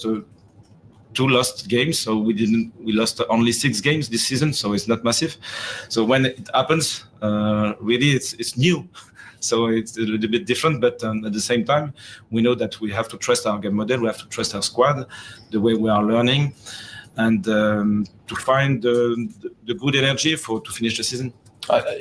just two lost games, so we lost only 6 games this season, so it's not massive. So when it happens, really it's new. So it's a little bit different, but at the same time, we know that we have to trust our game model, we have to trust our squad, the way we are learning, and to find the good energy to finish the season.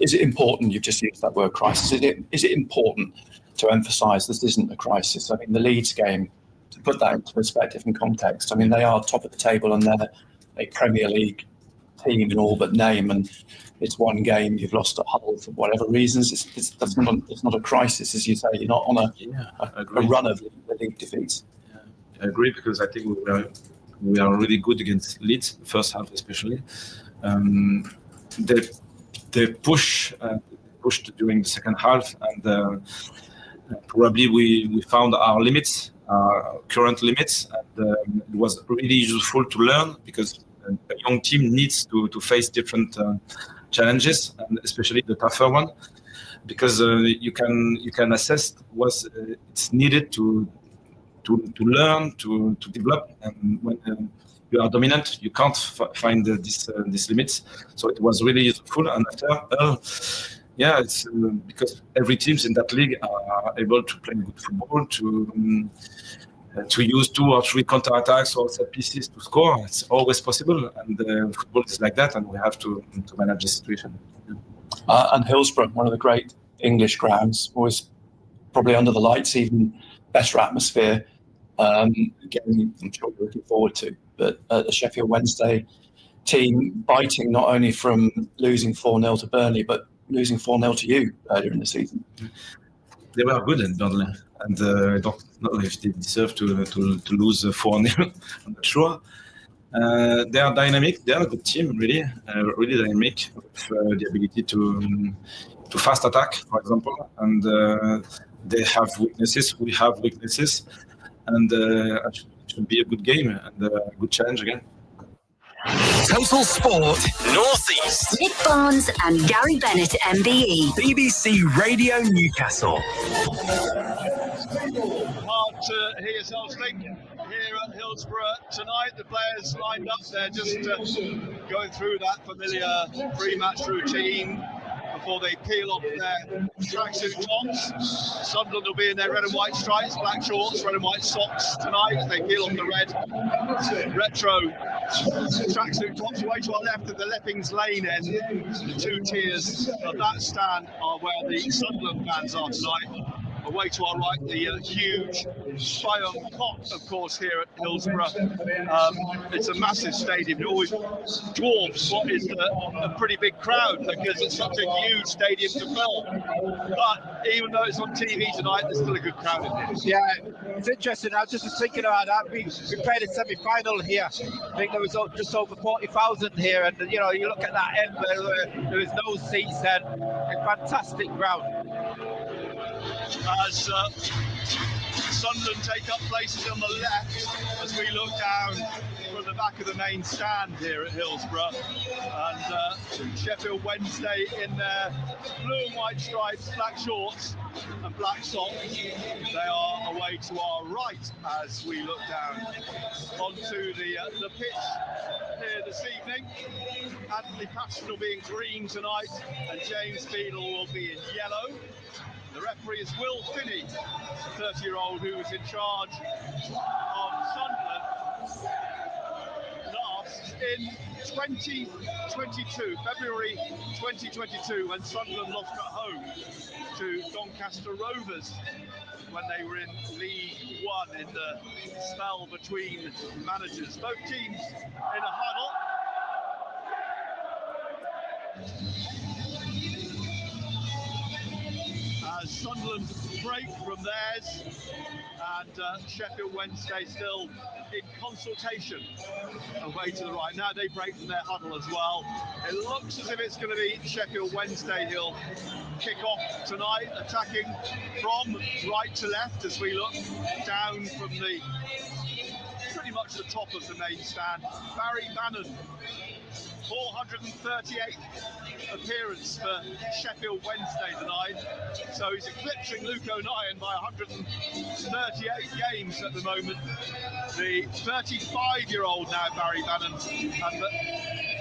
Is it important, you've just used that word crisis, is it important to emphasise this isn't a crisis? I mean, the Leeds game, to put that into perspective and context, I mean, they are top of the table and they're a Premier League team in all but name, and it's one game you've lost at Hull for whatever reasons. It's not a crisis, as you say. You're not on a run of league defeats. Yeah, I agree, because I think we are really good against Leeds, first half especially. They pushed during the second half, and probably we found our limits, our current limits, and it was really useful to learn, because a young team needs to face different challenges, and especially the tougher one, because you can assess what it's needed to learn, to develop, and when you are dominant, you can't find these limits. So it was really useful, and after, it's because every teams in that league are able to play good football, to use 2 or 3 counter-attacks or set pieces to score. It's always possible, and football is like that, and we have to manage the situation. And Hillsborough, one of the great English grounds, was probably under the lights, even better atmosphere. Again, I'm sure you're looking forward to, but the Sheffield Wednesday team biting not only from losing 4-0 to Burnley, but losing 4-0 to you earlier in the season. They were good at Burnley, and I don't know if they deserve to lose 4-0. I'm not sure. They are dynamic. They are a good team, really dynamic, with the ability to fast attack, for example. And they have weaknesses. We have weaknesses, and it should be a good game and a good challenge again. Total Sport North East. Nick Barnes and Gary Bennett, MBE. BBC Radio Newcastle. Hard to hear yourselves think here at Hillsborough tonight. The players lined up, they're just going through that familiar pre-match routine before they peel off their tracksuit tops. Sunderland will be in their red and white stripes, black shorts, red and white socks tonight. They peel off the red retro tracksuit tops. Away to our left at the Leppings Lane end, the 2 tiers of that stand are where the Sunderland fans are tonight. Away to our right, the huge Spion Pot, of course, here at Hillsborough. It's a massive stadium. It always dwarfs what is a pretty big crowd, because it's such a huge stadium to fill. But even though it's on TV tonight, there's still a good crowd in here. Yeah, it's interesting. I was just thinking about that. We played a semi-final here. I think there was just over 40,000 here, and you look at that end where there was no seats, and a fantastic ground. As Sunderland take up places on the left as we look down from the back of the main stand here at Hillsborough, and Sheffield Wednesday in their blue and white stripes, black shorts and black socks. They are away to our right as we look down onto the pitch here this evening. Anthony Patterson will be in green tonight, and James Beadle will be in yellow. The referee is Will Finney, the 30-year-old who was in charge of Sunderland last in 2022, February 2022, when Sunderland lost at home to Doncaster Rovers when they were in League One in the spell between managers. Both teams in a huddle. As Sunderland break from theirs, and Sheffield Wednesday still in consultation away to the right. Now they break from their huddle as well. It looks as if it's going to be Sheffield Wednesday who'll kick off tonight, attacking from right to left as we look down from the pretty much the top of the main stand. Barry Bannon, 438 appearance for Sheffield Wednesday tonight, so he's eclipsing Luke O'Nien by 138 games at the moment. The 35-year-old now, Barry Bannon, and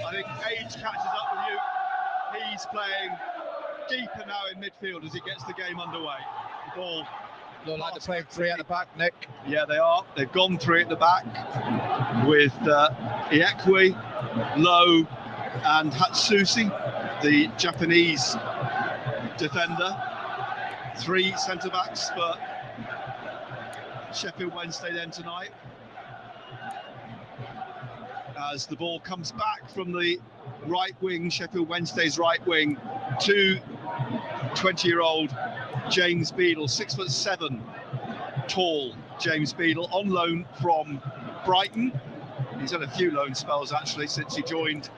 I think age catches up with you. He's playing deeper now in midfield as he gets the game underway. The ball. Look like they're playing three at the back, Nick. Yeah, they are. They've gone three at the back with Iekwe, Lowe and Hatsusi, the Japanese defender. Three centre-backs for Sheffield Wednesday then tonight. As the ball comes back from the right wing, Sheffield Wednesday's right wing, to 20-year-old James Beadle, 6'7" tall James Beadle, on loan from Brighton. He's had a few loan spells actually since he joined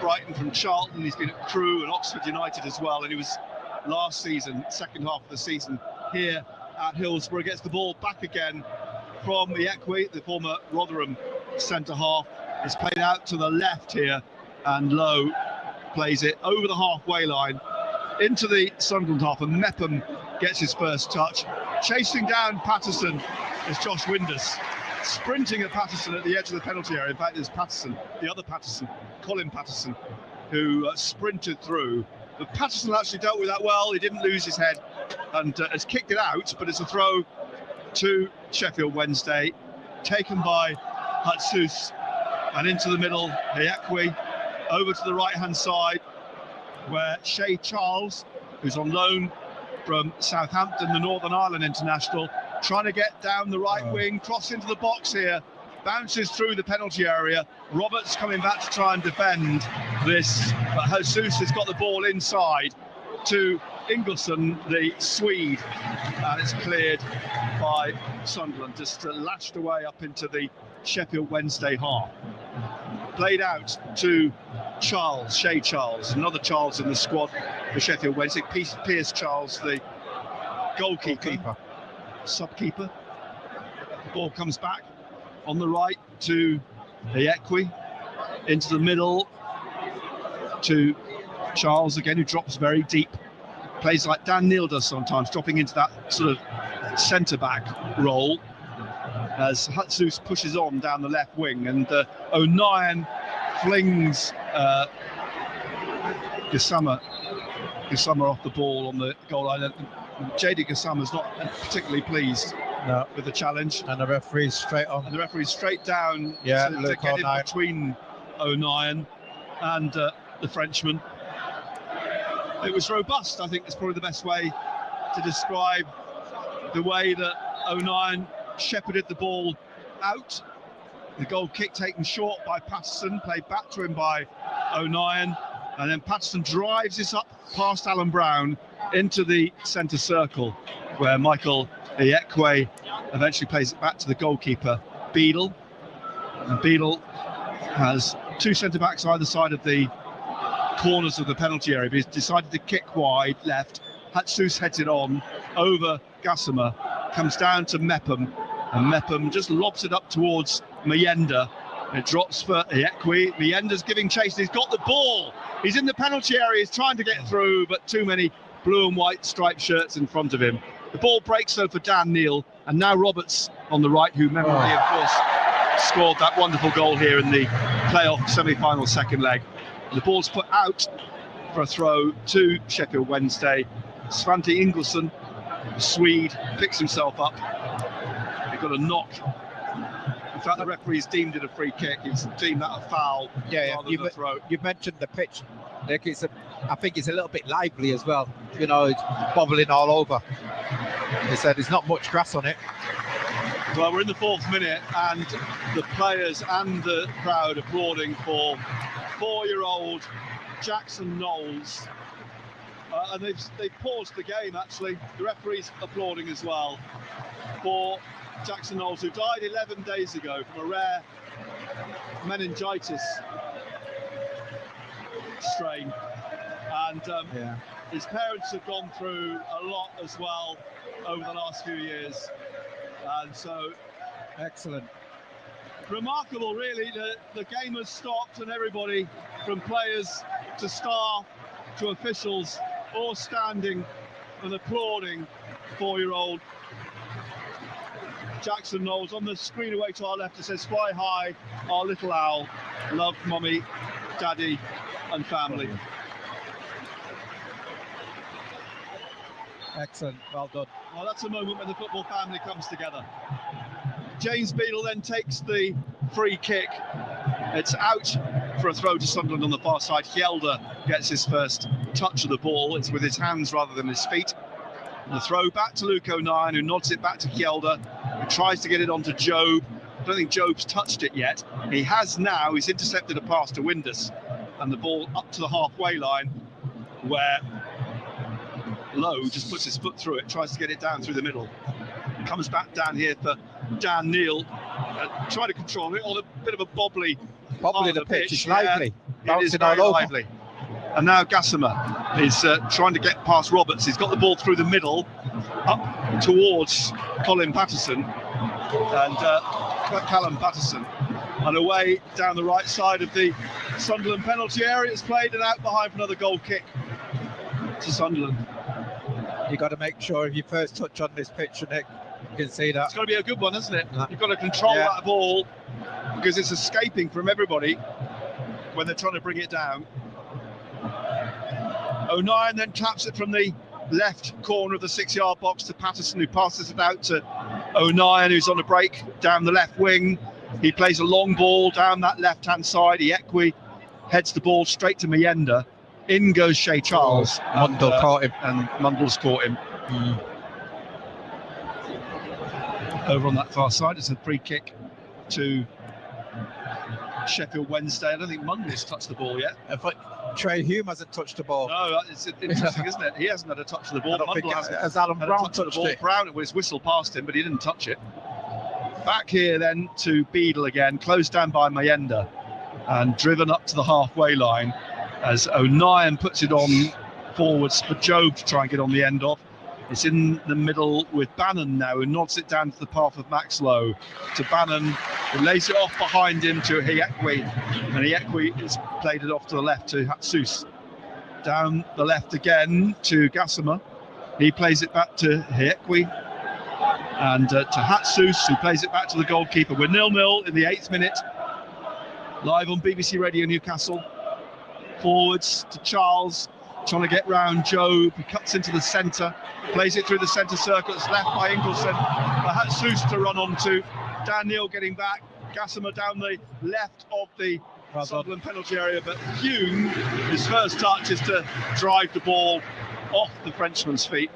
Brighton from Charlton. He's been at Crewe and Oxford United as well, and he was last season, second half of the season, here at Hillsborough. Gets the ball back again from Iekwe, the former Rotherham centre half. It's played out to the left here, and Lowe plays it over the halfway line into the Sunderland half, and Mepham gets his first touch. Chasing down Patterson is Josh Windus, sprinting at Patterson at the edge of the penalty area. In fact, there's Patterson, the other Patterson, Colin Patterson, who sprinted through. But Patterson actually dealt with that well. He didn't lose his head and has kicked it out, but it's a throw to Sheffield Wednesday, taken by Hatsus, and into the middle, Iekwe, over to the right-hand side, where Shay Charles, who's on loan from Southampton, the Northern Ireland international, trying to get down the right wing, cross into the box here, bounces through the penalty area. Roberts coming back to try and defend this, but Jesus has got the ball inside to Ingelsson, the Swede, and it's cleared by Sunderland, just lashed away up into the Sheffield Wednesday half. Played out to Charles, Shay Charles, another Charles in the squad for Sheffield Wednesday. Pierce Charles, the goalkeeper. Subkeeper. The ball comes back on the right to Iekwe, into the middle to Charles again, who drops very deep. Plays like Dan Neil does sometimes, dropping into that sort of centre-back role as Hatsus pushes on down the left wing, and O'Nien flings Gassama off the ball on the goal line. JD Gassama's not particularly pleased with the challenge. And the referee's straight on. And the referee's straight down to get in between O'Nien and the Frenchman. It was robust, I think is probably the best way to describe the way that O'Nien shepherded the ball out. The goal kick taken short by Patterson, played back to him by O'Nien, and then Patterson drives this up past Alan Brown into the centre circle, where Michael Iekwe eventually plays it back to the goalkeeper, Beadle. And Beadle has two centre-backs either side of the corners of the penalty area, but he's decided to kick wide left. Hatsus heads it on over Gassama, comes down to Mepham, and Mepham just lobs it up towards Mayenda. It drops for Iekwe. Mayenda's giving chase. He's got the ball. He's in the penalty area. He's trying to get through, but too many blue and white striped shirts in front of him. The ball breaks though for Dan Neil, and now Roberts on the right, who memorably, of course, scored that wonderful goal here in the playoff semi-final second leg. The ball's put out for a throw to Sheffield Wednesday. Svante Ingelsson, Swede, picks himself up. He got a knock. In fact, the referee's deemed it a free kick. He's deemed that a foul. Yeah, you mentioned the pitch. Nick, I think it's a little bit lively as well. You know, it's bobbling all over. They said there's not much grass on it. Well, we're in the 4th minute, and the players and the crowd applauding for 4-year-old Jackson Nolles. And they've paused the game, actually. The referee's applauding as well for Jackson Nolles, who died 11 days ago from a rare meningitis strain. And his parents have gone through a lot as well over the last few years. And so... Excellent. Remarkable, really. The game has stopped, and everybody, from players to staff to officials, all standing and applauding 4-year-old Jackson Nolles. On the screen away to our left, it says, "Fly high, our little owl. Love, mummy, daddy, and family." Excellent, well done. Well, that's a moment when the football family comes together. James Beadle then takes the free kick. It's out for a throw to Sunderland on the far side. Hjelder gets his first touch of the ball. It's with his hands rather than his feet. And the throw back to Luke O'Nien, who nods it back to Hjelder, who tries to get it onto Job. I don't think Job's touched it yet. He has now. He's intercepted a pass to Windus, and the ball up to the halfway line, where Lowe just puts his foot through it, tries to get it down through the middle. It comes back down here for Dan Neal, trying to control it on a bit of a bobbly the pitch. It's lively. Yeah, it is very lively. And now Gassama is trying to get past Roberts. He's got the ball through the middle, up towards Colin Patterson and Callum Patterson, and away down the right side of the Sunderland penalty area. It's played and out behind for another goal kick to Sunderland. You've got to make sure if you first touch on this picture, Nick, you can see that. It's got to be a good one, isn't it? You've got to control that ball because it's escaping from everybody when they're trying to bring it down. O'Nien then taps it from the left corner of the 6-yard box to Patterson, who passes it out to O'Nien, who's on a break down the left wing. He plays a long ball down that left-hand side. Iekwe heads the ball straight to Mayenda. In goes Shea Charles. Mundell caught him. And Mundell's caught him. Over on that far side, it's a free kick to Sheffield Wednesday. I don't think Mundell's touched the ball yet. Trey Hume hasn't touched the ball. No, it's interesting, isn't it? He hasn't had a touch of the ball. Has Alan Brown touched the ball? Brown with his whistle past him, but he didn't touch it. Back here then to Beadle again, closed down by Mayenda and driven up to the halfway line as O'Nien puts it on forwards for Job to try and get on the end of. It's in the middle with Bannon now, who nods it down to the path of Max Lowe. To Bannon, who lays it off behind him to Iekwe, and Iekwe has played it off to the left to Hatsus. Down the left again to Gassama. He plays it back to Iekwe and to Hatsus, who plays it back to the goalkeeper. We're 0-0 in the 8th minute. Live on BBC Radio Newcastle. Forwards to Charles, trying to get round Job. He cuts into the centre, plays it through the centre circle. It's left by Ingleson for Hatsus to run onto. Dan Neal getting back. Gassama down the left of the Sunderland penalty area, but Hume, his first touch is to drive the ball off the Frenchman's feet,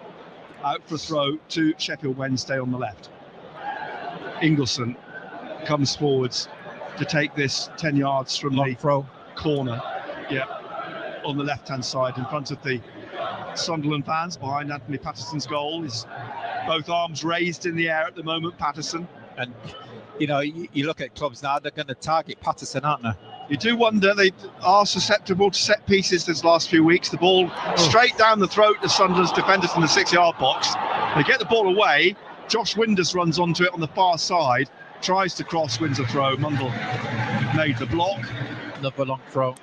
out for a throw to Sheffield Wednesday on the left. Ingleson comes forwards to take this 10 yards from the corner. On the left-hand side in front of the Sunderland fans behind Anthony Patterson's goal. He's both arms raised in the air at the moment, Patterson. And, you know, you look at clubs now, they're going to target Patterson, aren't they? You do wonder, they are susceptible to set pieces this last few weeks. The ball straight down the throat of Sunderland's defenders in the 6-yard box. They get the ball away. Josh Windus runs onto it on the far side, tries to cross, wins a throw. Mundell made the block. Another long throw.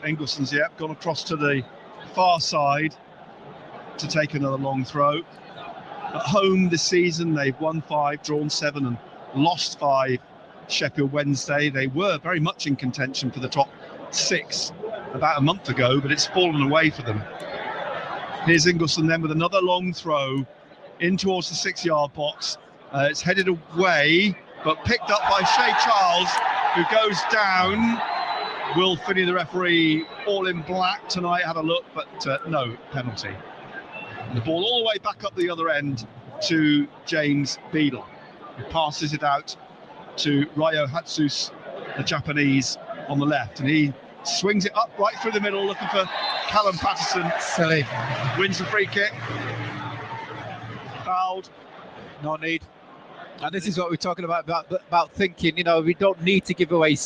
Ingelson's gone across to the far side to take another long throw. At home this season, they've won 5, drawn 7 and lost 5. Sheffield Wednesday, they were very much in contention for the top 6 about a month ago, but it's fallen away for them. Here's Ingleson then with another long throw in towards the 6-yard box. It's headed away, but picked up by Shea Charles, who goes down. Will Finney, the referee, all in black tonight, had a look, but no penalty. And the ball all the way back up the other end to James Beadle, who passes it out to Ryo Hatsus, the Japanese, on the left. And he swings it up right through the middle, looking for Callum Patterson. Silly. Wins the free kick. Fouled. No need. And this is what we're talking about thinking, you know, we don't need to give away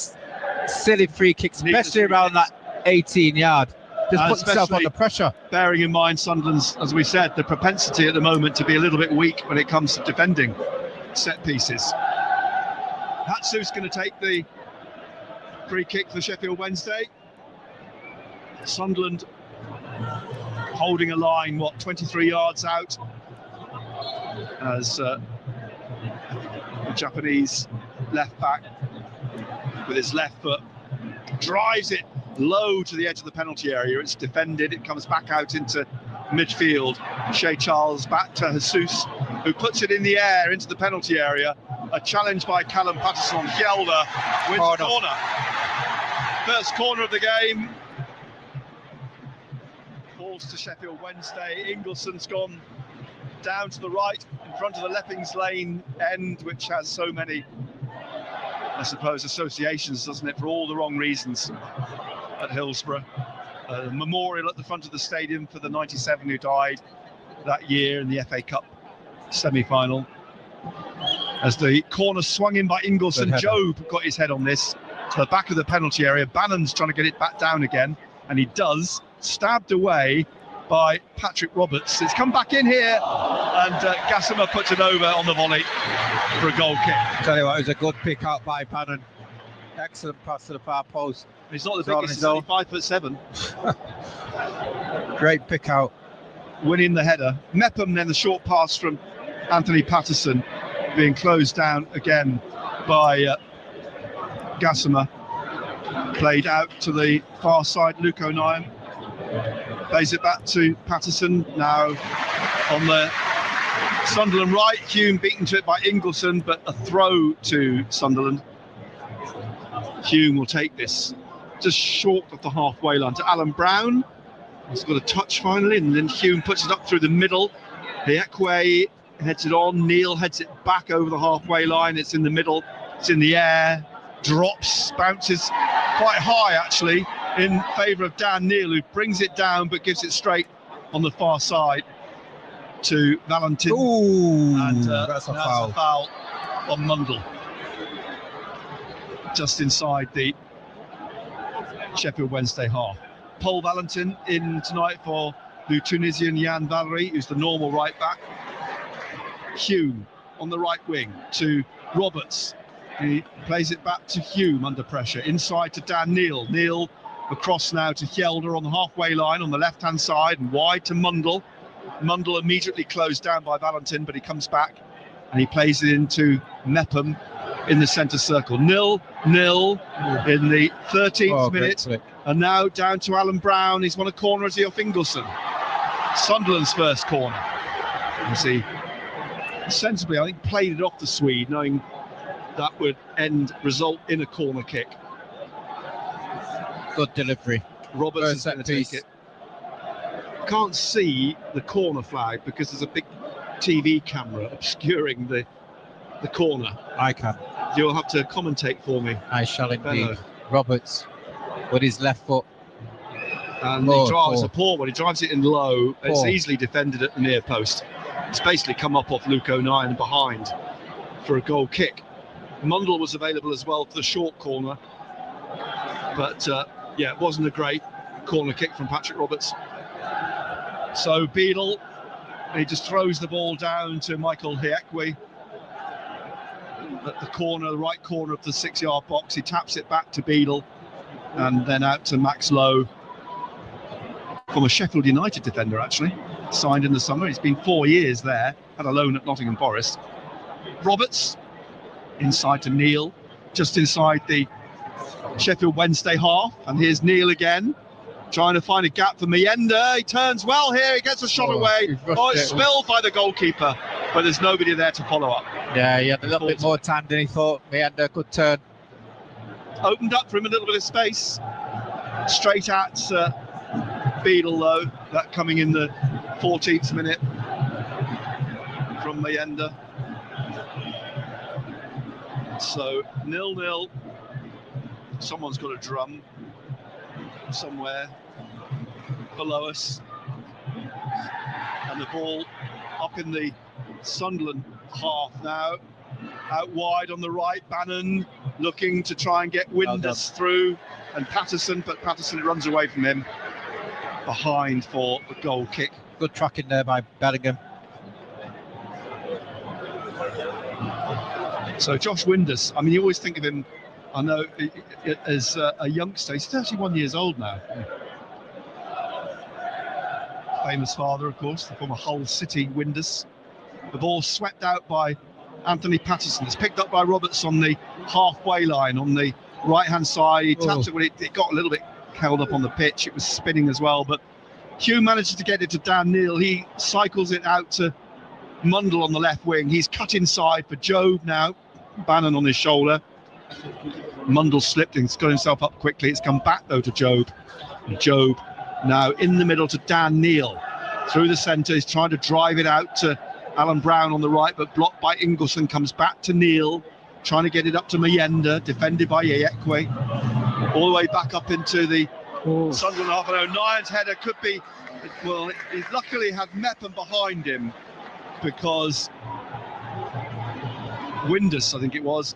silly free kicks, especially around that 18-yard. Just put yourself under pressure. Bearing in mind Sunderland's, as we said, the propensity at the moment to be a little bit weak when it comes to defending set pieces. Hatsu's going to take the free kick for Sheffield Wednesday. Sunderland holding a line, 23 yards out, as the Japanese left back with his left foot drives it low to the edge of the penalty area. It's defended, it comes back out into midfield. Shea Charles back to Jesus, who puts it in the air into the penalty area. A challenge by Callum Patterson on Hjelder, wins the corner. First corner of the game. Falls to Sheffield Wednesday. Ingleson's gone down to the right in front of the Leppings Lane end, which has so many, I suppose, associations, doesn't it, for all the wrong reasons at Hillsborough. A memorial at the front of the stadium for the 97 who died that year in the FA Cup semi-final. As the corner swung in by Ingleson, Job got his head on this to the back of the penalty area. Bannon's trying to get it back down again, and he does, stabbed away by Patrick Roberts. It's come back in here, and Gassama puts it over on the volley for a goal kick. Tell you what, it was a good pick out by Bannon. Excellent pass to the far post. He's not the biggest, he's only 5'7". Great pick out. Winning the header. Mepham then the short pass from Anthony Patterson, being closed down again by Gassama. Played out to the far side, Luke O'Nien. Plays it back to Patterson, now on the Sunderland right. Hume beaten to it by Ingleson, but a throw to Sunderland. Hume will take this just short of the halfway line to Alan Brown. He's got a touch finally, and then Hume puts it up through the middle. Hiekwe heads it on. Neil heads it back over the halfway line. It's in the middle. It's in the air. Drops, bounces quite high actually in favour of Dan Neil, who brings it down but gives it straight on the far side to Valentin. Ooh, and that's a foul on Mundle. Just inside the Sheffield Wednesday half. Paul Valentin in tonight for the Tunisian Yann Valery, who's the normal right back. Hume on the right wing to Roberts. He plays it back to Hume under pressure. Inside to Dan Neil. Neil across now to Hjelder on the halfway line on the left-hand side and wide to Mundle. Mundle immediately closed down by Valentin, but he comes back and he plays it into Mepham in the centre circle. 0-0 in the 13th minute. And now down to Alan Brown. He's won a corner as he off Ingleson. Sunderland's first corner. As he sensibly, I think, played it off the Swede, knowing that would result in a corner kick. Good delivery. Roberts is going to take it. Can't see the corner flag because there's a big TV camera obscuring the corner. I can. You'll have to commentate for me. I shall indeed. Roberts with his left foot. And he drives a poor one. He drives it in low. It's easily defended at the near post. It's basically come up off Luke O'Nien behind for a goal kick. Mundle was available as well for the short corner. But yeah, it wasn't a great corner kick from Patrick Roberts. So Beadle, he just throws the ball down to Michael Hiekwe at the corner, the right corner of the 6-yard box. He taps it back to Beadle and then out to Max Lowe, from a Sheffield United defender actually, signed in the summer. He's been 4 years there, had a loan at Nottingham Forest. Roberts inside to Neil, just inside the Sheffield Wednesday half, and here's Neil again, trying to find a gap for Mayenda. He turns well here, he gets a shot away. It's spilled by the goalkeeper, but there's nobody there to follow up. Yeah, he had a little bit more time than he thought. Mayenda could turn. Opened up for him a little bit of space. Straight at Beadle though, that coming in the 14th minute from Mayenda. So 0-0. Someone's got a drum somewhere below us, and the ball up in the Sunderland half now, out wide on the right. Bannon looking to try and get Windus through, and Patterson, but Patterson runs away from him behind for a goal kick. Good tracking there by Bellingham. So Josh Windus, I mean, you always think of him, I know, as a youngster. He's 31 years old now. Famous father, of course, the former Hull City Windus. The ball swept out by Anthony Patterson. It's picked up by Roberts on the halfway line on the right-hand side. He tapped it when it got a little bit held up on the pitch. It was spinning as well, but Hugh manages to get it to Dan Neal. He cycles it out to Mundle on the left wing. He's cut inside for Job now. Bannon on his shoulder. Mundle slipped and got himself up quickly. It's come back though to Job. And Job now in the middle to Dan Neal. Through the centre, he's trying to drive it out to Alan Brown on the right, but blocked by Ingleson. Comes back to Neal, trying to get it up to Mayenda, defended by Yekwe. All the way back up into the Sunderland half. And O'Nien's header could be, well, he luckily had Mepham behind him, because Windus, I think it was,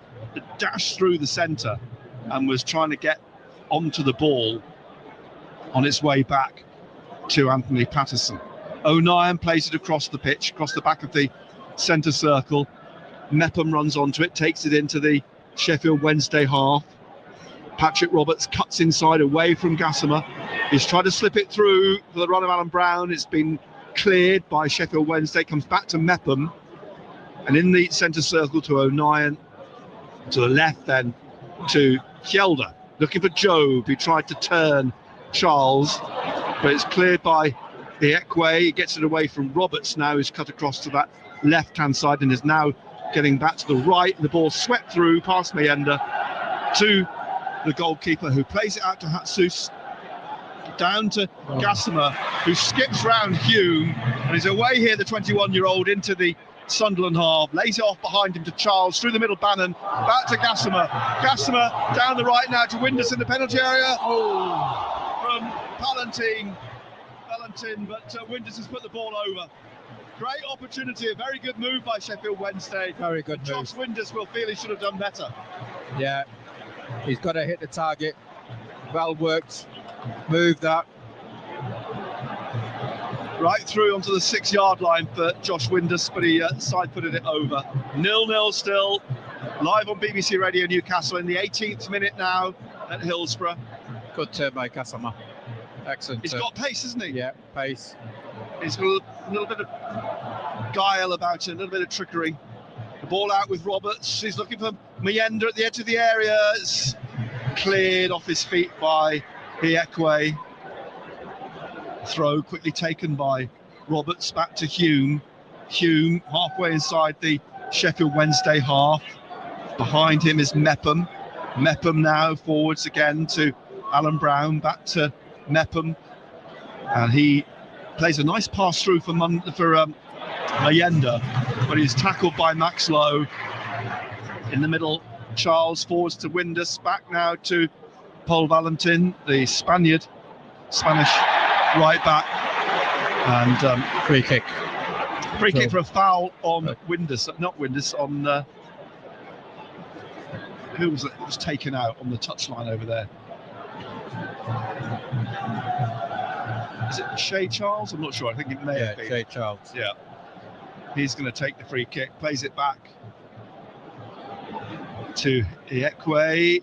dashed through the centre and was trying to get onto the ball on its way back to Anthony Patterson. O'Nien plays it across the pitch, across the back of the centre circle. Mepham runs onto it, takes it into the Sheffield Wednesday half. Patrick Roberts cuts inside away from Gassama. He's tried to slip it through for the run of Alan Brown. It's been cleared by Sheffield Wednesday, comes back to Mepham, and in the centre circle to O'Nien. To the left then to Kjelder, looking for Job, who tried to turn Charles, but it's cleared by Yekwe. He gets it away from Roberts now, who's cut across to that left-hand side and is now getting back to the right. The ball swept through past Mayenda to the goalkeeper, who plays it out to Hatsus, down to Gassama, who skips round Hume and is away here, the 21-year-old, into the Sunderland half, lays it off behind him to Charles, through the middle, Bannon, back to Gassama. Gassama down the right now to Windus in the penalty area. From Valentin, but Windus has put the ball over. Great opportunity, a very good move by Sheffield Wednesday. Very good move. Josh Windus will feel he should have done better. Yeah, he's got to hit the target. Well worked move that. Right through onto the 6-yard line for Josh Windus, but he side-footed it over. 0-0 still, live on BBC Radio Newcastle in the 18th minute now at Hillsborough. Good turn by Gassama. Excellent. He's got pace, hasn't he? Yeah, pace. He's got a little bit of guile about it, a little bit of trickery. The ball out with Roberts. He's looking for Mayenda at the edge of the area. It's cleared off his feet by Yekwe. Throw quickly taken by Roberts, back to Hume. Hume halfway inside the Sheffield Wednesday half. Behind him is Mepham. Mepham now forwards again to Alan Brown, back to Mepham, and he plays a nice pass through for Mayenda, but he's tackled by Max Lowe. In the middle, Charles forwards to Windus, back now to Paul Valentin, the Spanish right back, and free kick for a foul on Windus, not Windus, on who was it? It was taken out on the touchline over there. Is it Shea Charles? I'm not sure. I think it may have been. Shea Charles. Yeah. He's going to take the free kick, plays it back to Yekwe.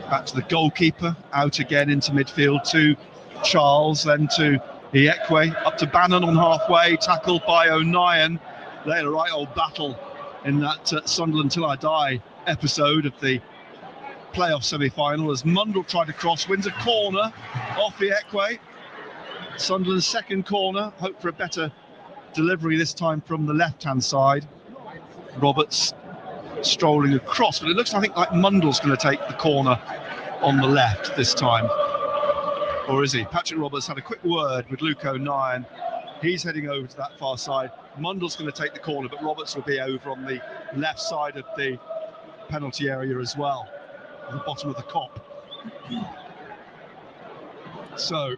Back to the goalkeeper, out again into midfield to Charles, then to Yekwe, up to Bannon on halfway, tackled by O'Nien. They had a right old battle in that Sunderland Till I Die episode of the playoff semi-final, as Mundle tried to cross, wins a corner off Yekwe. Sunderland's second corner, hope for a better delivery this time from the left-hand side. Roberts strolling across, but it looks, I think, like Mundle's going to take the corner on the left this time. Or is he? Patrick Roberts had a quick word with Luke O'Nien. He's heading over to that far side. Mundle's going to take the corner, but Roberts will be over on the left side of the penalty area as well, at the bottom of the cop. So,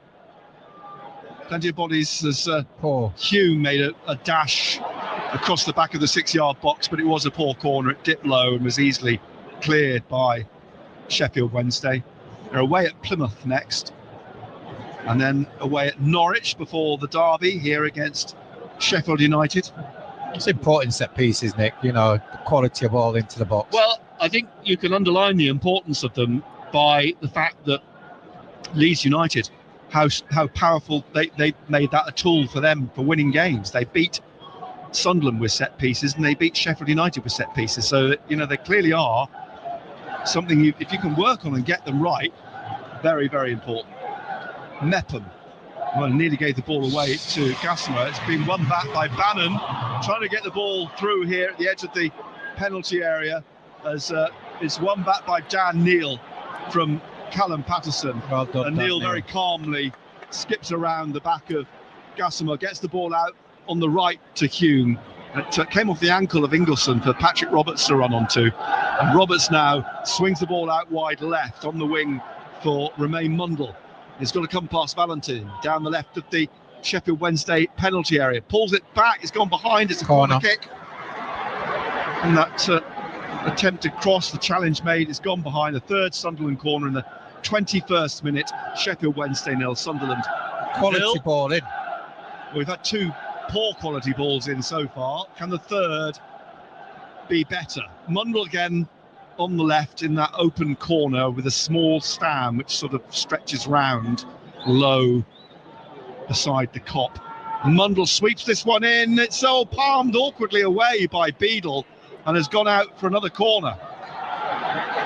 plenty of bodies as Hume made a dash across the back of the 6-yard box, but it was a poor corner. It dipped low and was easily cleared by Sheffield Wednesday. They're away at Plymouth next, and then away at Norwich before the derby here against Sheffield United. It's important set pieces, Nick. You know, the quality of ball into the box. Well, I think you can underline the importance of them by the fact that Leeds United, how powerful they made that a tool for them for winning games. They beat Sunderland with set pieces, and they beat Sheffield United with set pieces. So you know they clearly are something if you can work on and get them right, very, very important. Mepham, well, nearly gave the ball away to Gassama. It's been won back by Bannon, trying to get the ball through here at the edge of the penalty area, as it's won back by Dan Neal from Callum Patterson. Well done, and Neal very calmly skips around the back of Gassama, gets the ball out on the right to Hume. It came off the ankle of Ingleson for Patrick Roberts to run onto. And Roberts now swings the ball out wide left on the wing for Romain Mundle. He's got to come past Valentin down the left of the Sheffield Wednesday penalty area. Pulls it back, it's gone behind, it's a corner kick. And that attempt to cross, the challenge made, it's gone behind. The third Sunderland corner in the 21st minute. Sheffield Wednesday 0, Sunderland quality 0. ball in. We've had 2 poor quality balls in so far. Can the third be better? Mundle again on the left in that open corner with a small stand which sort of stretches round low beside the cop. Mundle sweeps this one in. It's all palmed awkwardly away by Beadle and has gone out for another corner.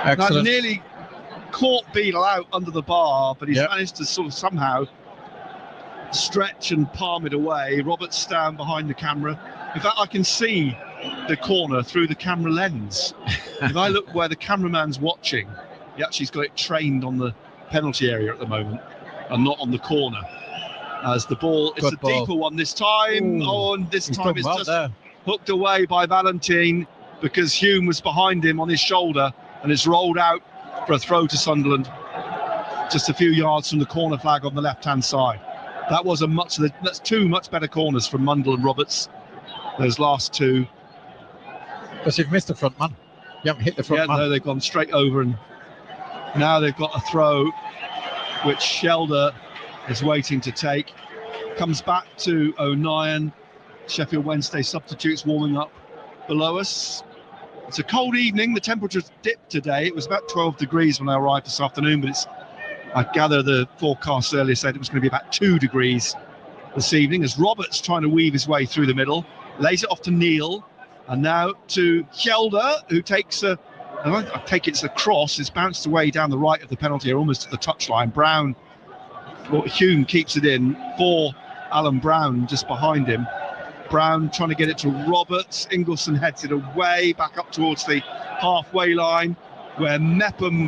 Excellent. That nearly caught Beadle out under the bar, but he's managed to sort of somehow stretch and palm it away. Roberts stand behind the camera. In fact, I can see the corner through the camera lens. If I look where the cameraman's watching, he actually's got it trained on the penalty area at the moment and not on the corner. As the ball, it's a deeper one this time. Ooh, and this time it's just there. Hooked away by Valentin because Hume was behind him on his shoulder, and it's rolled out for a throw to Sunderland, just a few yards from the corner flag on the left-hand side. That was that's 2 much better corners from Mundle and Roberts. Those last 2. Because you've missed the front man. You haven't hit the front man. No, they've gone straight over, and now they've got a throw which Shelder is waiting to take. Comes back to O'Nien. Sheffield Wednesday substitutes warming up below us. It's a cold evening. The temperature's dipped today. It was about 12 degrees when I arrived this afternoon, but I gather the forecast earlier said it was going to be about 2 degrees this evening, as Roberts trying to weave his way through the middle, lays it off to Neal, and now to Shelder, who takes I take it's a cross. It's bounced away down the right of the penalty area, almost to the touchline. Brown, Hume keeps it in for Alan Brown just behind him. Brown trying to get it to Roberts. Ingleson heads it away, back up towards the halfway line, where Mepham,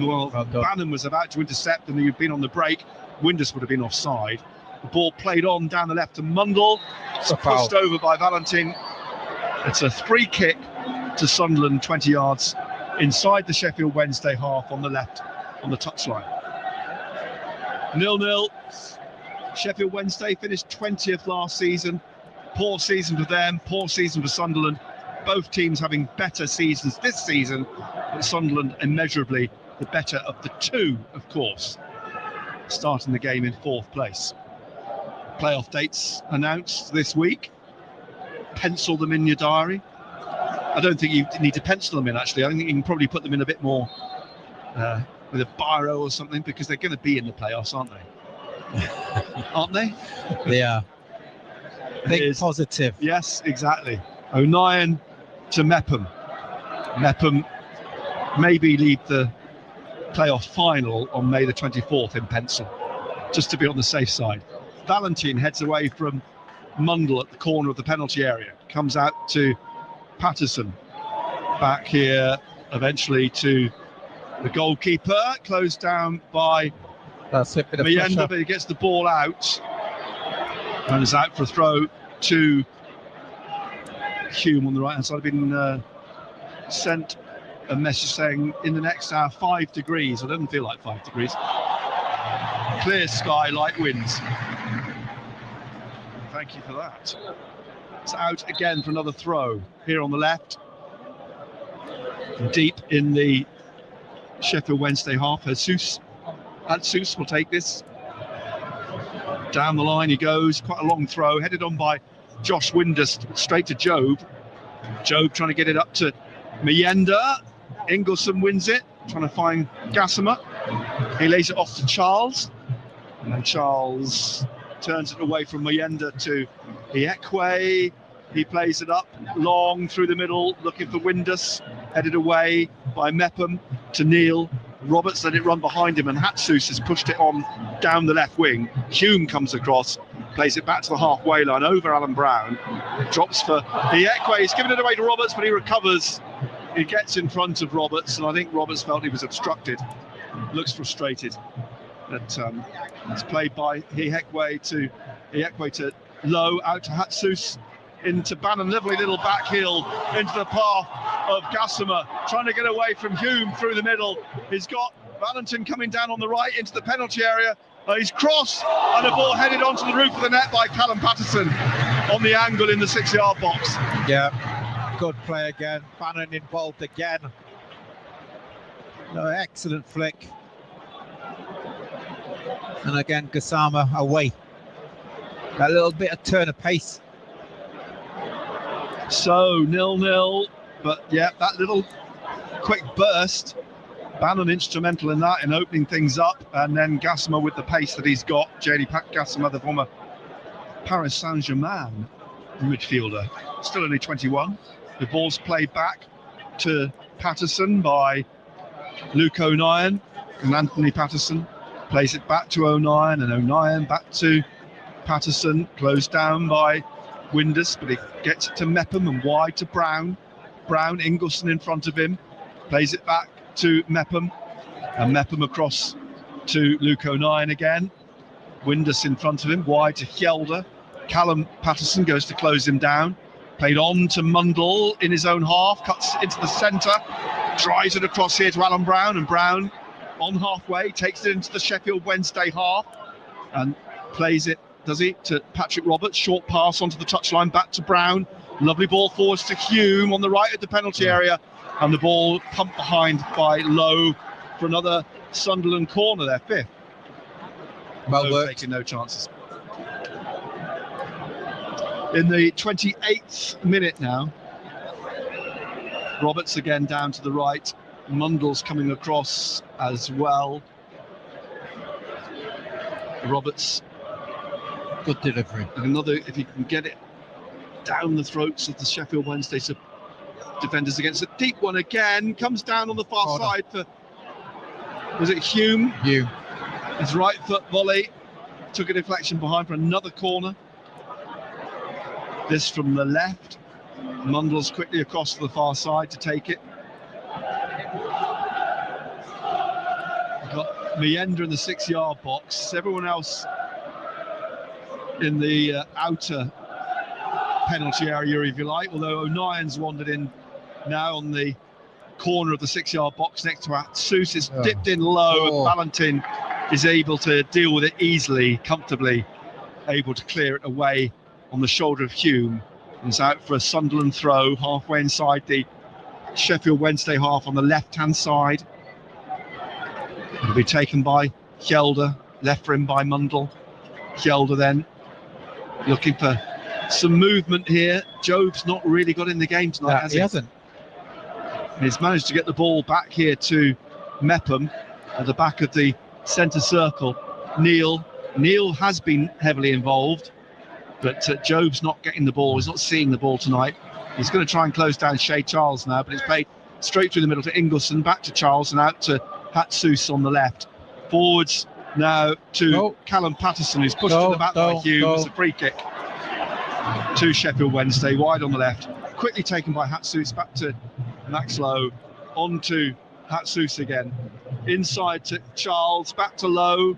Bannon was about to intercept, and he'd been on the break. Windus would have been offside. The ball played on down the left to Mundle. It's pushed over by Valentin. It's a free kick to Sunderland, 20 yards inside the Sheffield Wednesday half on the left on the touchline. 0-0. Sheffield Wednesday finished 20th last season. Poor season for them, poor season for Sunderland. Both teams having better seasons this season, but Sunderland immeasurably the better of the 2, of course, starting the game in 4th place. Playoff dates announced this week. Pencil them in your diary. I don't think you need to pencil them in, actually. I think you can probably put them in a bit more with a biro or something, because they're going to be in the playoffs, aren't they? Aren't they? They are. Think positive. Yes, exactly. O'Nien to Mepham. Mepham maybe lead the playoff final on May the 24th in pencil, just to be on the safe side. Valentin heads away from Mundle at the corner of the penalty area. Comes out to Patterson. Back here eventually to the goalkeeper. Closed down by Mayenda, but he gets the ball out. And is out for a throw to Hume on the right hand side. I've been sent a message saying in the next hour 5 degrees. It doesn't feel like 5 degrees. Clear sky, light winds. Thank you for that. It's out again for another throw here on the left. Deep in the Sheffield Wednesday half. Jesus will take this. Down the line he goes, quite a long throw, headed on by Josh Windus straight to Job. Job trying to get it up to Mayenda. Ingleson wins it, trying to find Gassama. He lays it off to Charles, and Charles turns it away from Mayenda to Iekwe. He plays it up long through the middle, looking for Windus, headed away by Mepham to Neil. Roberts let it run behind him, and Hatsus has pushed it on down the left wing. Hume comes across, plays it back to the halfway line over Alan Brown. Drops for Iekwe. He's given it away to Roberts, but he recovers. He gets in front of Roberts, and I think Roberts felt he was obstructed. Looks frustrated. But it's played by Iekwe to Lowe, out to Hatsus, into Bannon. Lovely little back heel into the path of Gassama, trying to get away from Hume through the middle. He's got Valentin coming down on the right into the penalty area. He's crossed, and the ball headed onto the roof of the net by Callum Patterson on the angle in the 6-yard box. Yeah, good play again. Bannon involved again. No, excellent flick. And again, Gassama away. That little bit of turn of pace. So 0-0, but yeah, that little quick burst. Bannon instrumental in that, in opening things up, and then Gassama with the pace that he's got. JD Gassama, the former Paris Saint-Germain midfielder, still only 21. The ball's played back to Patterson by Luke O'Nien, and Anthony Patterson plays it back to O'Nien, and O'Nien back to Patterson, closed down by Windus, but he gets it to Mepham and wide to Brown. Brown, Ingleson in front of him, plays it back to Mepham, and Mepham across to Luke O'Nien again. Windus in front of him, wide to Hjelde. Callum Patterson goes to close him down. Played on to Mundle in his own half, cuts into the centre, drives it across here to Alan Brown, and Brown on halfway takes it into the Sheffield Wednesday half and plays it, does he, to Patrick Roberts. Short pass onto the touchline, back to Brown. Lovely ball forwards to Hume on the right of the penalty area, and the ball pumped behind by Lowe for another Sunderland corner, their fifth. Well worked. Taking no chances. In the 28th minute now, Roberts again down to the right. Mundle's coming across as well. Roberts, good delivery. Another, if he can get it down the throats of the Sheffield Wednesday defenders against a deep one again, comes down on the far side for, was it Hume? Hume. His right foot volley took a deflection behind for another corner. This from the left. Mundle's quickly across to the far side to take it. Got Mayenda in the 6-yard box. Everyone else in the outer penalty area, if you like, although O'Nien's wandered in now on the corner of the 6-yard box next to Hatsus. It's dipped in low, and Valentin is able to deal with it easily, comfortably, able to clear it away on the shoulder of Hume. It's out for a Sunderland throw, halfway inside the Sheffield Wednesday half on the left-hand side. It'll be taken by Hjelde, left for him by Mundle. Hjelde then looking for some movement here. Job's not really got in the game tonight, has he? He hasn't. He's managed to get the ball back here to Mepham at the back of the centre circle. Neil has been heavily involved, but Job's not getting the ball. He's not seeing the ball tonight. He's going to try and close down Shea Charles now, but it's played straight through the middle to Ingleson, back to Charles, and out to Hatsus on the left. Forwards now to Callum Patterson, who's pushed to the back by Hume. It's a free kick to Sheffield Wednesday, wide on the left. Quickly taken by Hatsus, back to Max Lowe, on to Hatsus again. Inside to Charles, back to Lowe.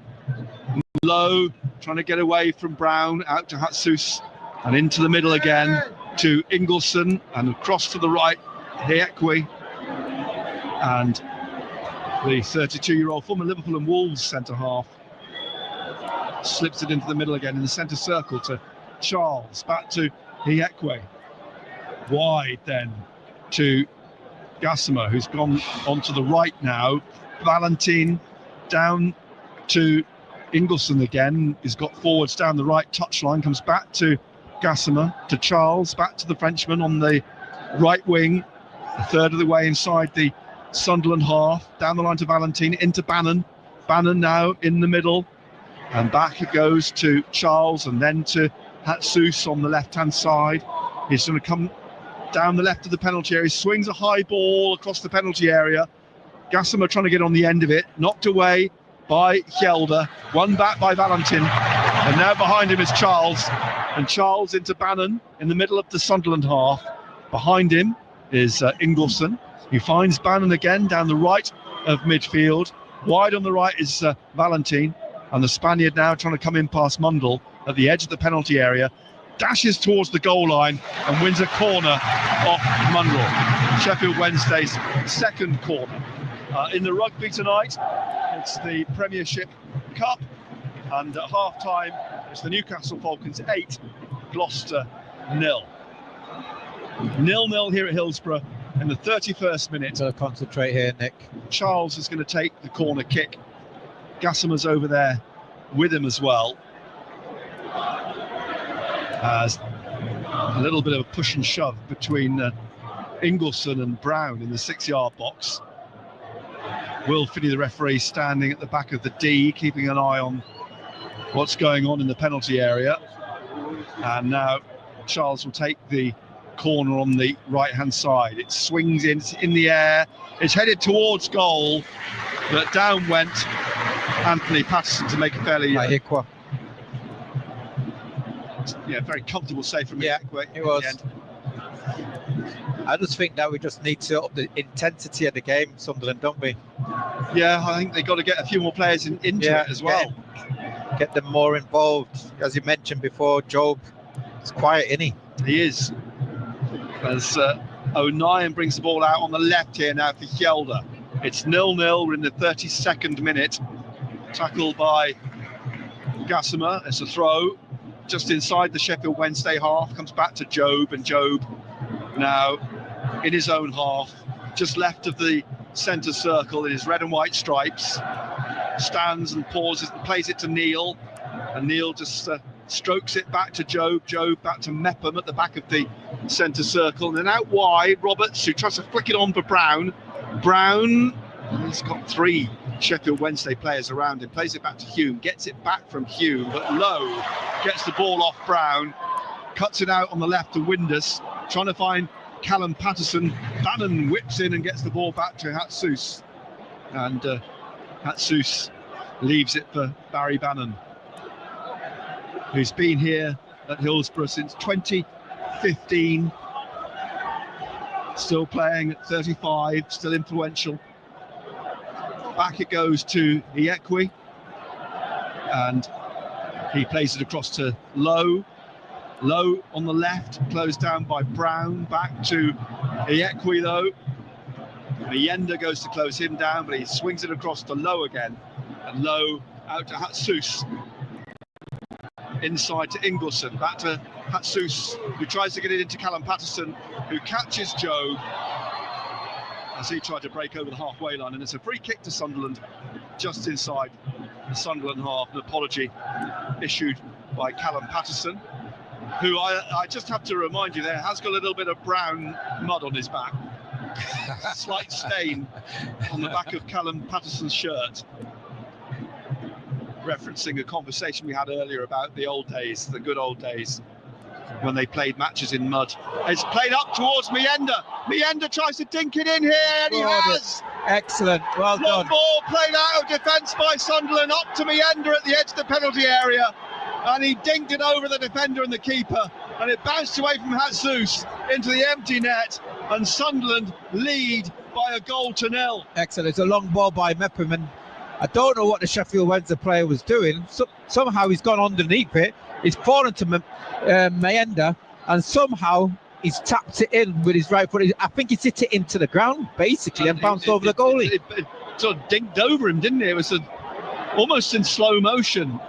Lowe trying to get away from Brown, out to Hatsus, and into the middle again to Ingleson, and across to the right, Iekwe. And the 32-year-old former Liverpool and Wolves centre-half slips it into the middle again in the centre circle to Charles, back to Iekwe. Wide then to Gassama, who's gone onto the right now. Valentin down to Ingleson again. He's got forwards down the right touchline, comes back to Gassama, to Charles, back to the Frenchman on the right wing, a third of the way inside the Sunderland half, down the line to Valentine, into Bannon. Bannon now in the middle, and back it goes to Charles, and then to Jesus on the left-hand side. He's going to come down the left of the penalty area. He swings a high ball across the penalty area. Gassama trying to get on the end of it, knocked away by Hjelde, won back by Valentine, and now behind him is Charles, and Charles into Bannon in the middle of the Sunderland half. Behind him is Ingolson. He finds Bannon again down the right of midfield. Wide on the right is Valentine, and the Spaniard now trying to come in past Mundell at the edge of the penalty area, dashes towards the goal line and wins a corner off Mundell. Sheffield Wednesday's second corner. In the rugby tonight, it's the Premiership Cup, and at half-time, it's the Newcastle Falcons 8, Gloucester 0. 0-0 here at Hillsborough in the 31st minute. Got to concentrate here, Nick. Charles is going to take the corner kick. Gassama's over there with him as well. As a little bit of a push and shove between Ingolson and Brown in the 6-yard box. Will Finney, the referee, standing at the back of the D, keeping an eye on what's going on in the penalty area. And now Charles will take the corner on the right-hand side. It swings in the air. It's headed towards goal, but down went Anthony Patterson to make a fairly very comfortable save from Ikwe. It was. I just think that we just need to up the intensity of the game, Sunderland, don't we? Yeah, I think they've got to get a few more players into it as well. Get them more involved. As you mentioned before, Job is quiet, isn't he? He is. As O'Nien brings the ball out on the left here now for Hjelde. It's 0-0. We're in the 32nd minute. Tackled by Gassama. It's a throw just inside the Sheffield Wednesday half. Comes back to Job, and Job now in his own half, just left of the centre circle in his red and white stripes. Stands and pauses and plays it to Neil, and Neil just strokes it back to Job. Job back to Mepham at the back of the centre circle, and then out wide, Roberts, who tries to flick it on for Brown. Brown, he's got 3 Sheffield Wednesday players around him, plays it back to Hume, gets it back from Hume, but Lowe gets the ball off Brown, cuts it out on the left to Windus, trying to find Callum Patterson. Bannon whips in and gets the ball back to Jesus, and Jesus leaves it for Barry Bannon, who's been here at Hillsborough since 2015, still playing at 35, still influential. Back it goes to Ikwe, and he plays it across to Lowe. Lowe on the left, closed down by Brown. Back to Ikwe though. Mayenda goes to close him down, but he swings it across to Lowe again. And Lowe out to Jesus. Inside to Ingolson. Back to Jesus, who tries to get it into Callum Patterson, who catches Job as he tried to break over the halfway line. And it's a free kick to Sunderland just inside the Sunderland half. An apology issued by Callum Patterson, who I just have to remind you there has got a little bit of brown mud on his back. Slight stain on the back of Callum Patterson's shirt, referencing a conversation we had earlier about the old days, the good old days, when they played matches in mud. It's played up towards Mayenda. Mayenda tries to dink it in here, and he has. Excellent, well Long done. ball played out of defence by Sunderland, up to Mayenda at the edge of the penalty area, and he dinked it over the defender and the keeper, and it bounced away from Jesus into the empty net, and Sunderland lead by a goal to 0. Excellent, it's a long ball by Mepham, and I don't know what the Sheffield Wednesday player was doing. Somehow he's gone underneath it, he's fallen to Mayenda, and somehow he's tapped it in with his right foot. I think he's hit it into the ground, basically, and bounced over the goalie. It sort of dinked over him, didn't it? It was almost in slow motion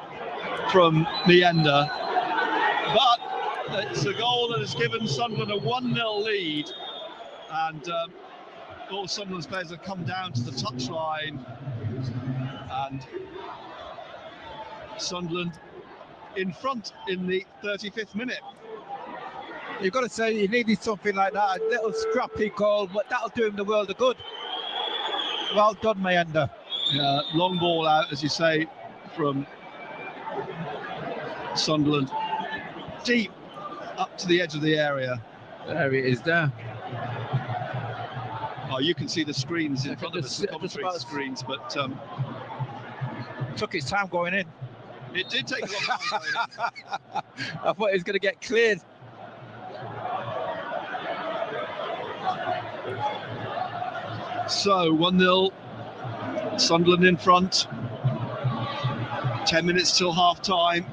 from Mayenda. But it's a goal that has given Sunderland a 1-0 lead. And all Sunderland's players have come down to the touchline. And Sunderland in front in the 35th minute. You've got to say he needed something like that, a little scrappy goal, but that'll do him the world of good. Well done, Mayenda. Long ball out, as you say, from Sunderland, deep up to the edge of the area. There it is there. Oh, you can see the screens in front of us, the commentary screens, but took its time going in. It did take a long time going in. I thought it was going to get cleared. So 1-0, Sunderland in front. 10 minutes till half time.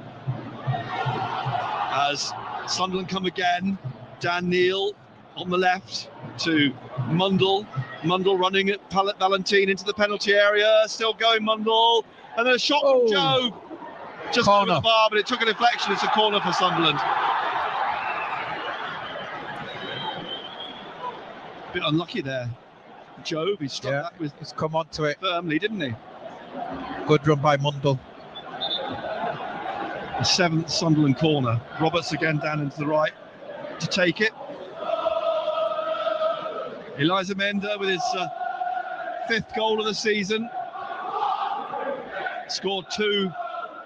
As Sunderland come again, Dan Neil on the left to Mundle. Mundle running at Valentine into the penalty area. Still going Mundle. And then a shot from Joe. Just over the bar, but it took a deflection. It's a corner for Sunderland. Bit unlucky there. Joe, he struck that with. He's come onto it firmly, didn't he? Good run by Mundle. The 7th Sunderland corner. Roberts again down into the right to take it. Eliza Mayenda with his 5th goal of the season. Scored 2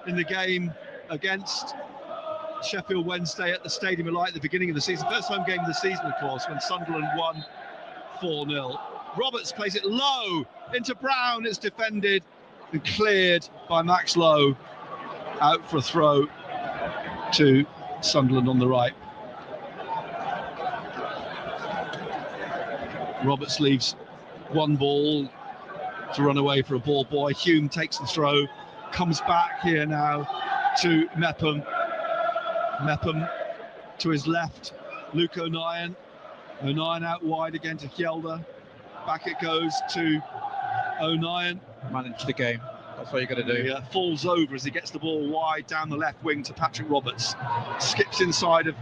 in the game against Sheffield Wednesday at the Stadium of Light at the beginning of the season. First home game of the season, of course, when Sunderland won 4-0. Roberts plays it low into Brown. It's defended and cleared by Max Lowe. Out for a throw to Sunderland on the right. Roberts leaves one ball to run away for a ball boy. Hume takes the throw, comes back here now to Mepham. Mepham to his left, Luke O'Nien. O'Nien out wide again to Hjelde. Back it goes to O'Nien. Manage the game. That's what you're going to do. He falls over as he gets the ball wide down the left wing to Patrick Roberts. Skips inside of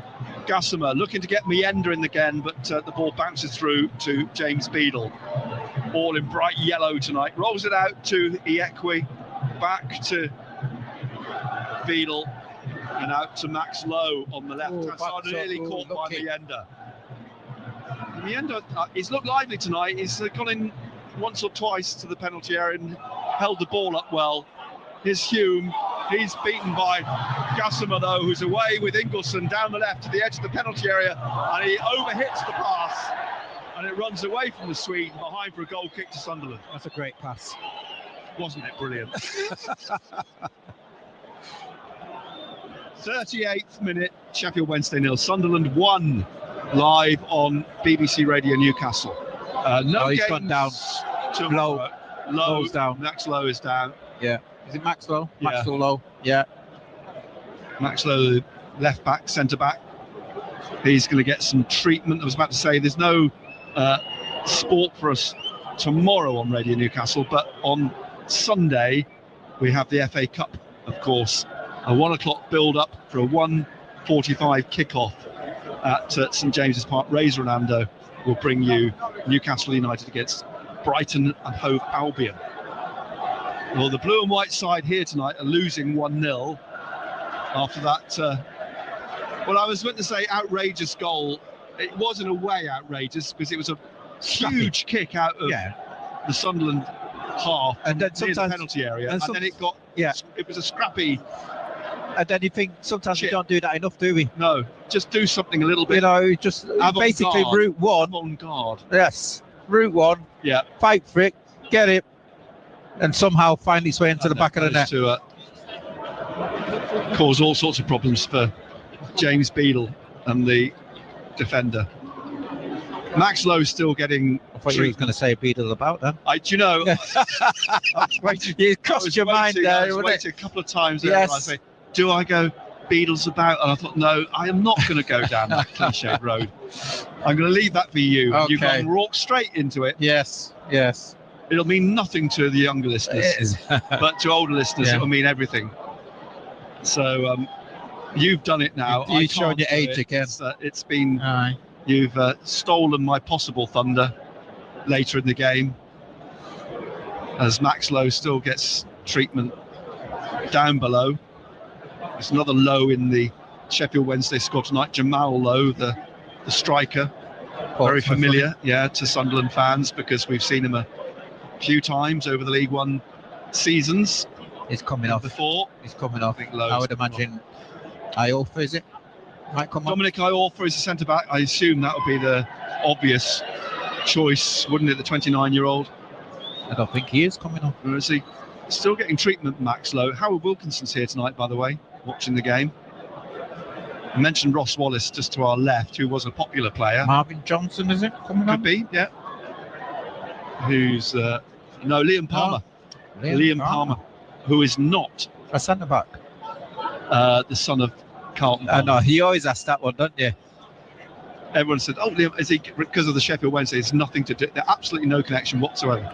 Gassama, looking to get Mayenda in again, but the ball bounces through to James Beadle. All in bright yellow tonight. Rolls it out to Iekwe, back to Beadle, and out to Max Lowe on the left-hand side, nearly caught by Mayenda. Mayenda, he's looked lively tonight. He's gone in once or twice to the penalty area and held the ball up well. Here's Hume. He's beaten by Gassama, though, who's away with Ingelsson down the left to the edge of the penalty area, and he overhits the pass, and it runs away from the Swede behind for a goal kick to Sunderland. That's a great pass. Wasn't it brilliant? 38th minute, Sheffield Wednesday 0, Sunderland 1, live on BBC Radio Newcastle. He's gone down. Low. Lowe's down. Max Lowe is down. Yeah. Is it Max Lowe? Yeah. Maxwell Lowe. Yeah. Max Lowe, left back, centre back. He's going to get some treatment. I was about to say there's no sport for us tomorrow on Radio Newcastle, but on Sunday we have the FA Cup, of course. A 1 o'clock build-up for a 1:45 kick-off at St James's Park. Razor Ronaldo will bring you Newcastle United against Brighton and Hove Albion. Well, the blue and white side here tonight are losing 1-0 after that. Well, I was going to say outrageous goal. It was in a way outrageous because it was a huge kick out of the Sunderland half and then near the penalty area, and then it got it was a scrappy. And then you think sometimes we don't do that enough, do we? No, just do something a little bit. You know, just basically route one. Avant-garde. Yes, route one. Yeah. Fight for it, get it, and somehow find its way into the back of the net. To cause all sorts of problems for James Beadle and the defender. Max Lowe's still getting. I thought you were going to say Beadle about that. Do you know? You crossed your mind there. I was waiting a couple of times. Yes. I say, do I go Beadle's about? And I thought, no, I am not going to go down that cliched road. I'm going to leave that for you. Okay. You can walk straight into it. Yes. It'll mean nothing to the younger listeners, but to older listeners, it'll mean everything. So you've done it now. You've shown your age again. It's been. You've stolen my possible thunder later in the game, as Max Lowe still gets treatment down below. There's another Lowe in the Sheffield Wednesday squad tonight, Jamal Lowe, the the striker. Very familiar, to Sunderland fans, because we've seen him a few times over the League One seasons. He's coming off. Before. He's coming off. I would imagine Iorfa, is it? Might come Dominic Iorfa is a centre-back. I assume that would be the obvious choice, wouldn't it, the 29-year-old? I don't think he is coming off. Or is he still getting treatment, Max Lowe? Howard Wilkinson's here tonight, by the way, watching the game. I mentioned Ross Wallace just to our left, who was a popular player. Marvin Johnson, is it? Coming Could be, yeah. Who's, Liam Palmer. Oh, Liam Palmer, who is not a centre-back. The son of Carlton. I know, he always asks that one, don't you? Everyone said, oh, Liam, is he, because of the Sheffield Wednesday, it's nothing to do, there's absolutely no connection whatsoever.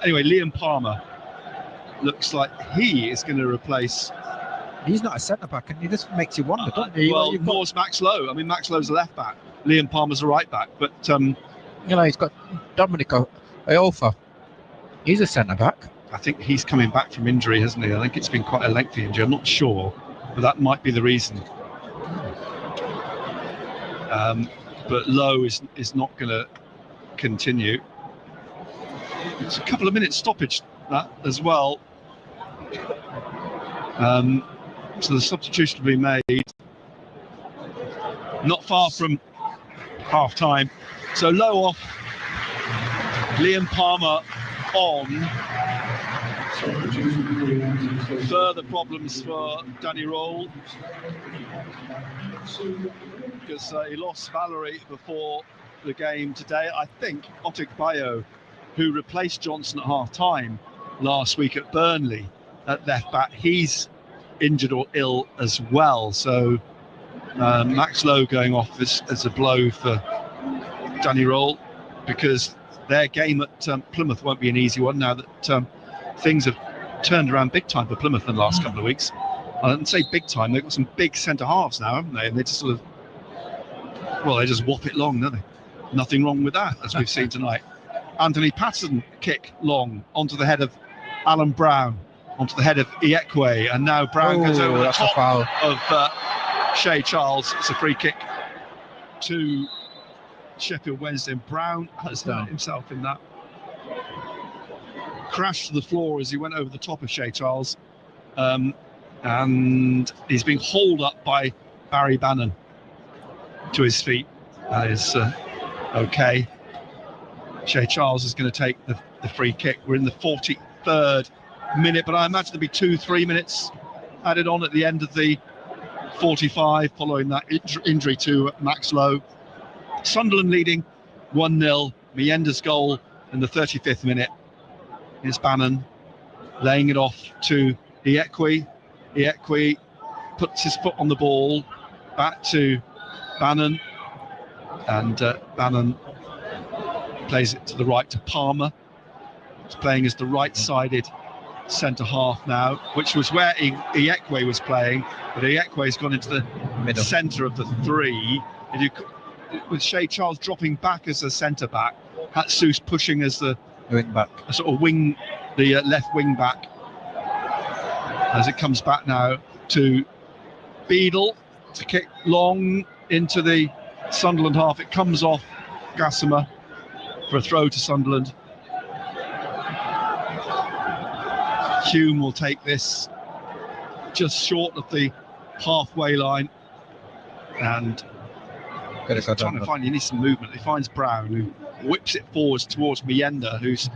Anyway, Liam Palmer looks like he is going to replace... He's not a centre-back, and he just makes you wonder, doesn't he? Well, more's Max Lowe. I mean, Max Lowe's a left-back. Liam Palmer's a right-back, but... he's got Dominic Iorfa. He's a centre-back. I think he's coming back from injury, hasn't he? I think it's been quite a lengthy injury. I'm not sure, but that might be the reason. But Lowe is not going to continue. It's a couple of minutes stoppage, that as well. So the substitution will be made not far from half-time. So Lowe off, Liam Palmer on. Further problems for Danny Roll, because he lost Valerie before the game today. I think Otik Bayo, who replaced Johnson at half-time last week at Burnley at left-back, he's injured or ill as well. So Max Lowe going off as a blow for Danny Roll, because their game at Plymouth won't be an easy one now that things have turned around big time for Plymouth in the last couple of weeks. I don't say big time, they've got some big centre halves now, haven't they? And they just sort of, they just whop it long, don't they? Nothing wrong with that, as we've seen tonight. Anthony Patterson kick long onto the head of Alan Brown, onto the head of Iekwe, and now Brown goes over the top of Shea Charles. It's a free kick to Sheffield Wednesday. Brown has hurt himself in that. Crashed to the floor as he went over the top of Shea Charles, and he's being hauled up by Barry Bannon to his feet. That is okay. Shea Charles is going to take the free kick. We're in the 43rd minute, but I imagine there'll be 2-3 minutes added on at the end of the 45 following that injury to Max Lowe. Sunderland leading 1-0. Mayenda's goal in the 35th minute. Here's Bannon laying it off to Iekwe. Iekwe puts his foot on the ball, back to Bannon, and Bannon plays it to the right to Palmer. He's playing as the right-sided centre half now, which was where Iekwe was playing, but Iekwe's gone into the centre of the three. And with Shea Charles dropping back as a centre back, Hatsus pushing as the wing back, a sort of wing, the left wing back. As it comes back now to Beadle to kick long into the Sunderland half. It comes off Gassimer for a throw to Sunderland. Hume will take this just short of the halfway line, and trying to find, you need some movement. He finds Brown, who whips it forwards towards Mayenda, who's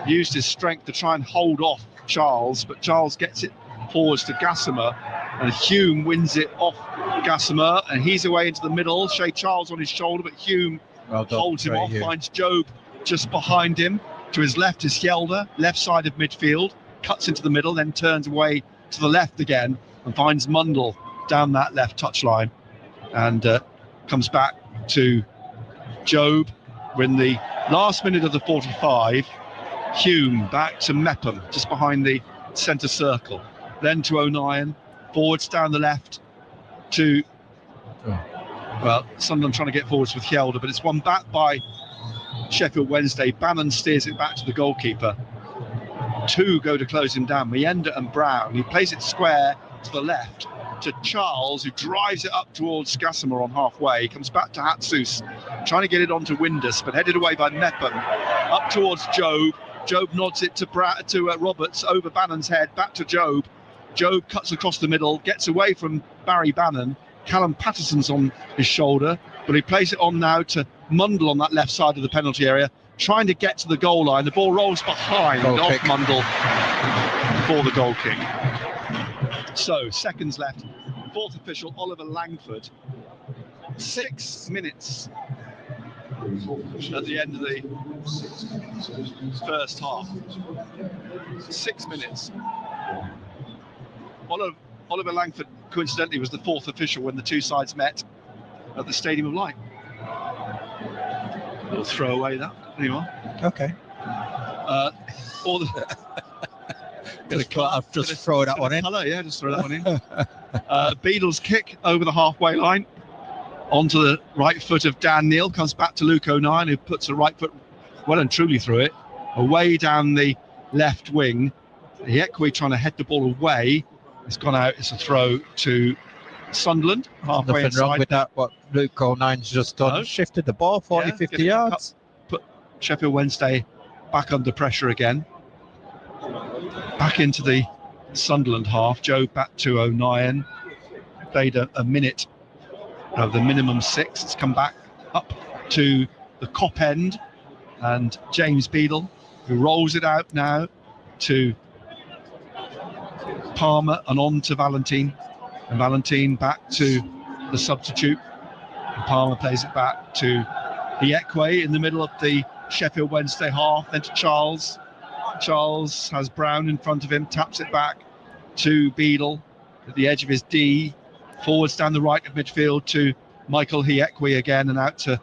used his strength to try and hold off Charles, but Charles gets it forwards to Gassimer, and Hume wins it off Gassimer, and he's away into the middle. Shea Charles on his shoulder, but Hume holds him off, finds Job just behind him. To his left is Hjelde, left side of midfield, cuts into the middle, then turns away to the left again and finds Mundell down that left touchline, and comes back to Job. We're in the last minute of the 45. Hume back to Mepham, just behind the centre circle. Then to O'Nien, forwards down the left to, Sunderland trying to get forwards with Hjelde, but it's won back by Sheffield Wednesday. Bannon steers it back to the goalkeeper. Two go to close him down, Mayenda and Brown. He plays it square to the left to Charles, who drives it up towards Gassimer on halfway. Comes back to Hatsus, trying to get it onto Windus, but headed away by Mepham. Up towards Job. Job nods it to Roberts, over Bannon's head, back to Job. Job cuts across the middle, gets away from Barry Bannon. Callum Patterson's on his shoulder, but he plays it on now to Mundle on that left side of the penalty area, trying to get to the goal line. The ball rolls behind off Mundle for the goal kick. So, seconds left. Fourth official, Oliver Langford. 6 minutes at the end of the first half. 6 minutes. Oliver Langford, coincidentally, was the fourth official when the two sides met at the Stadium of Light. We'll throw away that anymore. Okay. I've just throw that one in. Yeah, just throw that one in. Beadle's kick over the halfway line onto the right foot of Dan Neal, comes back to Luke O'Nien, who puts the right foot well and truly through it, away down the left wing. Hiekwe trying to head the ball away. It's gone out. It's a throw to Sunderland. Halfway Nothing inside. wrong with that, what Luke O'Nien's just done. No. Shifted the ball 50 yards. Put Sheffield Wednesday back under pressure again. Back into the Sunderland half. Joe back to O'Nien. Played a minute of the minimum 6. It's come back up to the Kop end. And James Beadle, who rolls it out now to Palmer and on to Valentine. And Valentine back to the substitute. And Palmer plays it back to Hiekwe in the middle of the Sheffield Wednesday half. Then to Charles. Charles has Brown in front of him, taps it back to Beadle at the edge of his D. Forwards down the right of midfield to Michael Hiekwe again, and out to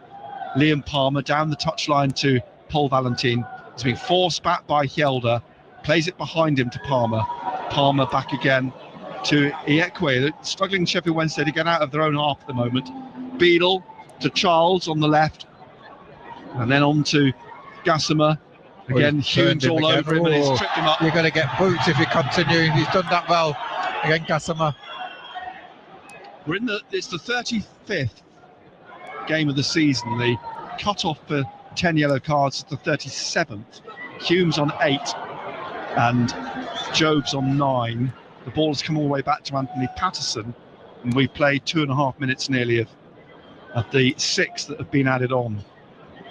Liam Palmer. Down the touchline to Paul Valentine. He's been forced back by Hjelde. Plays it behind him to Palmer. Palmer back again to Hiekwe. Struggling Sheffield Wednesday to get out of their own half at the moment. Beadle to Charles on the left. And then on to Gassimer. Again, Humes all over him and he's tripped him up. You're going to get boots if you continue. He's done that well. Again, Gassimer. It's the 35th game of the season. The cut-off for 10 yellow cards is the 37th. Humes on 8 and Job's on 9. The ball has come all the way back to Anthony Patterson, and we played 2.5 minutes nearly of the 6 that have been added on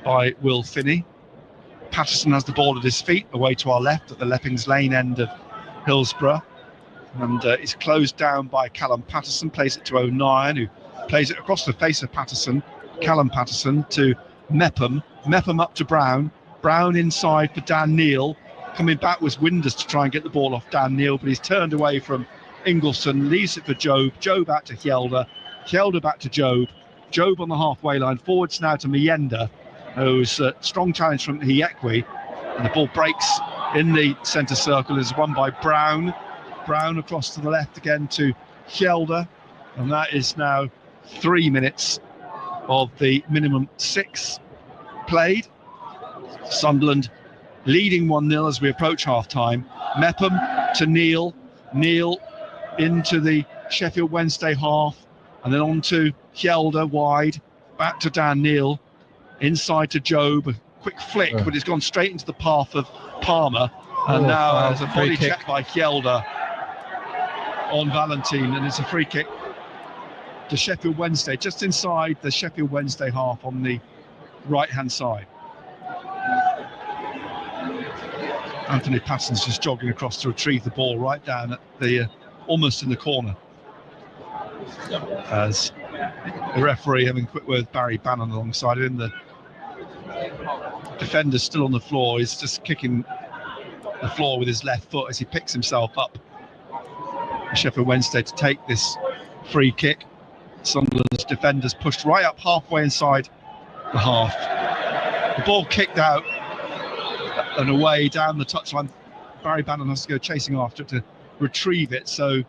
by Will Finney. Patterson has the ball at his feet, away to our left at the Leppings Lane end of Hillsborough, and it's closed down by Callum Patterson. Plays it to O'Nien, who plays it across the face of Patterson. Callum Patterson to Mepham. Mepham up to Brown. Brown inside for Dan Neal. Coming back was Windus to try and get the ball off Dan Neal, but he's turned away from Ingleson. Leaves it for Job. Job back to Hjelde. Hjelde back to Job. Job on the halfway line. Forwards now to Mayenda. Who's a strong challenge from Hiekwe, and the ball breaks in the centre circle. Is won by Brown. Brown across to the left again to Hjelde, and that is now 3 minutes of the minimum 6 played. Sunderland leading 1-0 as we approach half-time. Mepham to Neal. Neal into the Sheffield Wednesday half, and then on to Hjelde wide. Back to Dan Neal. Inside to Job, a quick flick, but it's gone straight into the path of Palmer. And now there's a body check by Hjelde on Valentine, and it's a free kick to Sheffield Wednesday, just inside the Sheffield Wednesday half on the right-hand side. Anthony Patterson's just jogging across to retrieve the ball right down at the almost in the corner. As the referee having a quick word with Barry Bannon alongside him. The defender's still on the floor. He's just kicking the floor with his left foot as he picks himself up. Sheffield Wednesday to take this free kick. Sunderland's defenders pushed right up halfway inside the half. The ball kicked out and away down the touchline. Barry Bannon has to go chasing after it to retrieve it, so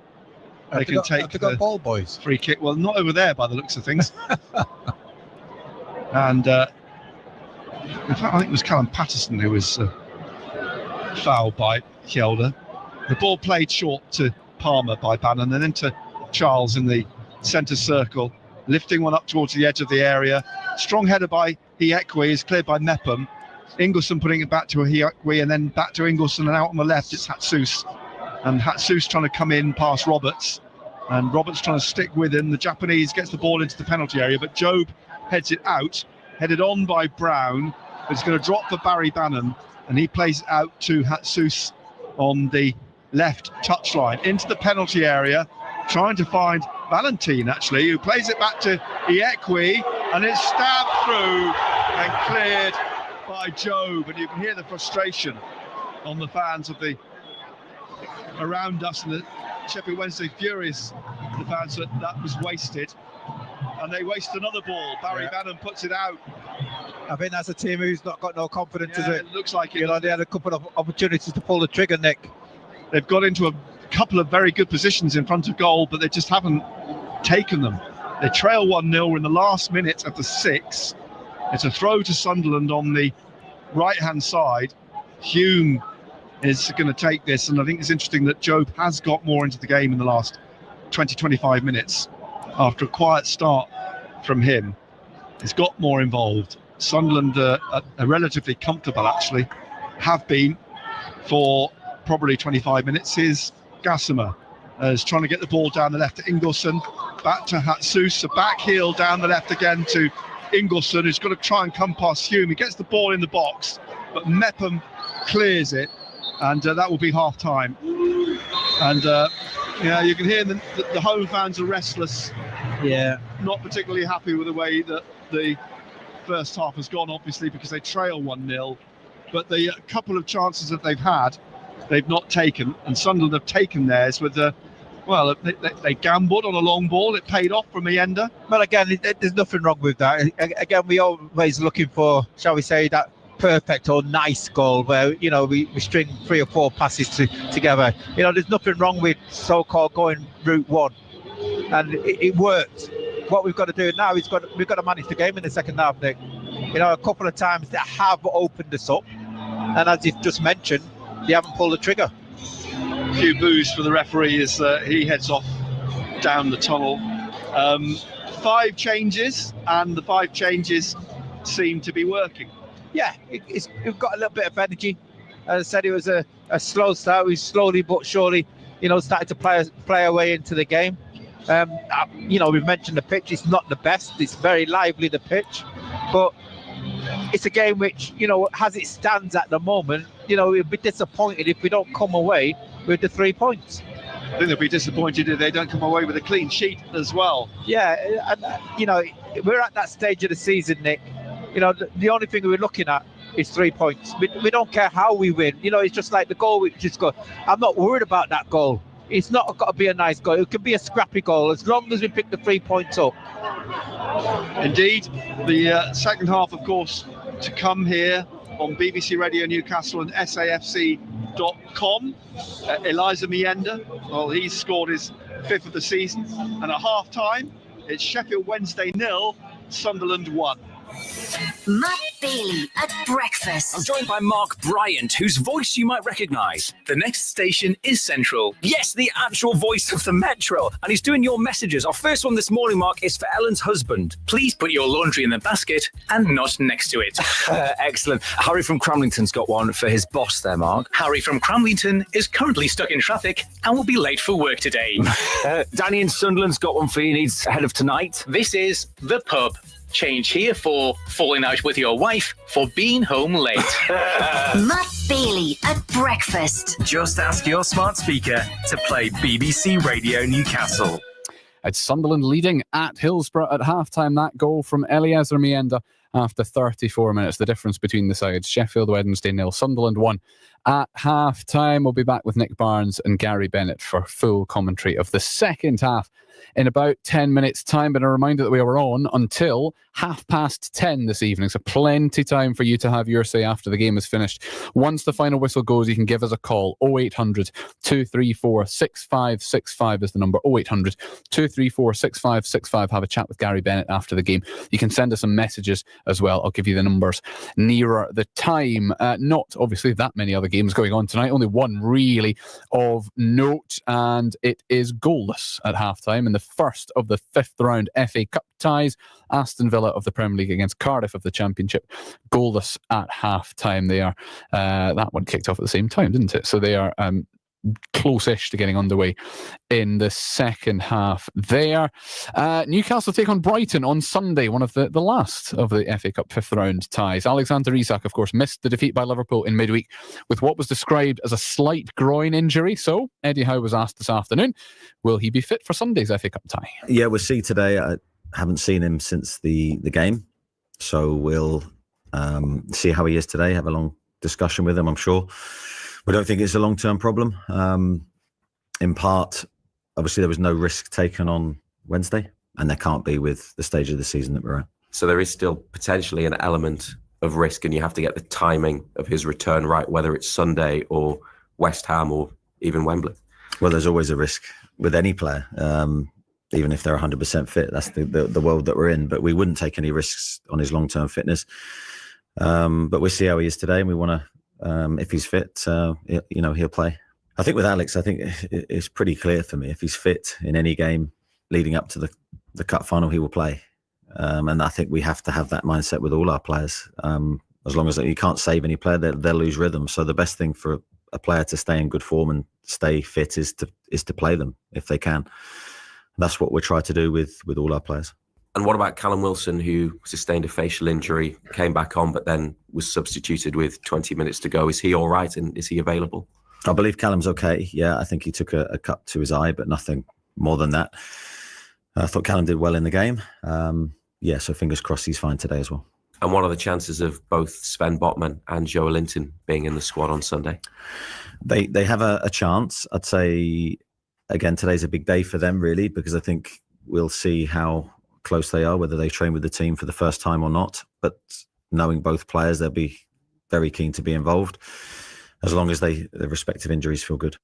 they can take the ball boys free kick. Well, not over there by the looks of things. And in fact, I think it was Callum Patterson who was fouled by Hjelde. The ball played short to Palmer by Bannon, and then to Charles in the centre circle, lifting one up towards the edge of the area. Strong header by Iekwe is cleared by Mepham. Ingleson putting it back to Iekwe and then back to Ingleson, and out on the left it's Hatsus. And Hatsus trying to come in past Roberts. And Roberts trying to stick with him. The Japanese gets the ball into the penalty area, but Job heads it out, headed on by Brown. But it's going to drop for Barry Bannon, and he plays it out to Hatsus on the left touchline into the penalty area, trying to find Valentine, actually, who plays it back to Iekwe, and it's stabbed through and cleared by Job. And you can hear the frustration on the fans of the around us, and the Sheffield Wednesday furious, the fans that was wasted, and they waste another ball. Barry Bannon puts it out. I think that's a team who's not got no confidence, is it? It looks like it. You know, they had a couple of opportunities to pull the trigger, Nick. They've got into a couple of very good positions in front of goal, but they just haven't taken them. They trail 1-0. We're in the last minute of the 6th. It's a throw to Sunderland on the right-hand side. Hume is going to take this, and I think it's interesting that Job has got more into the game in the last 20-25 minutes after a quiet start from him. He's got more involved. Sunderland are relatively comfortable, actually, have been for probably 25 minutes. Here's Gassimer is trying to get the ball down the left to Ingleson, back to Hatsus, a back heel down the left again to Ingleson, who's got to try and come past Hume. He gets the ball in the box, but Mepham clears it, and that will be half time. And you can hear the home fans are restless. Yeah, not particularly happy with the way that the first half has gone, obviously, because they trail 1-0. But the couple of chances that they've had, they've not taken, and Sunderland have taken theirs with they gambled on a long ball. It paid off from Mayenda. Well, again, there's nothing wrong with that. Again, we always looking for, shall we say, that perfect or nice goal where, you know, we string 3 or 4 passes together. You know, there's nothing wrong with so-called going route one, and it worked. What we've got to do now is we've got to manage the game in the second half, Nick. You know, a couple of times they have opened us up, and as you've just mentioned, they haven't pulled the trigger. A few boos for the referee as he heads off down the tunnel. 5 changes, and the 5 changes seem to be working. Yeah, we've got a little bit of energy. As I said, it was a slow start. We slowly but surely, you know, started to play our way into the game. You know, we've mentioned the pitch. It's not the best. It's very lively, the pitch, but it's a game which, you know, as it stands at the moment, you know, we'll be disappointed if we don't come away with the 3 points. I think they'll be disappointed if they don't come away with a clean sheet as well. Yeah, and you know, we're at that stage of the season, Nick. You know, the only thing we're looking at is 3 points. We don't care how we win. You know, it's just like the goal we just got. I'm not worried about that goal. It's not got to be a nice goal. It could be a scrappy goal as long as we pick the 3 points up. Indeed. The second half, of course, to come here on BBC Radio Newcastle and SAFC.com. Eliza Mayenda, well, he's scored his 5th of the season. And at half-time, it's Sheffield Wednesday 0, Sunderland 1. Matt Bailey at breakfast. I'm joined by Mark Bryant, whose voice you might recognise. The next station is Central. Yes, the actual voice of the Metro. And he's doing your messages. Our first one this morning, Mark, is for Ellen's husband. Please put your laundry in the basket and not next to it. Excellent. Harry from Cramlington's got one for his boss there, Mark. Harry from Cramlington is currently stuck in traffic and will be late for work today. Danny in Sunderland's got one for you. He needs ahead of tonight. This is The Pub. Change here for falling out with your wife for being home late. Matt Bailey at breakfast. Just ask your smart speaker to play BBC Radio Newcastle. It's Sunderland leading at Hillsborough at half-time. That goal from Eliezer Mayenda after 34 minutes. The difference between the sides, Sheffield Wednesday 0, Sunderland 1. At half-time, we'll be back with Nick Barnes and Gary Bennett for full commentary of the second half in about 10 minutes' time. But a reminder that we are on until 10:30 this evening. So plenty time for you to have your say after the game is finished. Once the final whistle goes, you can give us a call. 0800 234 6565 is the number. 0800 234 6565. Have a chat with Gary Bennett after the game. You can send us some messages as well. I'll give you the numbers nearer the time. Not obviously that many other games going on tonight. Only one really of note, and it is goalless at halftime in the first of the 5th round FA Cup ties. Aston Villa of the Premier League against Cardiff of the Championship, goalless at halftime. They are that one kicked off at the same time, didn't it? So they are close-ish to getting underway in the second half there. Newcastle take on Brighton on Sunday, one of the last of the FA Cup 5th round ties. Alexander Isak, of course, missed the defeat by Liverpool in midweek with what was described as a slight groin injury. So Eddie Howe was asked this afternoon, will he be fit for Sunday's FA Cup tie? Yeah, we'll see today. I haven't seen him since the game, so we'll see how he is today, have a long discussion with him, I'm sure. We don't think it's a long-term problem. In part, obviously, there was no risk taken on Wednesday, and there can't be with the stage of the season that we're at. So there is still potentially an element of risk, and you have to get the timing of his return right, whether it's Sunday or West Ham or even Wembley. Well, there's always a risk with any player, even if they're 100% fit. That's the world that we're in. But we wouldn't take any risks on his long-term fitness. But we'll see how he is today, and we want to. If he's fit, he'll play. I think with Alex, I think it's pretty clear for me. If he's fit in any game leading up to the cup final, he will play. And I think we have to have that mindset with all our players. As long as you can't save any player, they'll lose rhythm. So the best thing for a player to stay in good form and stay fit is to play them if they can. That's what we're trying to do with all our players. And what about Callum Wilson, who sustained a facial injury, came back on, but then was substituted with 20 minutes to go? Is he all right, and is he available? I believe Callum's okay. Yeah, I think he took a cut to his eye, but nothing more than that. I thought Callum did well in the game. So fingers crossed he's fine today as well. And what are the chances of both Sven Botman and Joe Linton being in the squad on Sunday? They have a chance. I'd say, again, today's a big day for them, really, because I think we'll see how close they are, whether they train with the team for the first time or not. But knowing both players, they'll be very keen to be involved as long as their respective injuries feel good.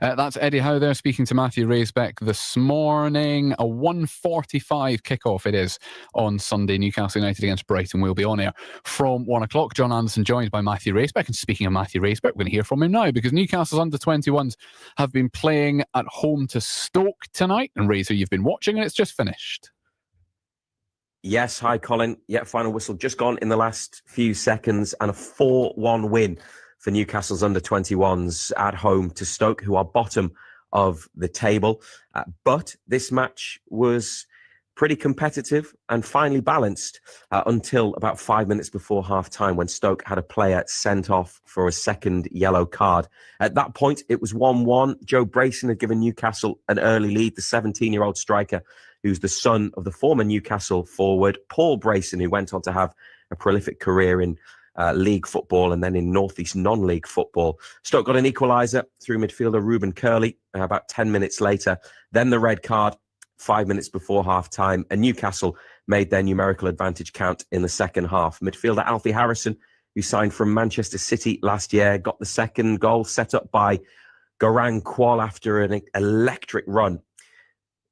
That's Eddie Howe there speaking to Matthew Raisbeck this morning. A 1:45 kickoff it is on Sunday. Newcastle United against Brighton will be on air from 1 o'clock. John Anderson joined by Matthew Raisbeck. And speaking of Matthew Raisbeck, we're going to hear from him now because Newcastle's under-21s have been playing at home to Stoke tonight. And Razor, you've been watching and it's just finished. Yes, hi Colin. Final whistle just gone in the last few seconds, and a 4-1 win for Newcastle's under-21s at home to Stoke, who are bottom of the table. But this match was pretty competitive and finely balanced until about 5 minutes before half-time, when Stoke had a player sent off for a second yellow card. At that point, it was 1-1. Joe Brayson had given Newcastle an early lead, the 17-year-old striker, who's the son of the former Newcastle forward, Paul Brayson, who went on to have a prolific career in league football and then in Northeast non-league football. Stoke got an equaliser through midfielder Ruben Curley about 10 minutes later. Then the red card 5 minutes before half-time, and Newcastle made their numerical advantage count in the second half. Midfielder Alfie Harrison, who signed from Manchester City last year, got the second goal, set up by Garang Kwol after an electric run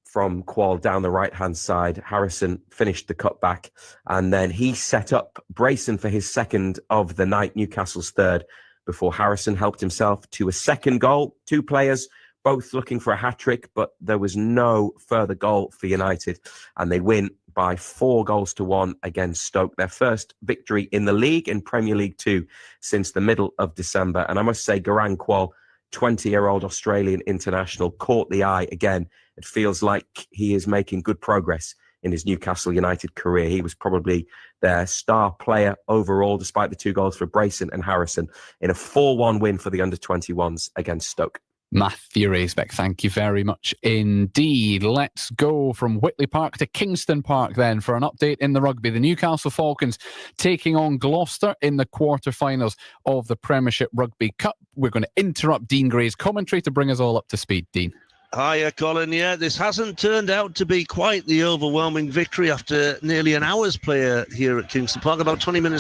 from Kwol down the right-hand side. Harrison finished the cutback, and then he set up Brayson for his second of the night, Newcastle's third, before Harrison helped himself to a second goal. Two players, both looking for a hat-trick, but there was no further goal for United, and they win by 4-1 against Stoke, their first victory in the league, in Premier League 2, since the middle of December. And I must say, Garang Kwol, 20-year-old Australian international, caught the eye again. It feels like he is making good progress in his Newcastle United career. He was probably their star player overall, despite the 2 goals for Brayson and Harrison, in a 4-1 win for the under-21s against Stoke. Matthew Raisbeck, thank you very much indeed. Let's go from Whitley Park to Kingston Park then for an update in the rugby. The Newcastle Falcons taking on Gloucester in the quarterfinals of the Premiership Rugby Cup. We're going to interrupt Dean Gray's commentary to bring us all up to speed. Dean. Hiya, Colin. Yeah, this hasn't turned out to be quite the overwhelming victory after nearly an hour's play here at Kingston Park. About 21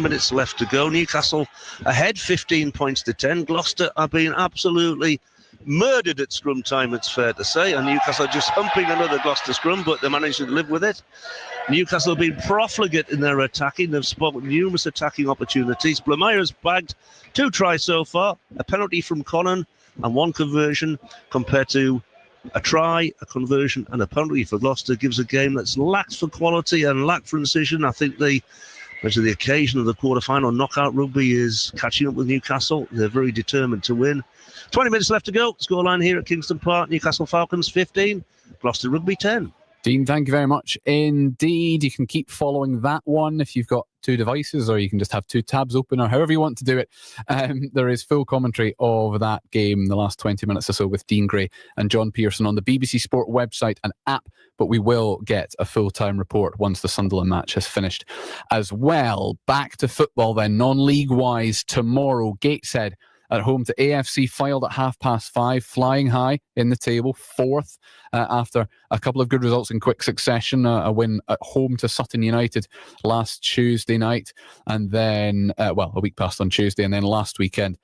minutes left to go. Newcastle ahead, 15 points to 10. Gloucester are being absolutely murdered at scrum time, it's fair to say. And Newcastle are just humping another Gloucester scrum, but they managed to live with it. Newcastle have been profligate in their attacking. They've spotted numerous attacking opportunities. Blamire has bagged 2 tries so far, a penalty from Conan and 1 conversion, compared to a try, a conversion and a penalty for Gloucester. Gives a game that's lacked for quality and lacked for incision. I think the occasion of the quarter-final knockout rugby is catching up with Newcastle. They're very determined to win. 20 minutes left to go. Scoreline here at Kingston Park. Newcastle Falcons 15, Gloucester Rugby 10. Dean, thank you very much indeed. You can keep following that one if you've got 2 devices, or you can just have 2 tabs open, or however you want to do it. There is full commentary of that game in the last 20 minutes or so with Dean Gray and John Pearson on the BBC Sport website and app, but we will get a full-time report once the Sunderland match has finished as well. Back to football then, non-league wise, tomorrow, Gateshead at home to AFC Fylde at 5:30, flying high in the table, 4th after a couple of good results in quick succession. A win at home to Sutton United last Tuesday night, and then, a week past on Tuesday, and then last weekend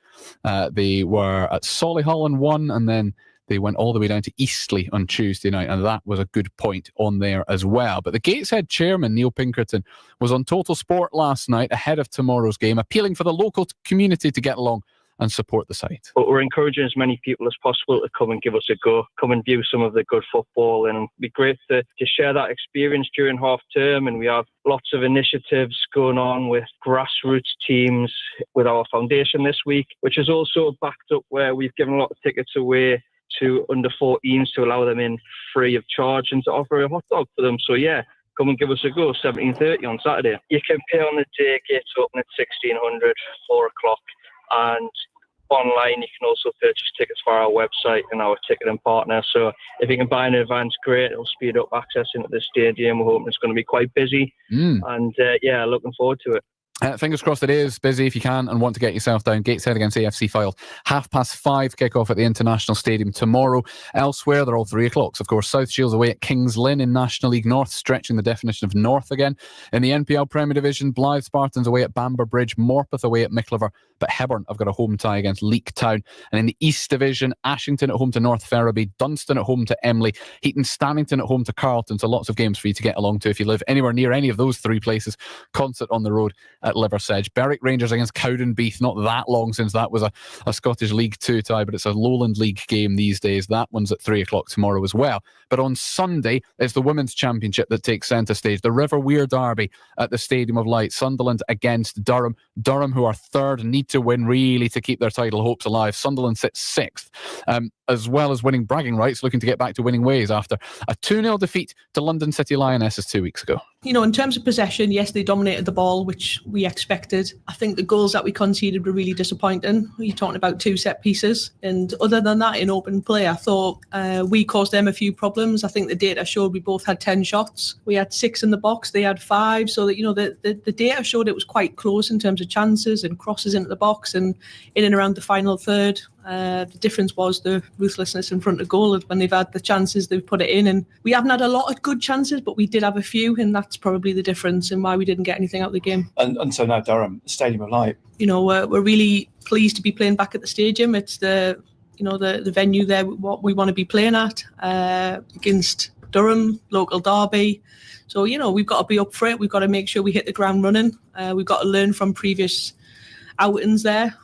they were at Solihull and won, and then they went all the way down to Eastleigh on Tuesday night, and that was a good point on there as well. But the Gateshead chairman, Neil Pinkerton, was on Total Sport last night ahead of tomorrow's game, appealing for the local community to get along and support the site. But we're encouraging as many people as possible to come and give us a go, come and view some of the good football, and it'd be great to share that experience during half term. And we have lots of initiatives going on with grassroots teams with our foundation this week, which is also backed up where we've given a lot of tickets away to under 14s to allow them in free of charge and to offer a hot dog for them. So yeah, come and give us a go, 17:30 on Saturday. You can pay on the day, gates open at 1600, 4 o'clock. And online you can also purchase tickets via our website and our ticketing partner. So if you can buy in advance, great. It'll speed up access into the stadium. We're hoping it's going to be quite busy. And looking forward to it. Fingers crossed it is busy if you can and want to get yourself down. Gateshead against AFC Fylde. 5:30 kick-off at the International Stadium tomorrow. Elsewhere, they're all 3 o'clocks. Of course, South Shields away at Kings Lynn in National League North, stretching the definition of North again. In the NPL Premier Division, Blythe Spartans away at Bamber Bridge, Morpeth away at Micklever, but Hebburn have got a home tie against Leek Town. And in the East Division, Ashington at home to North Ferriby, Dunstan at home to Emley, Heaton Stannington at home to Carlton. So lots of games for you to get along to if you live anywhere near any of those 3 places. Concert on the road at Liversedge. Berwick Rangers against Cowdenbeath. Not that long since that was a Scottish League 2 tie, but it's a Lowland League game these days. That one's at 3 o'clock tomorrow as well. But on Sunday, it's the Women's Championship that takes centre stage. The River Wear Derby at the Stadium of Light. Sunderland against Durham. Durham, who are 3rd, need to win really to keep their title hopes alive. Sunderland sits 6th, as well as winning bragging rights, looking to get back to winning ways after a 2-0 defeat to London City Lionesses 2 weeks ago. You know, in terms of possession, yes, they dominated the ball, which we expected. I think the goals that we conceded were really disappointing. You're talking about 2 set pieces. And other than that, in open play, I thought we caused them a few problems. I think the data showed we both had 10 shots. We had 6 in the box. They had 5. So that, you know, the data showed it was quite close in terms of chances and crosses into the box and in and around the final third. The difference was the ruthlessness in front of goal. When they've had the chances, they've put it in. And we haven't had a lot of good chances, but we did have a few, and that's probably the difference in why we didn't get anything out of the game. And so now Durham, Stadium of Light. You know, we're really pleased to be playing back at the stadium. It's the venue there, what we want to be playing at, against Durham, local derby. So, you know, we've got to be up for it. We've got to make sure we hit the ground running. We've got to learn from previous outings there.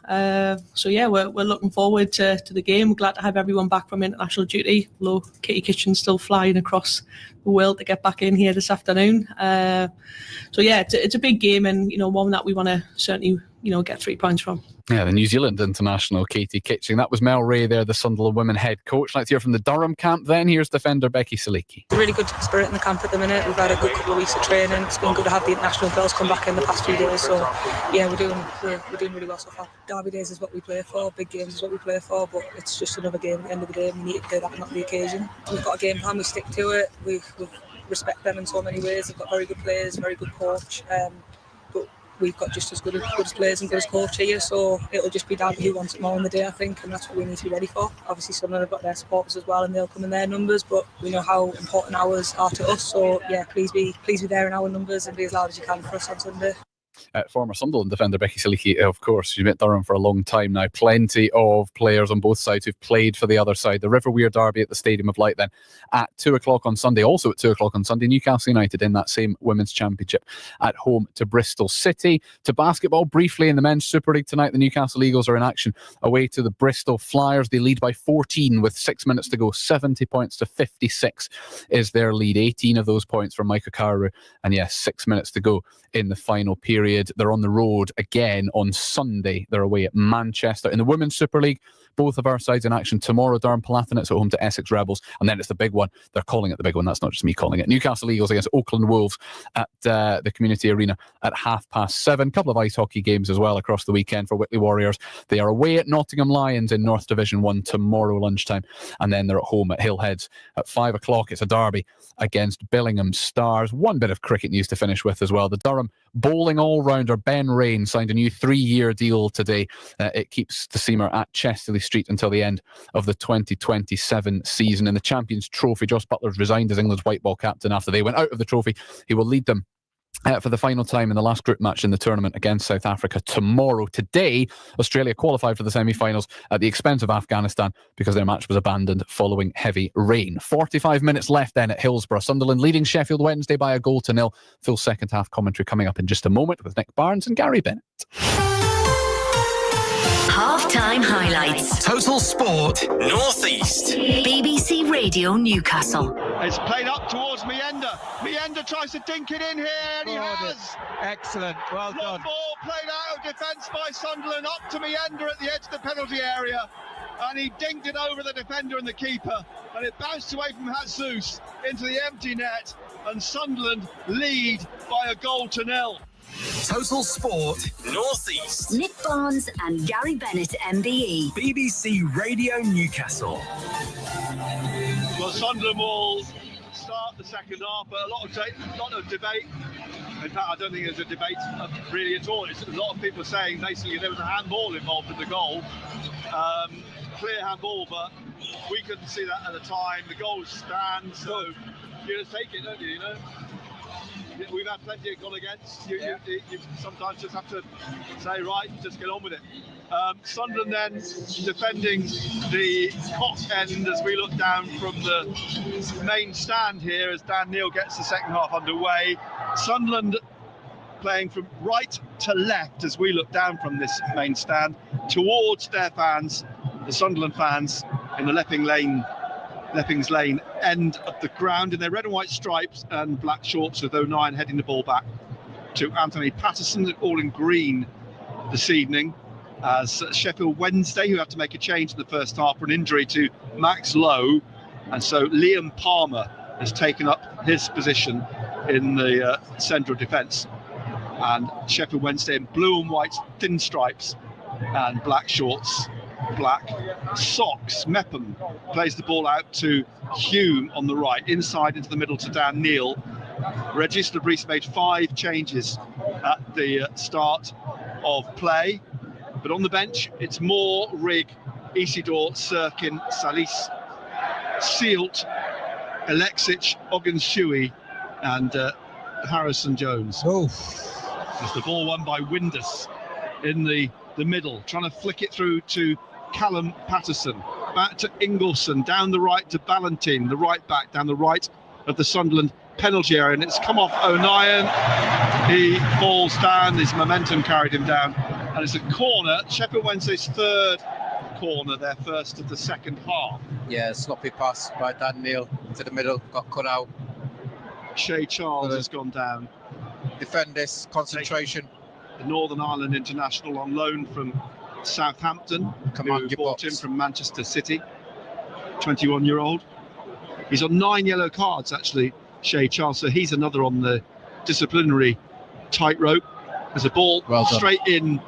So yeah, we're looking forward to the game. We're glad to have everyone back from international duty, although Kitty Kitchen's still flying across the world to get back in here this afternoon. So yeah, it's a big game, and you know, one that we want to certainly, you know, get 3 points from. Yeah, the New Zealand international Katie Kitching. That was Mel Ray there, the Sunderland women head coach. Let's hear from the Durham camp then. Here's defender Becky Saliki. Really good spirit in the camp at the minute. We've had a good couple of weeks of training. It's been good to have the international girls come back in the past few days. So yeah, we're doing really well so far. Derby days is what we play for. Big games is what we play for. But it's just another game at the end of the day. We need to play that, not the occasion. We've got a game plan. We stick to it. We respect them in so many ways. They've got very good players, very good coach. But we've got just as good as players and good as coach here, so it'll just be down to who wants it more in the day, I think, and that's what we need to be ready for. Obviously Sunderland have got their supporters as well and they'll come in their numbers, but we know how important ours are to us, so yeah, please be there in our numbers and be as loud as you can for us on Sunday. Former Sunderland defender Becky Siliki, of course, she's been at Durham for a long time now. Plenty of players on both sides who've played for the other side. The River Wear derby at the Stadium of Light then at 2 o'clock on Sunday. Also at 2 o'clock on Sunday, Newcastle United in that same Women's Championship at home to Bristol City. To basketball, briefly in the Men's Super League tonight, the Newcastle Eagles are in action away to the Bristol Flyers. They lead by 14 with 6 minutes to go. 70 points to 56 is their lead. 18 of those points from Micah Carreyrou. And yes, 6 minutes to go in the final period. They're on the road again on Sunday. They're away at Manchester. In the Women's Super League, both of our sides in action tomorrow. Durham Palatinate at home to Essex Rebels. And then it's the big one. They're calling it the big one. That's not just me calling it. Newcastle Eagles against Oakland Wolves at the Community Arena at 7:30. Couple of ice hockey games as well across the weekend for Whitley Warriors. They are away at Nottingham Lions in North Division 1 tomorrow lunchtime. And then they're at home at Hillheads at 5 o'clock. It's a derby against Billingham Stars. One bit of cricket news to finish with as well. The Durham bowling all-rounder Ben Rain signed a new 3-year deal today. It keeps the seamer at Chesterley Street until the end of the 2027 season. In the Champions Trophy, Joss Butler's resigned as England's white ball captain after they went out of the trophy. He will lead them for the final time in the last group match in the tournament against South Africa tomorrow. Today, Australia qualified for the semi-finals at the expense of Afghanistan because their match was abandoned following heavy rain. 45 minutes left then at Hillsborough. Sunderland leading Sheffield Wednesday by 1-0. Full second half commentary coming up in just a moment with Nick Barnes and Gary Bennett. Half-time highlights. Total Sport Northeast. BBC Radio Newcastle. It's played up towards Mayenda. Mayenda tries to dink it in here, and he has. Excellent. Well done. Long ball played out of defence by Sunderland up to Mayenda at the edge of the penalty area. And he dinked it over the defender and the keeper. And it bounced away from Jesus into the empty net. And Sunderland lead by 1-0. Total Sport Northeast. Nick Barnes and Gary Bennett, MBE. BBC Radio Newcastle. Well, Sunderland will start the second half, but a lot of debate. In fact, I don't think there's a debate really at all. It's a lot of people saying basically there was a handball involved in the goal. Clear handball, but we couldn't see that at the time. The goal stands, so you just take it, don't you? You know. We've had plenty of gone against. You sometimes just have to say, right, just get on with it. Sunderland then defending the Cot end as we look down from the main stand here as Dan Neil gets the second half underway. Sunderland playing from right to left as we look down from this main stand towards their fans, the Sunderland fans in the Leppings Lane end of the ground in their red and white stripes and black shorts, with O'Nien heading the ball back to Anthony Patterson, all in green this evening, as Sheffield Wednesday, who had to make a change in the first half for an injury to Max Lowe, and so Liam Palmer has taken up his position in the central defence, and Sheffield Wednesday in blue and white thin stripes and black shorts, black socks. Mepham plays the ball out to Hume on the right, inside into the middle to Dan Neil. Regis Lebris made 5 changes at the start of play, but on the bench it's Moore, Rigg, Isidore, Sirkin, Salis, Sealt, Alexic, Ogunshui and Harrison Jones. It's the ball won by Windus in the middle, trying to flick it through to Callum Patterson, back to Ingleson, down the right to Ballantyne, the right back down the right of the Sunderland penalty area, and it's come off O'Nien. He falls down, his momentum carried him down, and it's a corner, Sheffield Wednesday's third corner, their first of the second half. Yeah, sloppy pass by Dan Neil to the middle, got cut out. Shea Charles has gone down. Defend this, concentration. The Northern Ireland international on loan from Southampton, who bought him from Manchester City, 21-year-old. He's on 9 yellow cards, actually, Shea Charles, so he's another on the disciplinary tightrope. There's a ball straight in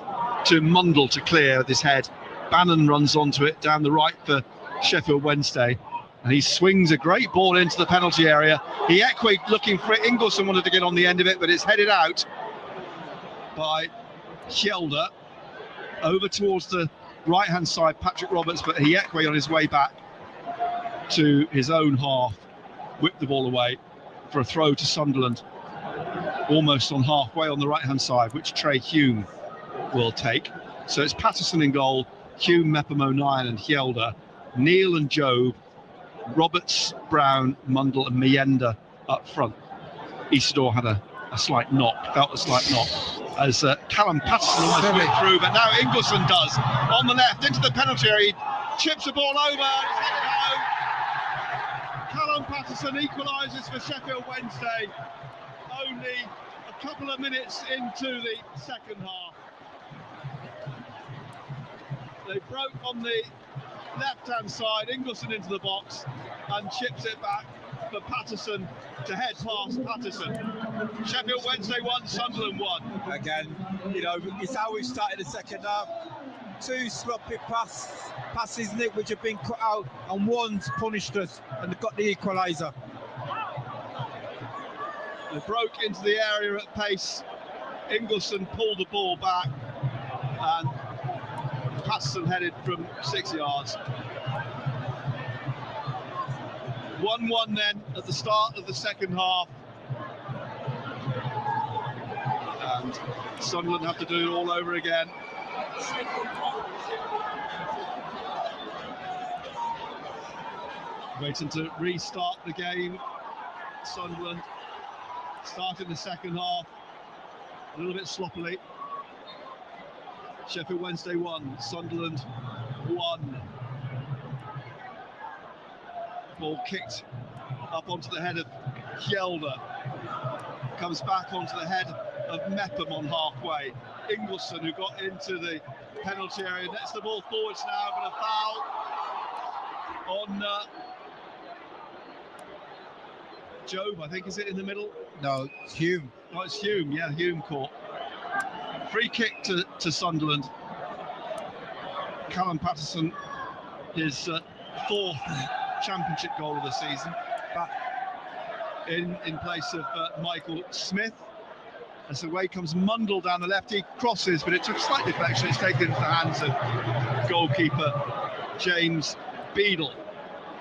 to Mundle to clear with his head. Bannon runs onto it down the right for Sheffield Wednesday, and he swings a great ball into the penalty area. He equated looking for it. Ingleson wanted to get on the end of it, but it's headed out. by Hjelder. Over towards the right-hand side, Patrick Roberts, but Hiekwe on his way back to his own half, whipped the ball away for a throw to Sunderland, almost on halfway on the right-hand side, which Trey Hume will take. So it's Patterson in goal, Hume, Mepham, O'Nien and Hjelder, Neal and Jobe, Roberts, Brown, Mundle and Mayenda up front. Isidore had a slight knock, felt a slight knock, as Callum Patterson almost went through, but now Ingleson does, on the left, into the penalty area, he chips the ball over, it's headed home. Callum Patterson equalises for Sheffield Wednesday, only a couple of minutes into the second half. They broke on the left-hand side, Ingleson into the box and chips it back for Patterson to head past Patterson. Sheffield Wednesday 1, Sunderland 1. Again, you know, it's how we started the second half. 2 sloppy passes, Nick, which have been cut out, and one's punished us, and they've got the equaliser. They broke into the area at pace. Ingleson pulled the ball back, and Patterson headed from 6 yards. 1-1 then at the start of the second half. And Sunderland have to do it all over again. Waiting to restart the game. Sunderland starting the second half a little bit sloppily. Sheffield Wednesday 1, Sunderland 1. Ball kicked up onto the head of Hjelder. Comes back onto the head of Mepham on halfway. Ingleson, who got into the penalty area, nets the ball forwards now, but a foul on Jobe, I think, is it in the middle? No, it's Hume. Oh, it's Hume, yeah, Hume caught. Free kick to Sunderland. Callum Patterson, his 4th championship goal of the season, back in place of Michael Smith. As away comes Mundle down the left, he crosses, but it took slight deflection. It's taken into the hands of goalkeeper James Beadle.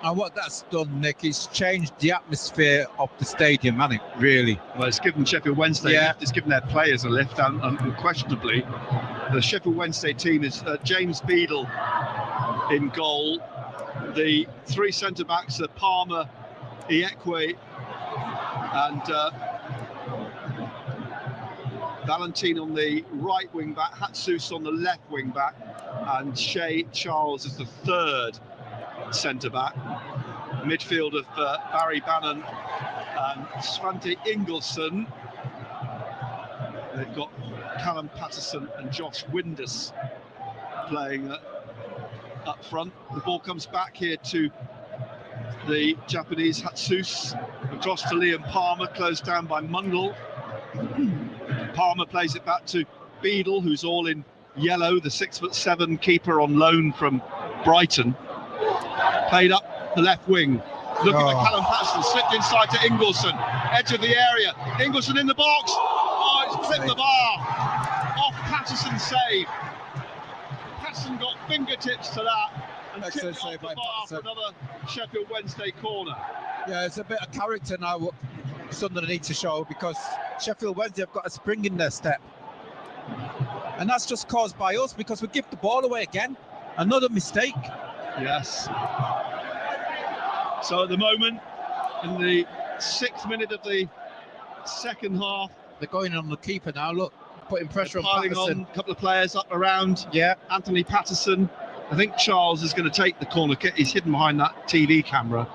And what that's done, Nick, is changed the atmosphere of the stadium, hasn't it, really? Well, it's given Sheffield Wednesday, it's given their players a lift, and unquestionably, the Sheffield Wednesday team is James Beadle in goal. The 3 centre-backs are Palmer, Hiekwe and Valentine on the right wing-back, Hatsus on the left wing-back, and Shea Charles is the 3rd centre-back. Midfield of Barry Bannon and Svante Ingleson. They've got Callum Patterson and Josh Windus playing up front. The ball comes back here to the Japanese Hatsus, across to Liam Palmer, closed down by Mundle. Palmer plays it back to Beadle, who's all in yellow, the 6'7" keeper on loan from Brighton. Played up the left wing, looking at Callum Patterson, slipped inside to Ingleson, edge of the area, Ingleson in the box, it's clipped the bar, off Patterson's save. Patterson got fingertips to that, and tipped it off the bar for another Sheffield Wednesday corner. Yeah, it's a bit of character now what Sunderland need to show, because Sheffield Wednesday have got a spring in their step. And that's just caused by us, because we give the ball away again. Another mistake. Yes. So at the moment, in the 6th minute of the second half, they're going on the keeper now. Look, putting pressure on piling Patterson. on a couple of players up around. Yeah. Anthony Patterson. I think Charles is going to take the corner kick. He's hidden behind that TV camera.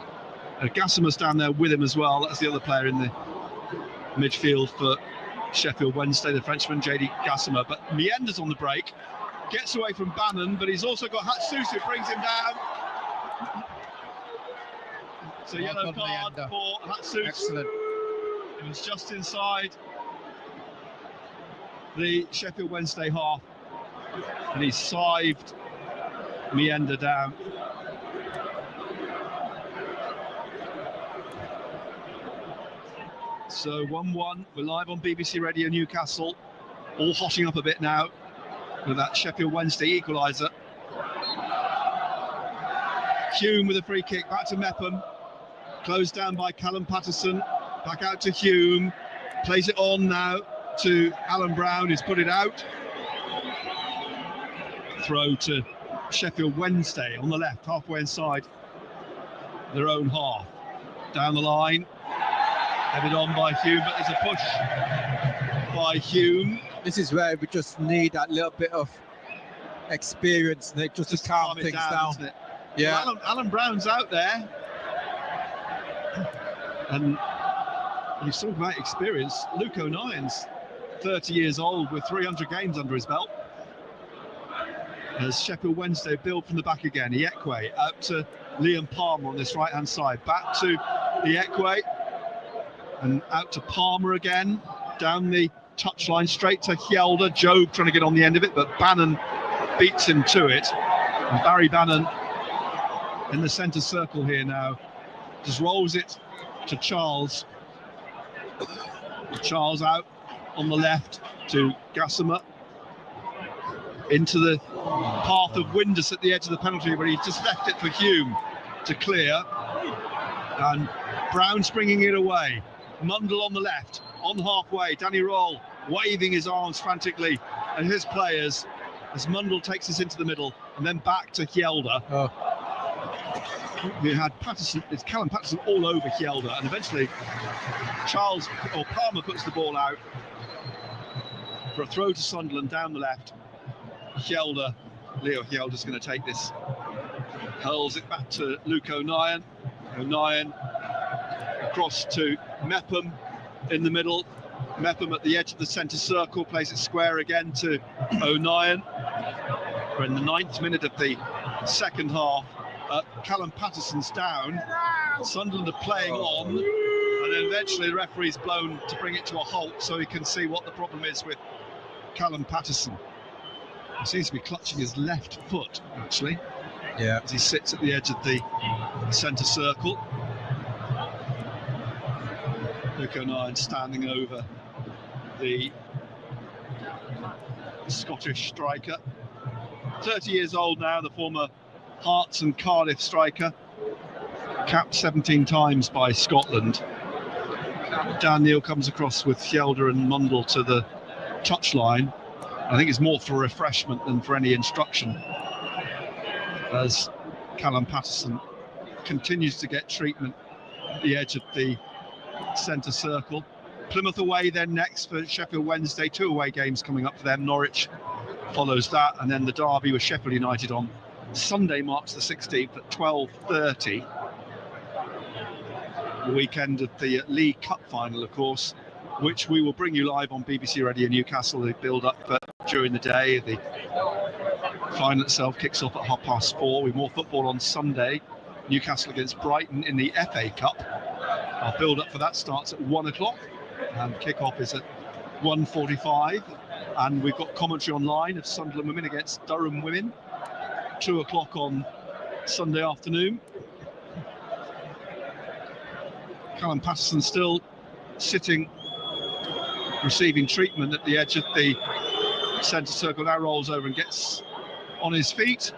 Gassimer's down there with him as well. That's the other player in the midfield for Sheffield Wednesday, the Frenchman JD Gassimer. But Mayenda's on the break. Gets away from Bannon, but he's also got Hatsus who brings him down. It's a yellow card for Hatsus. Excellent. It was just inside the Sheffield Wednesday half, and he sived Mayenda down. So 1-1, we're live on BBC Radio Newcastle. all hotting up a bit now with that Sheffield Wednesday equaliser. Hume with a free kick, back to Mepham. Closed down by Callum Patterson. Back out to Hume. Plays it on now to Alan Brown, who's put it out. Throw to Sheffield Wednesday on the left, halfway inside their own half. Down the line, headed on by Hume, but there's a push by Hume. This is where we just need that little bit of experience, Nick, just to calm things down. Isn't it? Yeah. Well, Alan Brown's out there. And you talk about experience. Luke O'Nien's 30 years old with 300 games under his belt. As Sheffield Wednesday build from the back again, Iekwe out to Liam Palmer on this right-hand side. Back to Iekwe and out to Palmer again. Down the touchline, straight to Hjelde. Job trying to get on the end of it, but Bannon beats him to it. And Barry Bannon in the centre circle here now. Just rolls it to Charles. Charles out on the left to Gassama. Into the path of Windus at the edge of the penalty, but he's just left it for Hume to clear. And Brown's bringing it away. Mundle on the left, on halfway. Danny Roll waving his arms frantically at his players as Mundle takes us into the middle and then back to Hjelde. We had Patterson, it's Callum Patterson all over Hjelde, and eventually Palmer puts the ball out for a throw to Sunderland down the left. Leo Hjelde's going to take this, hurls it back to Luke O'Nien. O'Nien across to Mepham in the middle. Mepham at the edge of the centre circle, plays it square again to O'Nien. We're in the 9th minute of the second half. Callum Patterson's down. Sunderland are playing on, and then eventually the referee's blown to bring it to a halt so he can see what the problem is with Callum Patterson. He seems to be clutching his left foot, actually. Yeah. As he sits at the edge of the centre circle. Luke O'Nien standing over the Scottish striker. 30 years old now, the former Hearts and Cardiff striker. Capped 17 times by Scotland. Dan Neil comes across with Hjelde and Mundle to the touchline. I think it's more for refreshment than for any instruction, as Callum Patterson continues to get treatment at the edge of the centre circle. Plymouth away then next for Sheffield Wednesday. 2 away games coming up for them. Norwich follows that, and then the derby with Sheffield United on Sunday, March the 16th at 12:30. The weekend of the League Cup final, of course, which we will bring you live on BBC Radio Newcastle. The build-up during the day. The final itself kicks off at 4:30. With more football on Sunday. Newcastle against Brighton in the FA Cup. Our build-up for that starts at 1 o'clock, and kick-off is at 1:45. And we've got commentary online of Sunderland women against Durham women, 2 o'clock on Sunday afternoon. Callum Patterson still sitting, receiving treatment at the edge of the centre circle. Now rolls over and gets on his feet.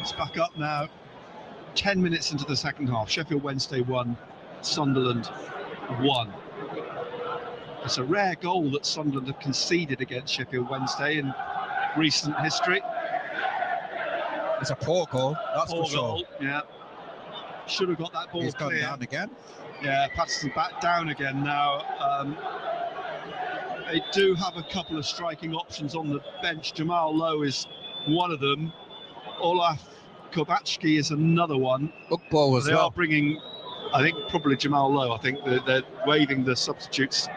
It's back up now. 10 minutes into the second half. Sheffield Wednesday 1, Sunderland 1. It's a rare goal that Sunderland have conceded against Sheffield Wednesday in recent history. It's a poor goal, that's Poor for sure. goal, yeah. Should have got that ball He's clear. gone down again. Yeah, Patterson back down again now. They do have a couple of striking options on the bench. Jamal Lowe is one of them. Olaf Kobachki is another one. Ukbo as they well. are bringing, I think, probably Jamal Lowe. I think they're waving the substitutes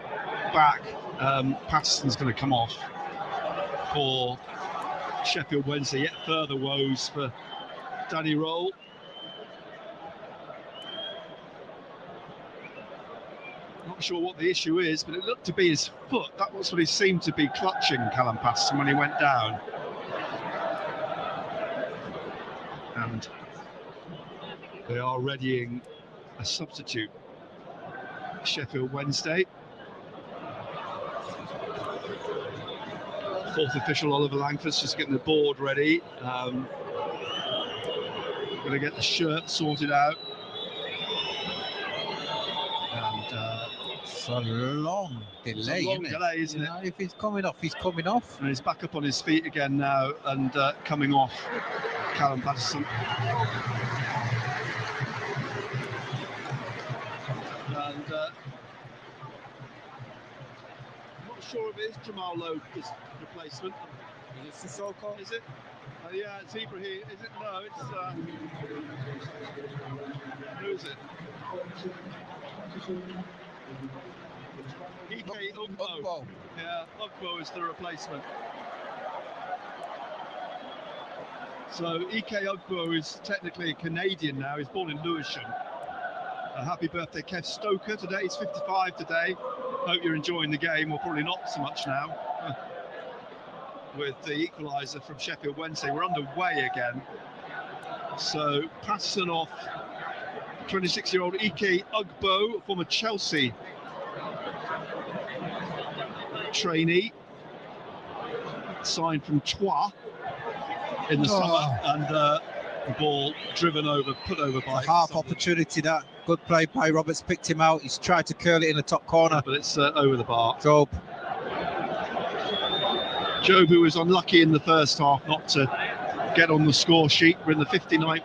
back. Patterson's going to come off for Sheffield Wednesday. Yet further woes for Danny Roll. Not sure what the issue is, but it looked to be his foot. That was what he seemed to be clutching, Callum Patterson, when he went down. And they are readying a substitute. Sheffield Wednesday. Fourth official Oliver Langford's just getting the board ready. Going to get the shirt sorted out. And it's a long delay, isn't it? If he's coming off, he's coming off. And he's back up on his feet again now and coming off Callum Patterson. And I'm not sure if it is Jamal Lowe's replacement. Is it Sissoko? Is it? Yeah, it's Ibrahim. Is it? No, it's who is it? Ike Ugbo. Yeah, Ugbo is the replacement. So Ike Ugbo is technically a Canadian now. He's born in Lewisham. Happy birthday, Kev Stoker. Today he's 55 today. Hope you're enjoying the game. Well, probably not so much now. With the equaliser from Sheffield Wednesday, we're underway again. So Patterson off. 26-year-old Ike Ugbo, former Chelsea trainee, signed from Troyes in the summer, and the ball driven over, put over by half opportunity. That good play by Roberts, picked him out. He's tried to curl it in the top corner, but it's over the bar. Job, who was unlucky in the first half not to get on the score sheet. We're in the 59th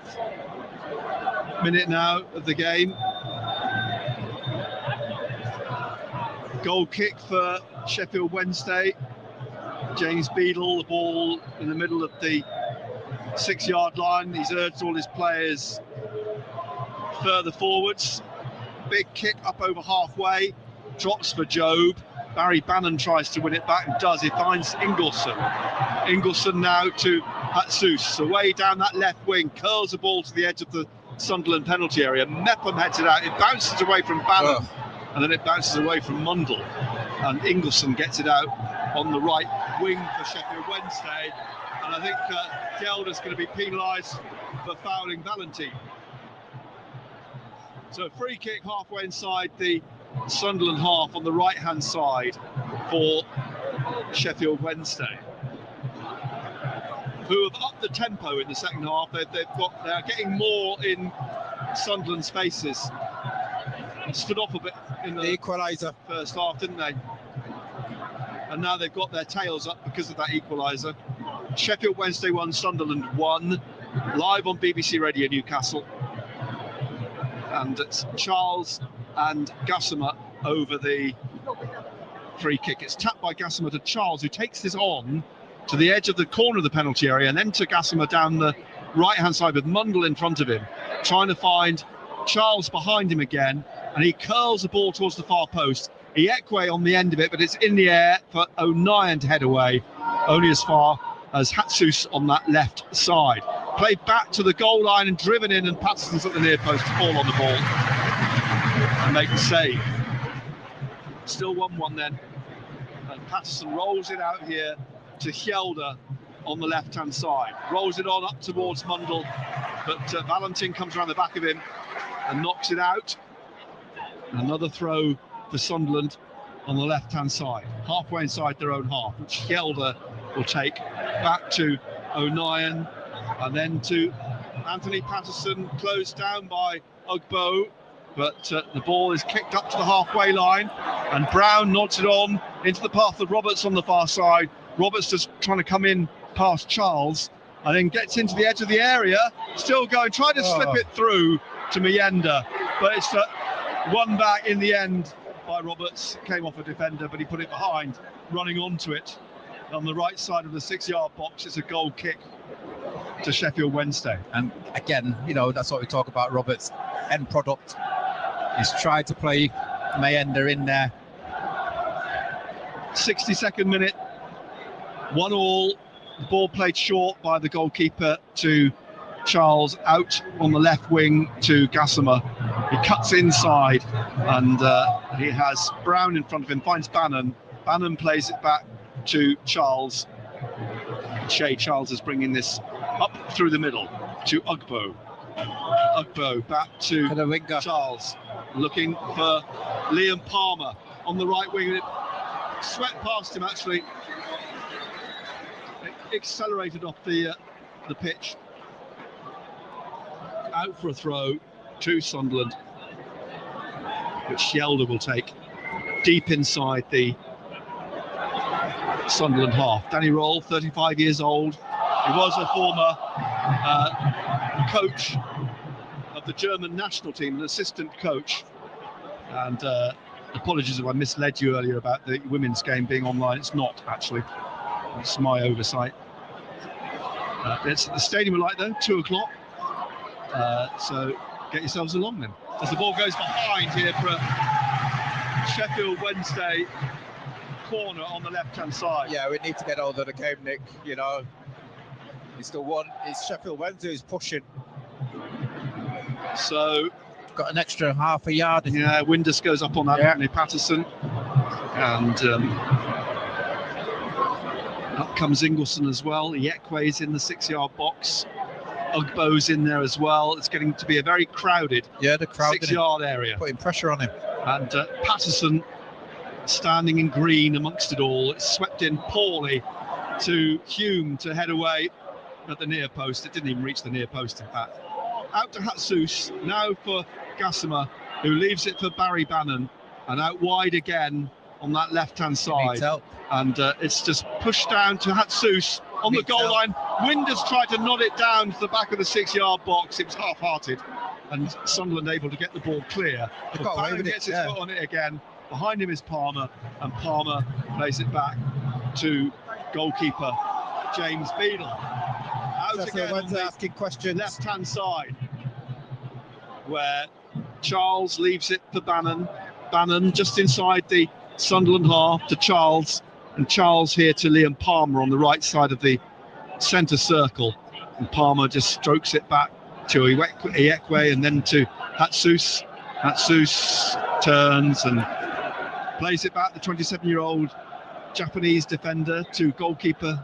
minute now of the game. Goal kick for Sheffield Wednesday. James Beadle, the ball in the middle of the 6-yard line. He's urged all his players further forwards. Big kick up over halfway, drops for Job. Barry Bannon tries to win it back and does. He finds Ingleson. Ingleson now to Hatsus, away down that left wing, curls the ball to the edge of the Sunderland penalty area. Mepham heads it out. It bounces away from Bannon, and then it bounces away from Mundle. And Ingleson gets it out on the right wing for Sheffield Wednesday. And I think Gelder's going to be penalised for fouling Valentine. So free kick halfway inside the Sunderland half on the right-hand side for Sheffield Wednesday, who have upped the tempo in the second half. They're getting more in Sunderland's faces. Stood off a bit in the equaliser first half, didn't they? And now they've got their tails up because of that equaliser. Sheffield Wednesday 1, Sunderland 1, live on BBC Radio Newcastle. And it's Charles and Gassama over the free kick. It's tapped by Gassama to Charles, who takes this on to the edge of the corner of the penalty area, and then to Gassama down the right-hand side with Mundle in front of him, trying to find Charles behind him again, and he curls the ball towards the far post. Iekwe on the end of it, but it's in the air for O'Nien to head away, only as far as Hatsus on that left side. Played back to the goal line and driven in, and Patterson's at the near post to fall on the ball and make the save. Still 1-1 then, and Patterson rolls it out here to Hjelde on the left-hand side. Rolls it on up towards Mundle, but Valentin comes around the back of him and knocks it out. Another throw for Sunderland on the left-hand side, halfway inside their own half, which Hjelde will take back to O'Nien, and then to Anthony Patterson, closed down by Ugbo, but the ball is kicked up to the halfway line, and Brown nods it on into the path of Roberts on the far side. Roberts just trying to come in past Charles, and then gets into the edge of the area, still going, trying to slip it through to Mayenda, but it's won back in the end by Roberts. Came off a defender, but he put it behind, running onto it on the right side of the 6-yard box. It's a goal kick to Sheffield Wednesday. And again, you know, that's what we talk about. Roberts' end product. He's tried to play Mayenda in there. 62nd minute, 1-1. The ball played short by the goalkeeper to Charles, out on the left wing to Gassama. He cuts inside, and he has Brown in front of him, finds Bannon. Bannon plays it back to Charles. Shea Charles is bringing this up through the middle to Ugbo. Ugbo back to the winger. Charles looking for Liam Palmer on the right wing. swept past him actually. Accelerated off the pitch. Out for a throw to Sunderland, which Shelder will take deep inside the Sunderland half. Danny Roll, 35 years old. He was a former coach of the German national team, an assistant coach. And apologies if I misled you earlier about the women's game being online. It's not, actually. It's my oversight. It's at the stadium light though, 2 o'clock. So get yourselves along then. As the ball goes behind here for a Sheffield Wednesday corner on the left-hand side. Yeah, we need to get hold of the game, Nick. You know, it's Sheffield Wednesday who's pushing. So got an extra half a yard. Yeah, Windus goes up on that, Anthony Patterson. And up comes Ingleson as well. Yekwe's in the 6-yard box. Ugbo's in there as well. It's getting to be a very crowded 6-yard area. Putting pressure on him. And Patterson standing in green amongst it all. It's swept in poorly to Hume to head away at the near post. It didn't even reach the near post, in fact. Out to Hatsus, now for Gassama, who leaves it for Barry Bannon, and out wide again on that left-hand side. And it's just pushed down to Hatsus on the goal line. Windus tried to nod it down to the back of the 6-yard box. It was half-hearted, and Sunderland able to get the ball clear. But Bannon gets his foot on it again. Behind him is Palmer, and Palmer plays it back to goalkeeper James Beadle. Out again on the asking questions. Left-hand side, where Charles leaves it for Bannon. Bannon just inside the Sunderland half to Charles, and Charles here to Liam Palmer on the right side of the centre circle. And Palmer just strokes it back to Iekwe and then to Hatsus. Hatsus turns and plays it back, the 27-year-old Japanese defender, to goalkeeper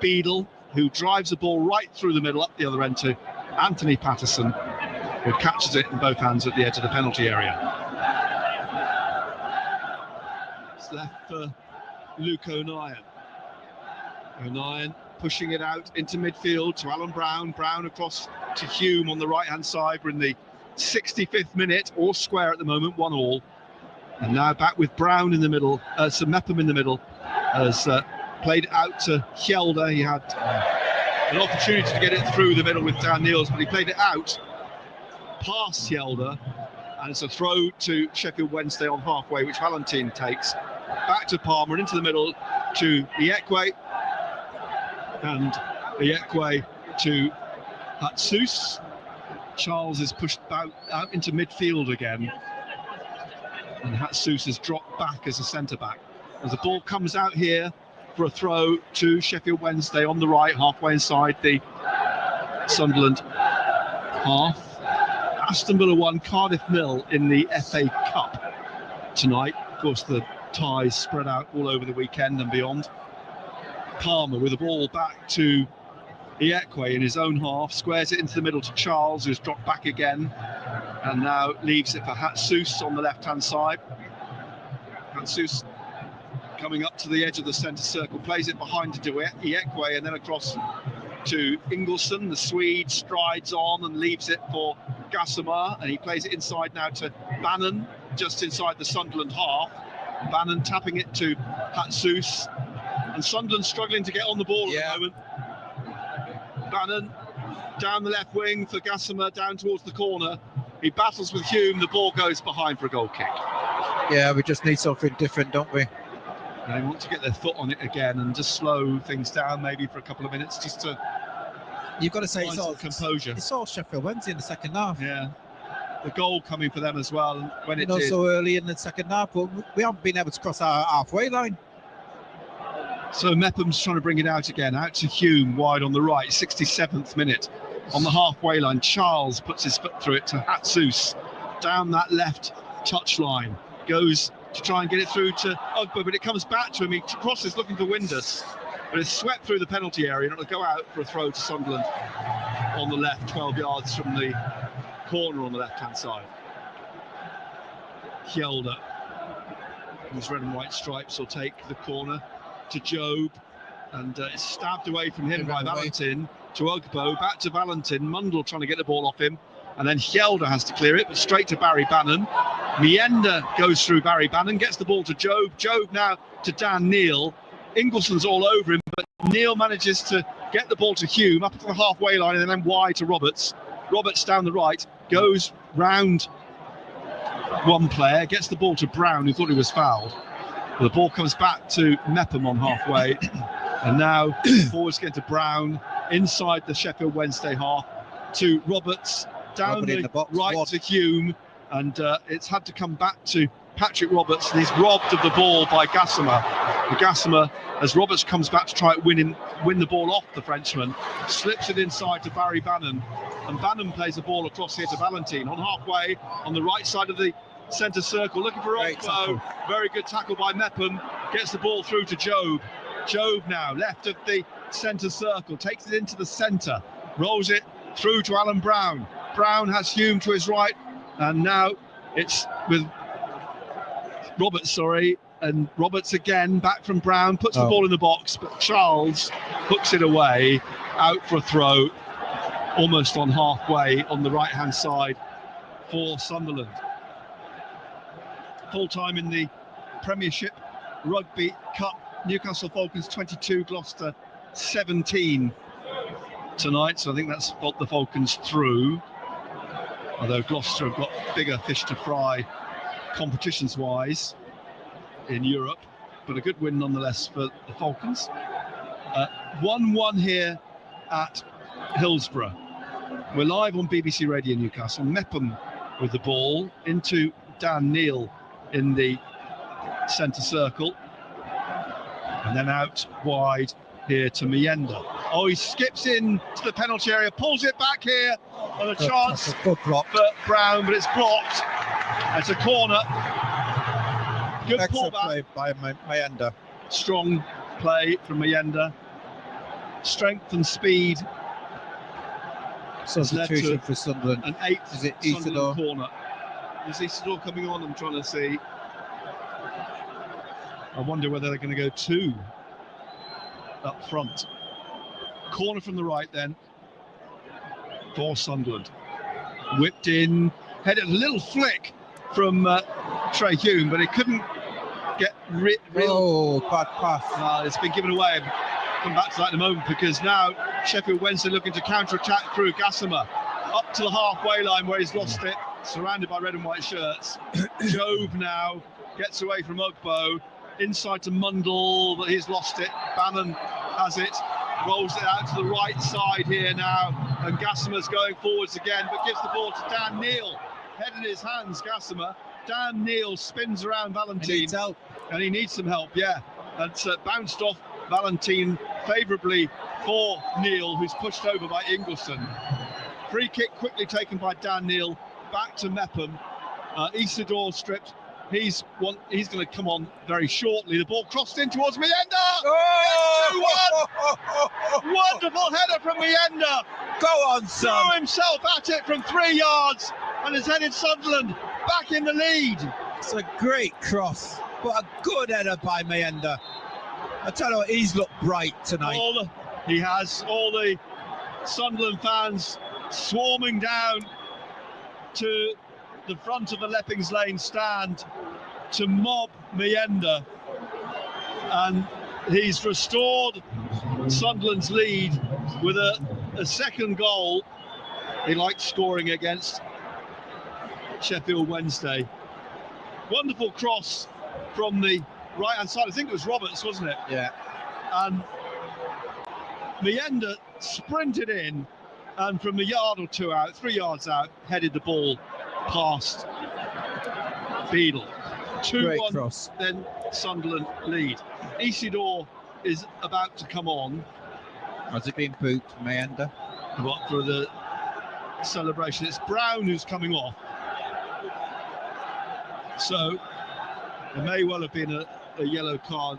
Beadle, who drives the ball right through the middle up the other end to Anthony Patterson, who catches it in both hands at the edge of the penalty area. It's left for Luke O'Nien. O'Nien pushing it out into midfield to Alan Brown. Brown across to Hume on the right-hand side. We're in the 65th minute, all square at the moment, 1-1. And now back with Brown in the middle, Sir Mepham in the middle, has played out to Hjelde. He had an opportunity to get it through the middle with Dan Niels, but he played it out past Hjelde, and it's a throw to Sheffield Wednesday on halfway, which Valentin takes. Back to Palmer, into the middle to Iekwe, and Iekwe to Hatsus. Charles is pushed out into midfield again, and Hatsus has dropped back as a centre-back. As the ball comes out here for a throw to Sheffield Wednesday on the right, halfway inside the Sunderland half. Aston Villa won Cardiff 0 in the FA Cup tonight. Of course, the ties spread out all over the weekend and beyond. Palmer with the ball back to Iekwe in his own half, squares it into the middle to Charles, who's dropped back again, and now leaves it for Hatsus on the left-hand side. Hatsus coming up to the edge of the centre circle, plays it behind to Iekwe, and then across to Ingleson. The Swede strides on and leaves it for Gassama, and he plays it inside now to Bannon, just inside the Sunderland half. Bannon tapping it to Hatsus, and Sunderland struggling to get on the ball at the moment. Bannon down the left wing for Gassama, down towards the corner. He battles with Hume, the ball goes behind for a goal kick. Yeah, we just need something different, don't we? They want to get their foot on it again and just slow things down maybe for a couple of minutes, just to You've got to say it's all composure. It's all Sheffield Wednesday in the second half. Yeah, the goal coming for them as well. And when it did, so early in the second half, but we haven't been able to cross our halfway line. So Mepham's trying to bring it out again, out to Hume wide on the right, 67th minute on the halfway line. Charles puts his foot through it to Hatsus down that left touch line, goes to try and get it through to Ugbo, but it comes back to him. He crosses looking for Windus, but it's swept through the penalty area, and it'll go out for a throw to Sunderland on the left, 12 yards from the corner on the left-hand side. Hjelde whose red and white stripes will take the corner to Job, and it's stabbed away from him by Valentin to Ugbo, back to Valentin, Mundell trying to get the ball off him, and then Hjelde has to clear it, but straight to Barry Bannon. Mayenda goes through Barry Bannon, gets the ball to Job, Job now to Dan Neil. Ingleson's all over him, but Neil manages to get the ball to Hume up to the halfway line and then wide to Roberts. Roberts down the right, goes round one player, gets the ball to Brown, who thought he was fouled. The ball comes back to Mepham on halfway, and now forwards get to Brown, inside the Sheffield Wednesday half, to Roberts, down the box, right to Hume, and it's had to come back to Patrick Roberts, and he's robbed of the ball by Gassama. Gassama, as Roberts comes back to try to win the ball off the Frenchman, slips it inside to Barry Bannon, and Bannon plays the ball across here to Valentin on halfway on the right side of the centre circle, looking for Ugbo. Very good tackle by Mepham, gets the ball through to Job. Job now left of the centre circle, takes it into the centre, rolls it through to Alan Brown. Brown has Hume to his right, and now it's with Roberts, and Roberts again back from Brown, puts the ball in the box, but Charles hooks it away, out for a throw, almost on halfway on the right-hand side for Sunderland. Full time in the Premiership Rugby Cup, Newcastle Falcons 22, Gloucester 17 tonight, so I think that's got the Falcons through, although Gloucester have got bigger fish to fry competitions-wise in Europe, but a good win nonetheless for the Falcons. 1-1 here at Hillsborough. We're live on BBC Radio Newcastle. Mepham with the ball into Dan Neil in the centre circle, and then out wide here to Mayenda. Oh, he skips in to the penalty area, pulls it back here on a chance for Brown, but it's blocked. It's a corner. Good pullback by Mayenda. Strong play from Mayenda. Strength and speed. Substitution for Sunderland. An 8th Is it Sunderland Isidore? corner. Is Isidore coming on? I'm trying to see. I wonder whether they're going to go 2 up front. Corner from the right then for Sunderland. Whipped in, headed a little flick from Trey Hume, but he couldn't get bad pass. It's been given away. Come back to that in a moment, because now Sheffield Wednesday looking to counter-attack through Gassama up to the halfway line where he's lost it, surrounded by red and white shirts. Job now gets away from Ugbo, inside to Mundell, but he's lost it. Bannon has it, rolls it out to the right side here now, and Gassama's going forwards again, but gives the ball to Dan Neil. Head in his hands, Gassama. Dan Neil spins around Valentin. He needs help. And he needs some help, yeah. That's bounced off Valentin favourably for Neil, who's pushed over by Ingleson. Free kick quickly taken by Dan Neil, back to Mepham. Isidore stripped. He's going to come on very shortly. The ball crossed in towards Mayenda. Oh! 2-1. Wonderful header from Mayenda. Go on, son. Threw himself at it from 3 yards and has headed Sunderland back in the lead. It's a great cross, but a good header by Mayenda. I tell you what, he's looked bright tonight. He has all the Sunderland fans swarming down to the front of the Leppings Lane stand to mob Mayenda, and he's restored Sunderland's lead with a second goal. He liked scoring against Sheffield Wednesday. Wonderful cross from the right hand side. I think it was Roberts, wasn't it? Yeah. And Mayenda sprinted in, and from a yard or two out, 3 yards out, headed the ball past Beadle. 2-1, then Sunderland lead. Isidore is about to come on. Has it been booked, Mayenda? What, for the celebration? It's Brown who's coming off. So there may well have been a yellow card,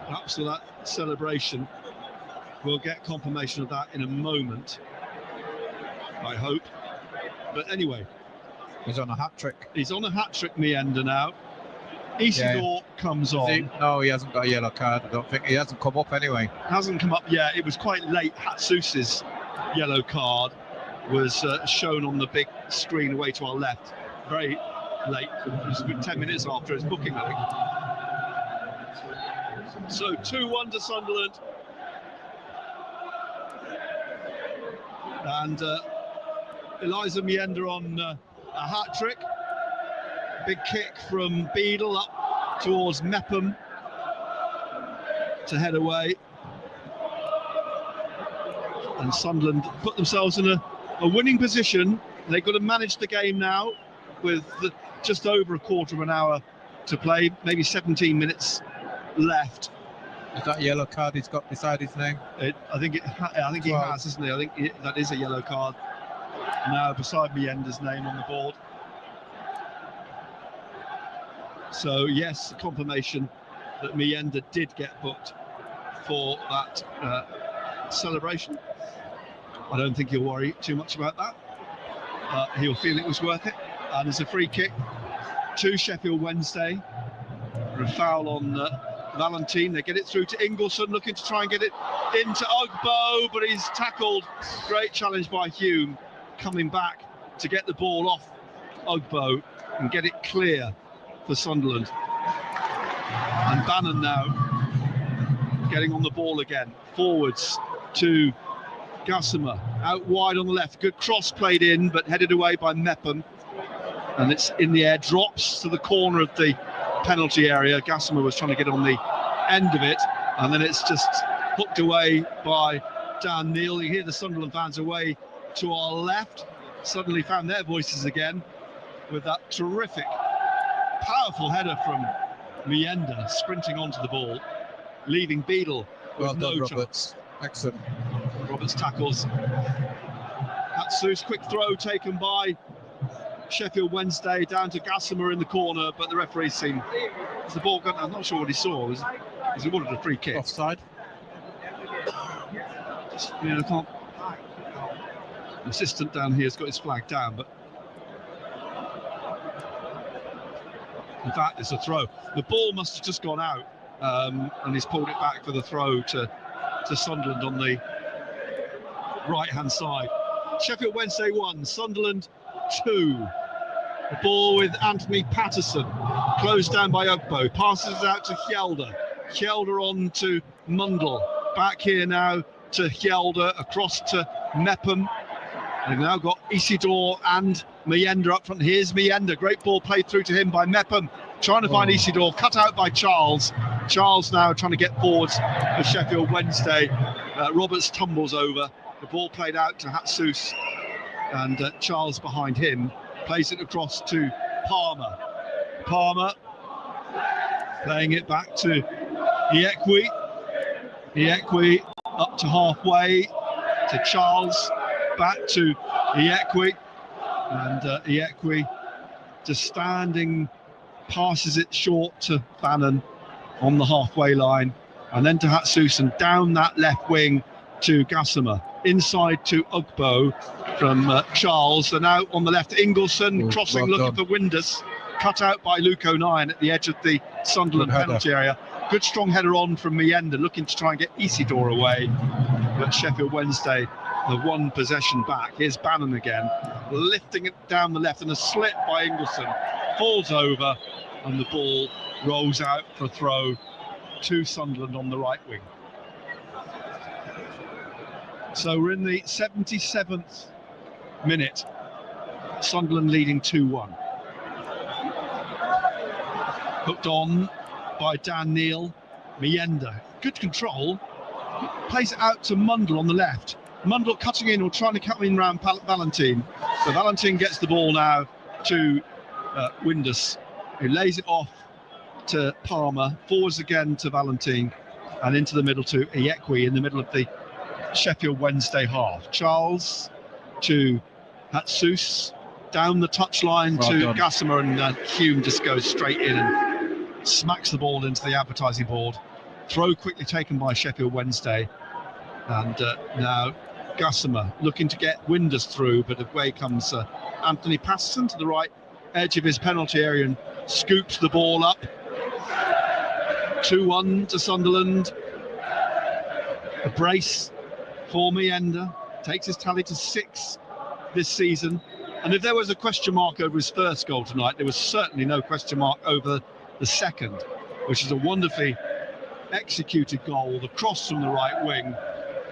perhaps for that celebration. We'll get confirmation of that in a moment, I hope. But anyway, he's on a hat-trick. He's on a hat-trick, Mayenda now. Isidore comes on. No, he hasn't got a yellow card. I don't think he hasn't come up anyway. Hasn't come up yet. It was quite late. Hatsus's yellow card was shown on the big screen away to our left. Very late. It was a good 10 minutes after his booking, I think. So 2-1 to Sunderland. And Eliza Mayenda on a hat-trick. Big kick from Beadle up towards Mepham to head away. And Sunderland put themselves in a winning position. They've got to manage the game now with just over a quarter of an hour to play, maybe 17 minutes left. Is that a yellow card he's got beside his name? I think he has, isn't he? I think that is a yellow card now beside Mayenda's name on the board. So yes, confirmation that Mayenda did get booked for that celebration. I don't think he'll worry too much about that. He'll feel it was worth it. And there's a free kick to Sheffield Wednesday. A foul on Valentine. They get it through to Ingleson, looking to try and get it into Ugbo, but he's tackled. Great challenge by Hume, coming back to get the ball off Ugbo and get it clear for Sunderland. And Bannon now getting on the ball again. Forwards to Gassama, out wide on the left. Good cross played in, but headed away by Mepham. And it's in the air, drops to the corner of the penalty area. Gassama was trying to get on the end of it, and then it's just hooked away by Dan Neil. You hear the Sunderland fans away to our left. Suddenly found their voices again with that terrific, powerful header from Mayenda sprinting onto the ball, leaving Beadle with no chance. Roberts. Excellent. Roberts tackles. Hatsus, quick throw taken by Sheffield Wednesday down to Gassama in the corner, but the referee seen as the ball got. I'm not sure what he saw. Was he wanted a free kick? Offside. I can't. The assistant down here has got his flag down, but in fact, it's a throw. The ball must have just gone out, and he's pulled it back for the throw to Sunderland on the right-hand side. Sheffield Wednesday 1, Sunderland 2. The ball with Anthony Patterson, closed down by Ugbo, passes it out to Hjelde. Hjelde on to Mundle. Back here now to Hjelde, across to Mepham. They've now got Isidore and Mayenda up front. Here's Mayenda, great ball played through to him by Mepham, trying to find Isidore, cut out by Charles. Charles now trying to get forwards for Sheffield Wednesday. Roberts tumbles over. The ball played out to Hatsus, and Charles behind him plays it across to Palmer. Palmer playing it back to Iekwe. Iekwe up to halfway to Charles, back to Iekwe, and Iekwe just standing, passes it short to Bannon on the halfway line, and then to Hatsus, and down that left wing to Gassama, inside to Ugbo from Charles, and out on the left Ingleson, crossing, looking for Windus, cut out by Luke O'Nien at the edge of the Sunderland penalty area. Good strong header on from Mayenda, looking to try and get Isidore away, but Sheffield Wednesday the one possession back. Here's Bannon again, lifting it down the left, and a slip by Ingleson, falls over, and the ball rolls out for a throw to Sunderland on the right wing. So we're in the 77th minute, Sunderland leading 2-1. Hooked on by Dan Neil. Mayenda, good control, plays it out to Mundle on the left. Mundle cutting in or trying to cut in around Valentine. So Valentine gets the ball now to Windus, who lays it off to Palmer, forwards again to Valentine, and into the middle to Iekwe in the middle of the Sheffield Wednesday half. Charles to Hatsus, down the touchline to Gassama, and Hume just goes straight in and smacks the ball into the advertising board. Throw quickly taken by Sheffield Wednesday, and now Gassama looking to get Windus through, but away comes Anthony Patterson to the right edge of his penalty area and scoops the ball up 2-1 to Sunderland. A brace for Mayenda. Takes his tally to 6 this season. And if there was a question mark over his first goal tonight, there was certainly no question mark over the second, which is a wonderfully executed goal. The cross from the right wing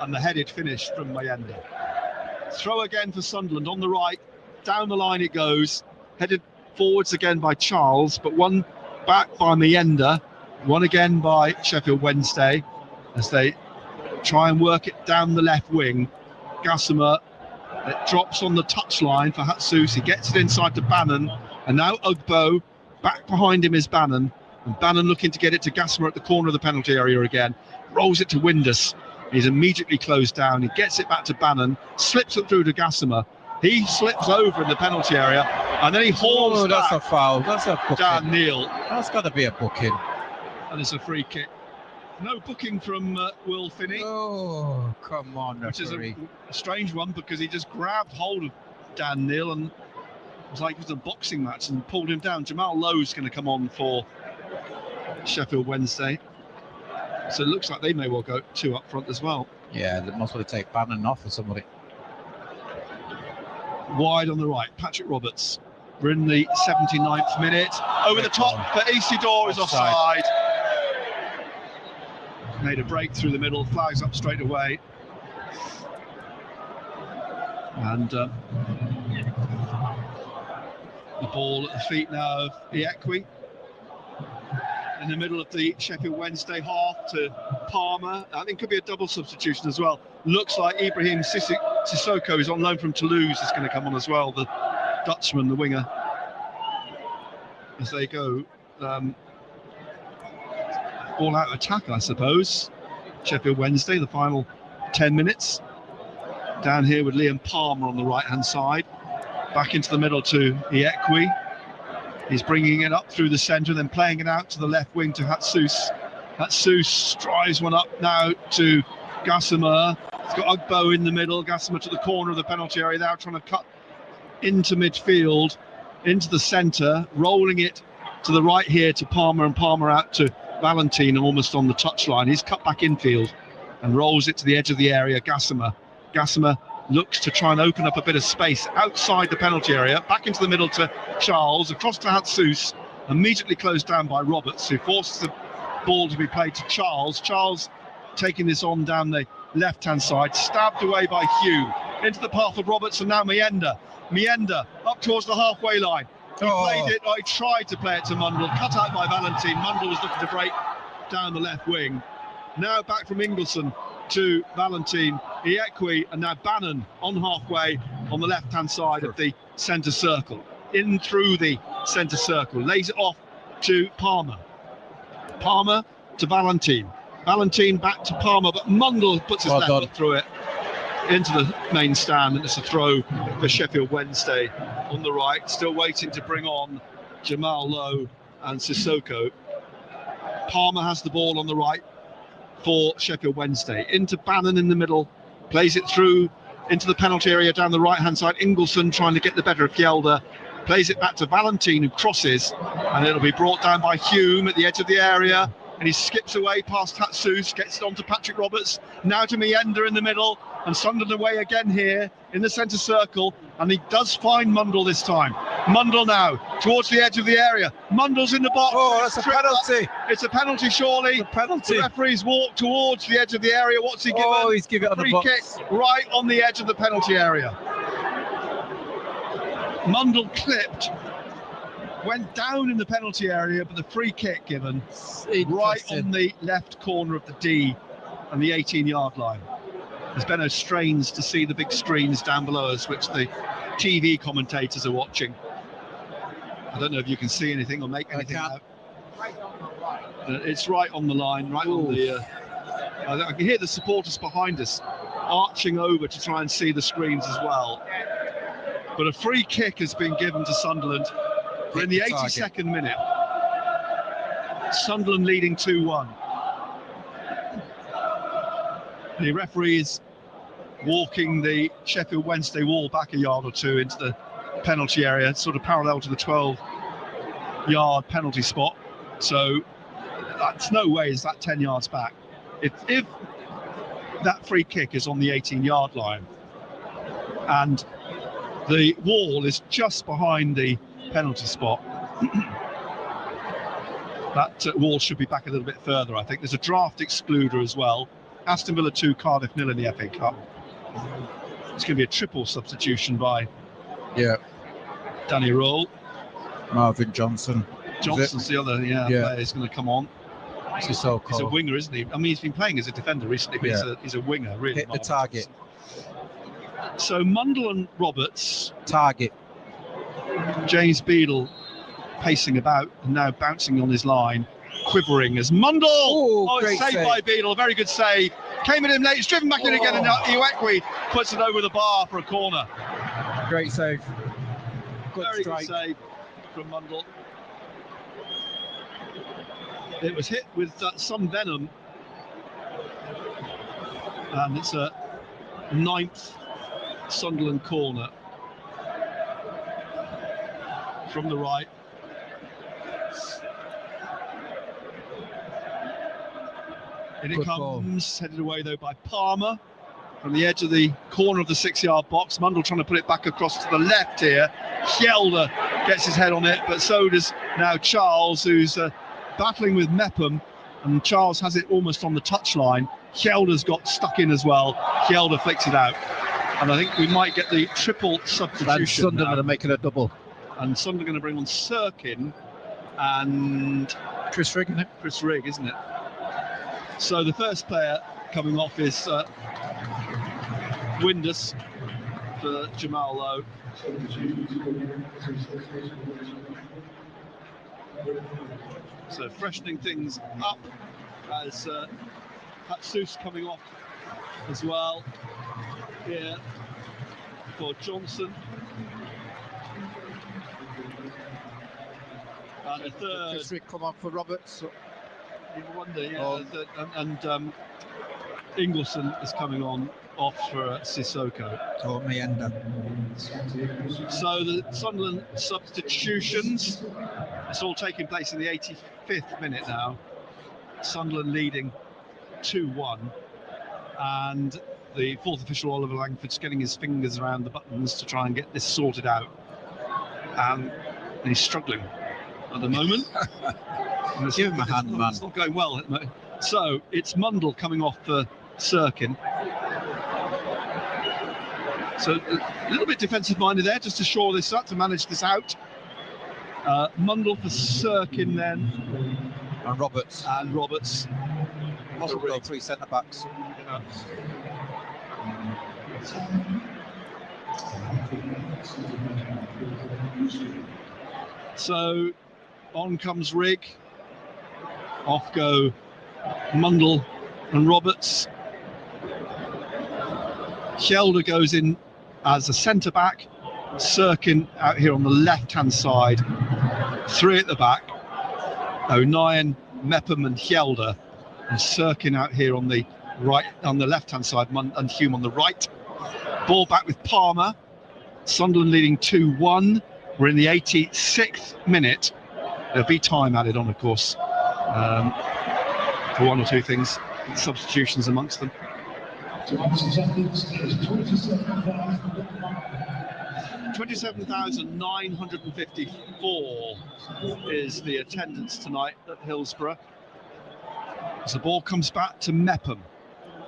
and the headed finish from Mayenda. Throw again for Sunderland on the right. Down the line it goes. Headed forwards again by Charles, but one back by Mayenda. One again by Sheffield Wednesday as they try and work it down the left wing. Gossamer, it drops on the touchline for Hatsus. He gets it inside to Bannon, and now Ugbo. Back behind him is Bannon, and Bannon looking to get it to Gossamer at the corner of the penalty area again. Rolls it to Windus. He's immediately closed down. He gets it back to Bannon, slips it through to Gossamer. He slips over in the penalty area, and then he hauls that's back a foul. That's a booking. Dan Neil. That's got to be a booking. And it's a free kick. No booking from Will Finney. Oh, come on, which is referee. a strange one, because he just grabbed hold of Dan Neil and it was like it was a boxing match and pulled him down. Jamal Lowe's going to come on for Sheffield Wednesday. So it looks like they may well go 2 up front as well. Yeah, they must want to take Bannon off for somebody. Wide on the right, Patrick Roberts. We're in the 79th minute. Over the top for Isidore is offside. Made a break through the middle, flags up straight away. And the ball at the feet now of Iekwe. In the middle of the Sheffield Wednesday half to Palmer. I think could be a double substitution as well. Looks like Ibrahim Sissoko is on loan from Toulouse, is going to come on as well, the Dutchman, the winger. As they go all out attack, I suppose. Sheffield Wednesday, the final 10 minutes. Down here with Liam Palmer on the right hand side. Back into the middle to Iekwe. He's bringing it up through the centre, then playing it out to the left wing to Hatsus. Hatsus drives one up now to Gossamer. He's got Ugbo in the middle. Gossamer to the corner of the penalty area. Now trying to cut into midfield, into the centre, rolling it to the right here to Palmer, and Palmer out to Valentin, almost on the touchline. He's cut back infield and rolls it to the edge of the area. Gossamer looks to try and open up a bit of space outside the penalty area. Back into the middle to Charles, across to Hatsus, immediately closed down by Roberts, who forces the ball to be played to Charles. Charles taking this on down the left-hand side, stabbed away by Hugh, into the path of Roberts, and now Mayenda up towards the halfway line. He tried to play it to Mundle, cut out by Valentin. Mundle was looking to break down the left wing. Now back from Ingleson to Valentin, Iekwe, and now Bannon on halfway on the left-hand side of the centre circle. In through the centre circle, lays it off to Palmer. Palmer to Valentin. Valentin back to Palmer, but Mundle puts his left foot through it into the main stand, and it's a throw for Sheffield Wednesday on the right. Still waiting to bring on Jamal Lowe and Sissoko. Palmer has the ball on the right for Sheffield Wednesday. Into Bannon in the middle, plays it through into the penalty area down the right-hand side. Ingleson trying to get the better of Fjelde. Plays it back to Valentin, who crosses, and it'll be brought down by Hume at the edge of the area. And he skips away past Hatsus, gets it on to Patrick Roberts, now to Mayenda in the middle, and Sunderland away again here in the centre circle, and he does find Mundle this time. Mundle now towards the edge of the area. Mundle's in the box. Oh, that's a penalty. It's a penalty, surely. It's a penalty. The referee's walked towards the edge of the area. What's he given? Oh, he's given it on the box. Free kick right on the edge of the penalty area. Mundle clipped, went down in the penalty area, but the free kick given right on the left corner of the D and the 18-yard line. As Benno strains to see the big screens down below us, which the TV commentators are watching. I don't know if you can see anything or make anything out. It's right on the line, right on the... I can hear the supporters behind us arching over to try and see the screens as well. But a free kick has been given to Sunderland. We're in the 82nd minute. Sunderland leading 2-1. The referee is walking the Sheffield Wednesday wall back a yard or two into the penalty area, sort of parallel to the 12-yard penalty spot. So That's no way is that 10 yards back. If that free kick is on the 18-yard line and the wall is just behind the penalty spot, that wall should be back a little bit further, I think. There's a draft excluder as well. Aston Villa 2, Cardiff 0 in the FA Cup. It's going to be a triple substitution by Danny Roll. Marvin Johnson. Johnson's the other player who's going to come on. He's a winger, isn't he? I mean, he's been playing as a defender recently, but he's a winger, really. Hit the target. So Mundle and Roberts. Target. James Beadle pacing about and now bouncing on his line, quivering as Mundle. Great saved by Beadle, very good save. Came at him late, it's driven back in again, and Iwekwe puts it over the bar for a corner. Great save. Very good save from Mundle. It was hit with some venom, and it's a 9th Sunderland corner from the right. In it comes, headed away though by Palmer from the edge of the corner of the 6-yard box. Mundle trying to put it back across to the left here. Hjelde gets his head on it, but so does now Charles, who's battling with Mepham, and Charles has it almost on the touchline. Hjelde's got stuck in as well. Hjelde flicks it out, and I think we might get the triple substitution. And Sunderland are making a double. And Sunderland are going to bring on Sirkin and Chris Rigg, isn't it? Chris Rigg, isn't it? So the first player coming off is Windus for Jamal Lowe. So freshening things up as Patsus coming off as well here for Johnson. And a third. Chris Rigg come on for Roberts. You wonder, and Ingleson is coming on off for Sissoko. Or Mayenda. So the Sunderland substitutions, it's all taking place in the 85th minute now. Sunderland leading 2-1, and the fourth official Oliver Langford's getting his fingers around the buttons to try and get this sorted out, and he's struggling at the moment. Give him a hand, man. It's not going well. So it's Mundle coming off for Sirkin. So a little bit defensive-minded there, just to shore this up, to manage this out. Mundle for Sirkin then. And Roberts. Mustn't go 3 centre-backs. So on comes Rigg. Off go Mundle and Roberts. Hjelde goes in as a centre-back. Sirkin out here on the left-hand side. 3 at the back. O'Nien, Mepham and Hjelde. And Sirkin out here on the right, on the left-hand side, and Hume on the right. Ball back with Palmer. Sunderland leading 2-1. We're in the 86th minute. There'll be time added on, of course, for one or two things, substitutions amongst them. 27,954 is the attendance tonight at Hillsborough. As the ball comes back to Mepham,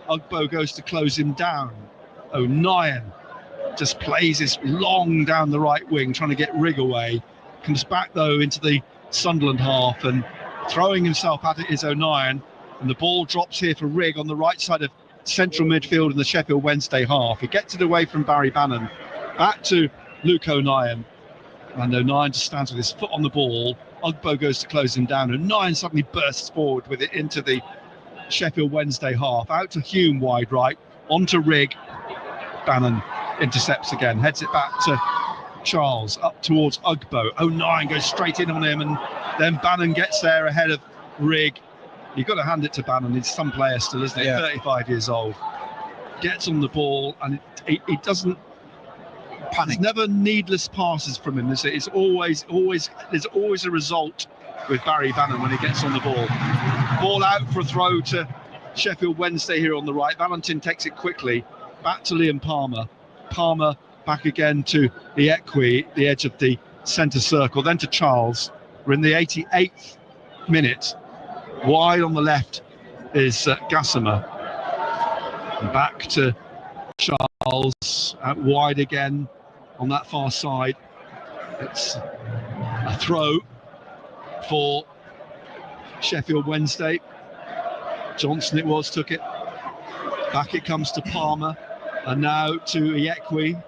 Ugbo goes to close him down. O'Nien just plays this long down the right wing, trying to get Rigg away. Comes back though into the Sunderland half, and throwing himself at it is O'Nien, and the ball drops here for Rigg on the right side of central midfield in the Sheffield Wednesday half. He gets it away from Barry Bannon, back to Luke O'Nien, and O'Nien just stands with his foot on the ball. Ugbo goes to close him down. O'Nien suddenly bursts forward with it into the Sheffield Wednesday half, out to Hume wide right, onto Rigg. Bannon intercepts again, heads it back to Charles, up towards Ugbo. O'Nien goes straight in on him, and then Bannon gets there ahead of Rigg. You've got to hand it to Bannon. He's some player still, isn't he? Yeah. 35 years old. Gets on the ball, and he doesn't There's never needless passes from him. There's always a result with Barry Bannon when he gets on the ball. Ball out for a throw to Sheffield Wednesday here on the right. Valentin takes it quickly. Back to Liam Palmer. Palmer back again to Iekwe, the edge of the centre circle. Then to Charles. We're in the 88th minute. Wide on the left is Gassama. Back to Charles. Out wide again on that far side. It's a throw for Sheffield Wednesday. Johnson it was, took it. Back it comes to Palmer. And now to Iekwe.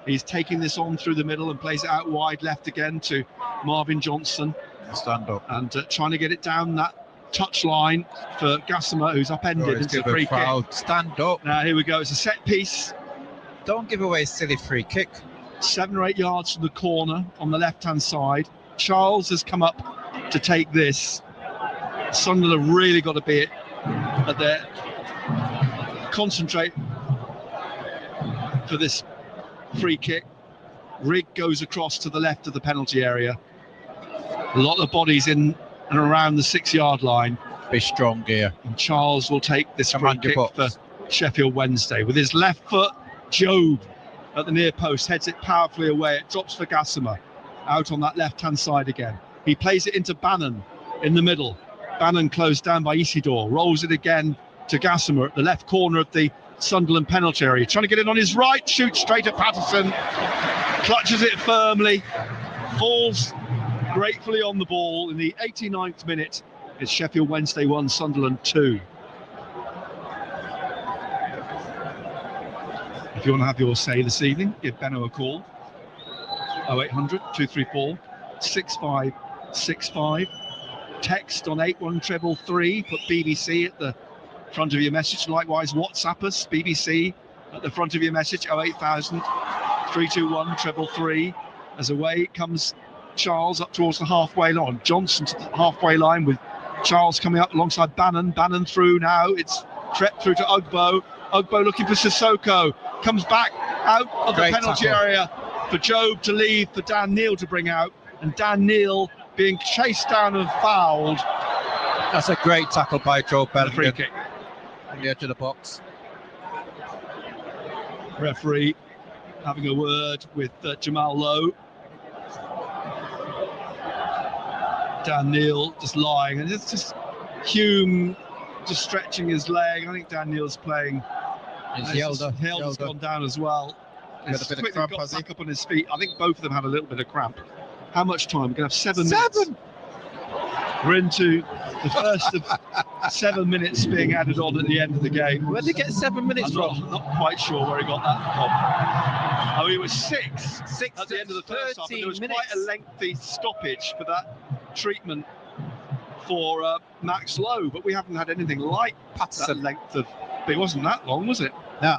He's taking this on through the middle and plays it out wide left again to Marvin Johnson. Stand up. And trying to get it down that touch line for Gassama, who's upended into the free kick. Stand up. Now here we go. It's a set piece. Don't give away a silly free kick. 7 or 8 yards from the corner on the left-hand side. Charles has come up to take this. Sunderland have really got to be at their concentrate for this free kick. Rigg goes across to the left of the penalty area. A lot of bodies in and around the 6-yard line. Be strong here. And Charles will take this free kick for Sheffield Wednesday. With his left foot, Job at the near post heads it powerfully away. It drops for Gassama out on that left-hand side again. He plays it into Bannon in the middle. Bannon closed down by Isidore. Rolls it again to Gassama at the left corner of the Sunderland penalty area. Trying to get it on his right, shoots straight at Patterson. Clutches it firmly. Falls gratefully on the ball in the 89th minute. It's Sheffield Wednesday 1, Sunderland 2. If you want to have your say this evening, give Benno a call. 0800 234 6565. Text on 81333. Put BBC at the front of your message. Likewise, WhatsApp us, BBC at the front of your message. 08000 321 333. As away comes Charles up towards the halfway line. Johnson to the halfway line with Charles coming up alongside Bannon. Bannon through now. It's crept through to Ugbo. Ugbo looking for Sissoko. Comes back out of the penalty area for Job to leave, for Dan Neil to bring out. And Dan Neil being chased down and fouled. That's a great tackle by Joe Bellingham. Free kick. On the edge of the box. Referee having a word with Jamal Lowe. Dan Neil just lying, and it's just Hume just stretching his leg. I think Dan Neil's playing. Yelder's gone down as well. He's got a bit of cramp, got back up on his feet. I think both of them had a little bit of cramp. How much time? We're going to have 7 minutes. We're into the first of 7 minutes being added on at the end of the game. Where did he get 7 minutes from? I'm not quite sure where he got that from. Oh, he was six at the end of the first half. And there was quite a lengthy stoppage for that treatment for Max Lowe, but we haven't had anything like that length of. But it wasn't that long, was it? No.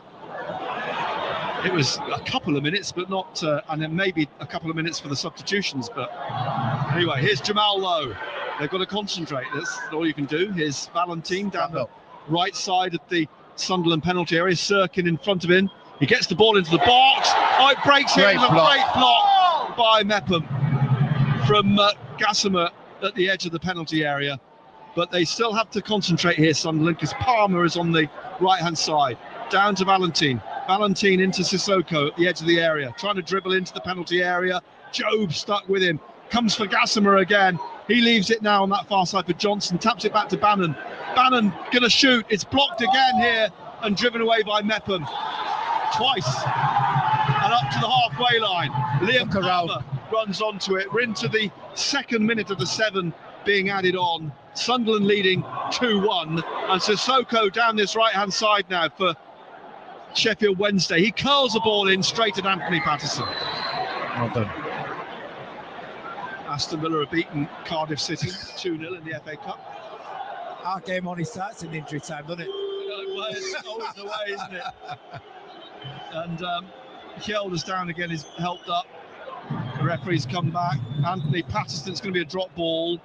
It was a couple of minutes, but not, and then maybe a couple of minutes for the substitutions. But anyway, here's Jamal Lowe. They've got to concentrate. That's all you can do. Here's Valentin down the right side of the Sunderland penalty area. Sirkin in front of him. He gets the ball into the box. Oh, it breaks here. It's a great block by Mepham from Gassama at the edge of the penalty area. But they still have to concentrate here, Sunderland, because Palmer is on the right-hand side. Down to Valentin. Valentin into Sissoko at the edge of the area. Trying to dribble into the penalty area. Job stuck with him. Comes for Gassama again. He leaves it now on that far side for Johnson. Taps it back to Bannon. Bannon going to shoot. It's blocked again here and driven away by Mepham. Twice. And up to the halfway line. Liam Palmer runs onto it. We're into the second minute of the 7 being added on. Sunderland leading 2-1. And Sissoko down this right-hand side now for Sheffield Wednesday. He curls the ball in straight at Anthony Patterson. Well done. Aston Villa have beaten Cardiff City 2-0 in the FA Cup. Our game only starts in injury time, doesn't it? Well, it's always the way, isn't it? And Kjelder's down again, is helped up. The referee's come back. Anthony Patterson's going to be a drop ball.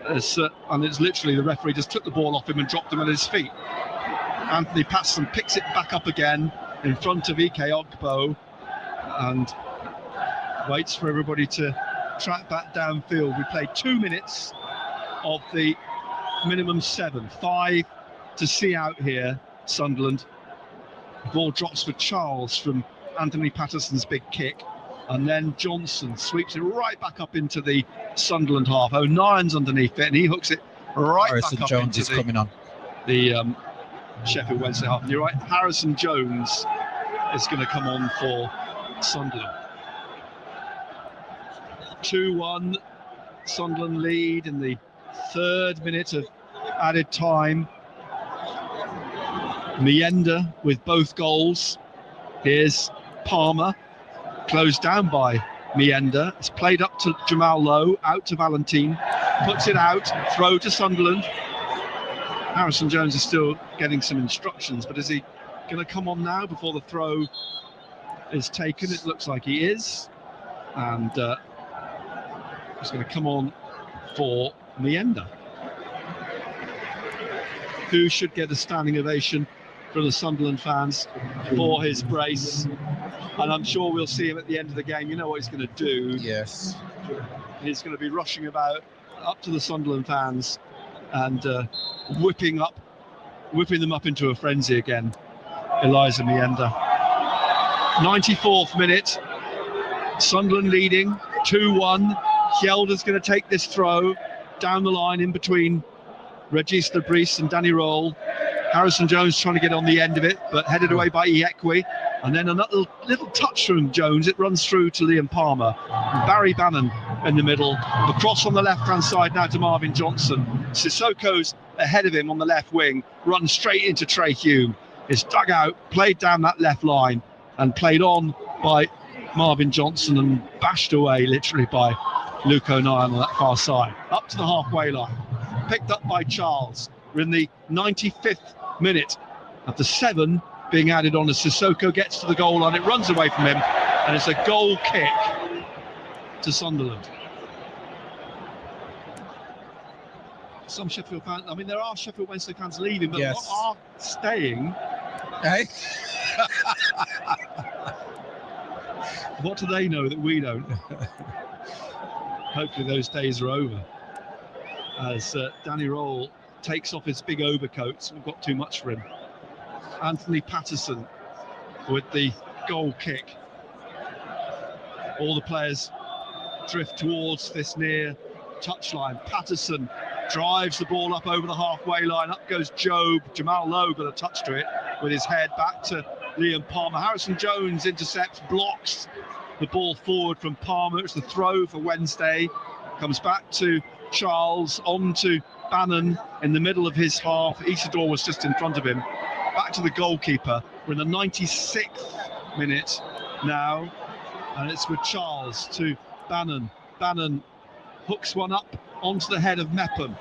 And it's literally the referee just took the ball off him and dropped him at his feet. Anthony Patterson picks it back up again in front of Ike Ogbo. and waits for everybody to track back downfield. We played 2 minutes of the minimum 7, 5 to see out here, Sunderland. The ball drops for Charles from Anthony Patterson's big kick, and then Johnson sweeps it right back up into the Sunderland half. O'Nien's underneath it, and he hooks it right Harrison back up Jones into is coming on. the Sheffield Wednesday half. And you're right, Harrison Jones is going to come on for Sunderland. 2-1, Sunderland lead in the 3rd minute of added time. Mayenda with both goals. Here's Palmer, closed down by Mayenda. It's played up to Jamal Lowe, out to Valentine, puts it out, throw to Sunderland. Harrison Jones is still getting some instructions, but is he going to come on now before the throw is taken? It looks like he is, and he's going to come on for Mayenda, who should get a standing ovation from the Sunderland fans for his brace, and I'm sure we'll see him at the end of the game. You know what he's going to do. Yes, he's going to be rushing about up to the Sunderland fans and whipping them up into a frenzy again. Eliza Mayenda. 94th minute, Sunderland leading 2-1. Hjelder's going to take this throw down the line in between Regis Lebris and Danny Roll. Harrison Jones trying to get on the end of it, but headed away by Iekwe. And then another little touch from Jones. It runs through to Liam Palmer. And Barry Bannon in the middle. The cross on the left-hand side now to Marvin Johnson. Sissoko's ahead of him on the left wing. Runs straight into Trey Hume. Is dug out, played down that left line, and played on by Marvin Johnson and bashed away literally by Luke O'Nien on that far side. Up to the halfway line. Picked up by Charles. We're in the 95th minute of the 7 being added on as Sissoko gets to the goal line. It runs away from him, and it's a goal kick to Sunderland. Some Sheffield fans, I mean, there are Sheffield Wednesday fans leaving, but yes, a lot are staying. Hey. What do they know that we don't? Hopefully those days are over. As Danny Roll takes off his big overcoats, we've got too much for him. Anthony Patterson with the goal kick. All the players drift towards this near touchline. Patterson drives the ball up over the halfway line. Up goes Job. Jamal Lowe got a touch to it with his head back to Liam Palmer. Harrison Jones intercepts, blocks the ball forward from Palmer. It's the throw for Wednesday. Comes back to Charles, on to Bannon in the middle of his half. Isidore was just in front of him. Back to the goalkeeper. We're in the 96th minute now, and it's with Charles to Bannon. Bannon hooks one up onto the head of Mepham.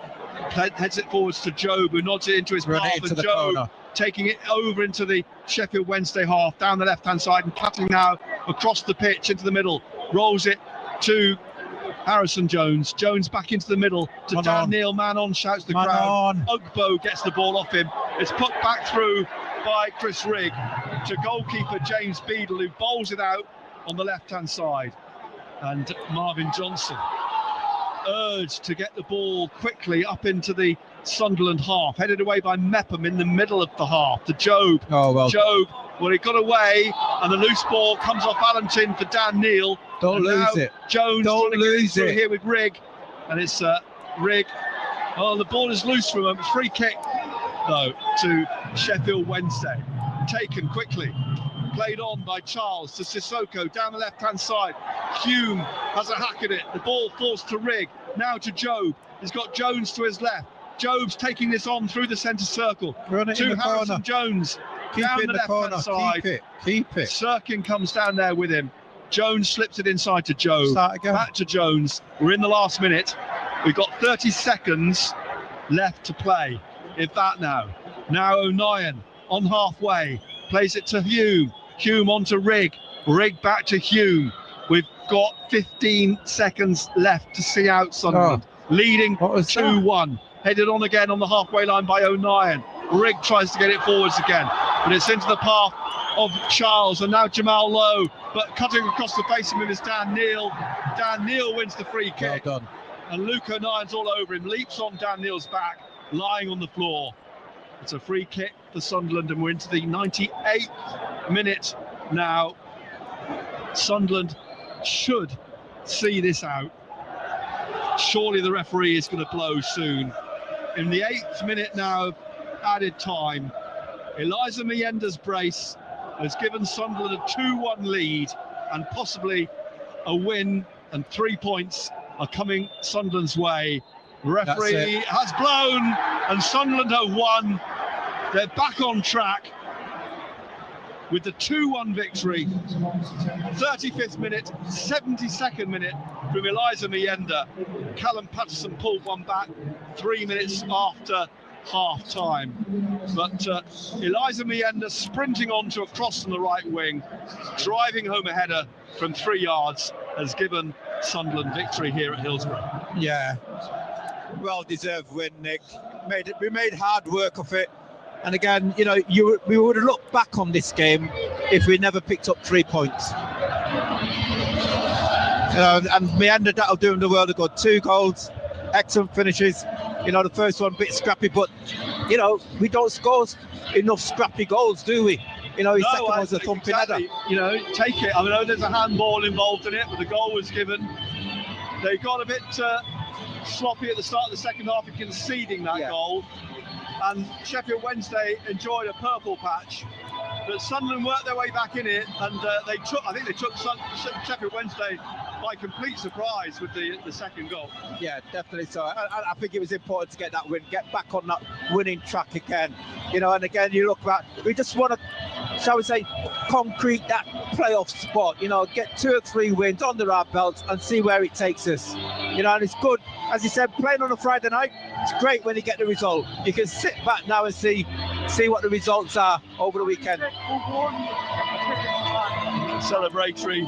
Heads it forwards to Job, who nods it into his path, and Job taking it over into the Sheffield Wednesday half, down the left-hand side, and cutting now across the pitch into the middle. Rolls it to Harrison Jones. Jones back into the middle to Dan Neil. Man on, shouts the crowd. Ugbo gets the ball off him. It's put back through by Chris Rigg to goalkeeper James Beadle, who bowls it out on the left-hand side. And Marvin Johnson urged to get the ball quickly up into the Sunderland half, headed away by Mepham in the middle of the half to Job. Job, well, he got away, and the loose ball comes off Valentin for Dan Neil. Don't lose it. Jones trying to get it through here with Rigg, and it's Rigg. Oh, the ball is loose from him. Free kick, though, to Sheffield Wednesday. Taken quickly. Played on by Charles to Sissoko down the left-hand side. Hume has a hack at it. The ball forced to Rigg. Now to Job. He's got Jones to his left. Job's taking this on through the centre circle. Run it to Harrison Jones. Keep down it in the the corner. side. Keep it. Sirkin comes down there with him. Jones slips it inside to Job. Back to Jones. We're in the last minute. We've got 30 seconds left to play. If that now. Now O'Nien on halfway. Plays it to Hume. Hume on to Rigg. Rigg back to Hume. We've got 15 seconds left to see out Sunderland. Leading 2-1. Headed on again on the halfway line by O'Nien. Rigg tries to get it forwards again, but it's into the path of Charles, and now Jamal Lowe, but cutting across the face of him is Dan Neal. Dan Neal wins the free kick. Well done. And Luke O'Nien's all over him, leaps on Dan Neal's back, lying on the floor. It's a free kick for Sunderland, and we're into the 98th minute now. Sunderland should see this out. Surely the referee is going to blow soon. In the 8th minute now of added time, Eliza Mayenda's brace has given Sunderland a 2-1 lead, and possibly a win, and 3 points are coming Sunderland's way. The referee has blown, and Sunderland have won. They're back on track with the 2-1 victory. 35th minute, 72nd minute from Eliza Mayenda. Callum Patterson pulled one back 3 minutes after half time. But Eliza Mayenda sprinting onto a cross on the right wing, driving home a header from 3 yards, has given Sunderland victory here at Hillsborough. Yeah, well deserved win, Nick. We made hard work of it. And again, you know, we would have looked back on this game if we never picked up 3 points. And Mayenda, that'll do him the world of good. 2 goals, excellent finishes. You know, the first one a bit scrappy, but you know, we don't score enough scrappy goals, do we? You know, his second was a thumping header. You know, take it. I know there's a handball involved in it, but the goal was given. They got a bit sloppy at the start of the second half in conceding that goal. And Sheffield Wednesday enjoyed a purple patch, but Sunderland worked their way back in it, and I think they took Sheffield Wednesday by complete surprise with the second goal. Yeah, definitely so. I think it was important to get that win, get back on that winning track again. You know, and again, you look back, we just want to, shall we say, concrete that playoff spot, you know, get 2 or 3 wins under our belts and see where it takes us. You know, and it's good, as you said, playing on a Friday night, it's great when you get the result. You can sit back now and see what the results are over the weekend. Celebratory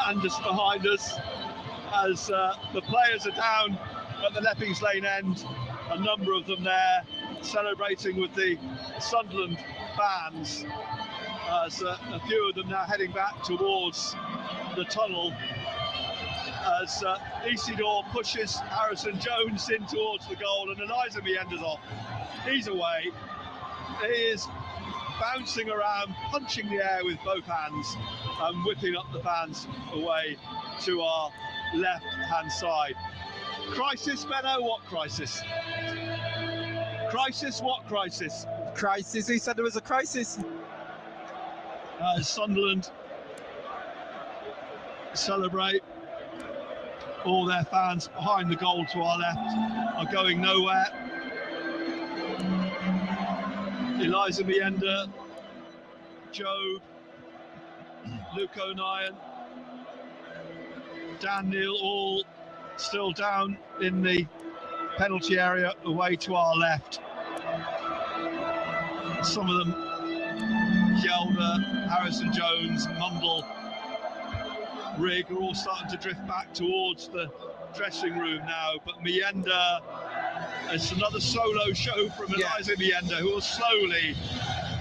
and just behind us as the players are down at the Leppings Lane end, a number of them there celebrating with the Sunderland fans, as a few of them now heading back towards the tunnel as Isidore pushes Harrison Jones in towards the goal, and Eliza Mayenda's off. He's away. He is bouncing around, punching the air with both hands and whipping up the fans away to our left-hand side. Crisis, Benno? What crisis? Crisis? What crisis? Crisis? He said there was a crisis. Sunderland celebrate. All their fans behind the goal to our left are going nowhere. Eliza Mayenda, Joe, Luke O'Nien, Dan Neal, all still down in the penalty area away to our left. Some of them, Yelder, Harrison Jones, Mundle, Rigg, are all starting to drift back towards the dressing room now, but Mayenda, it's another solo show from Eliza Mayenda, who will slowly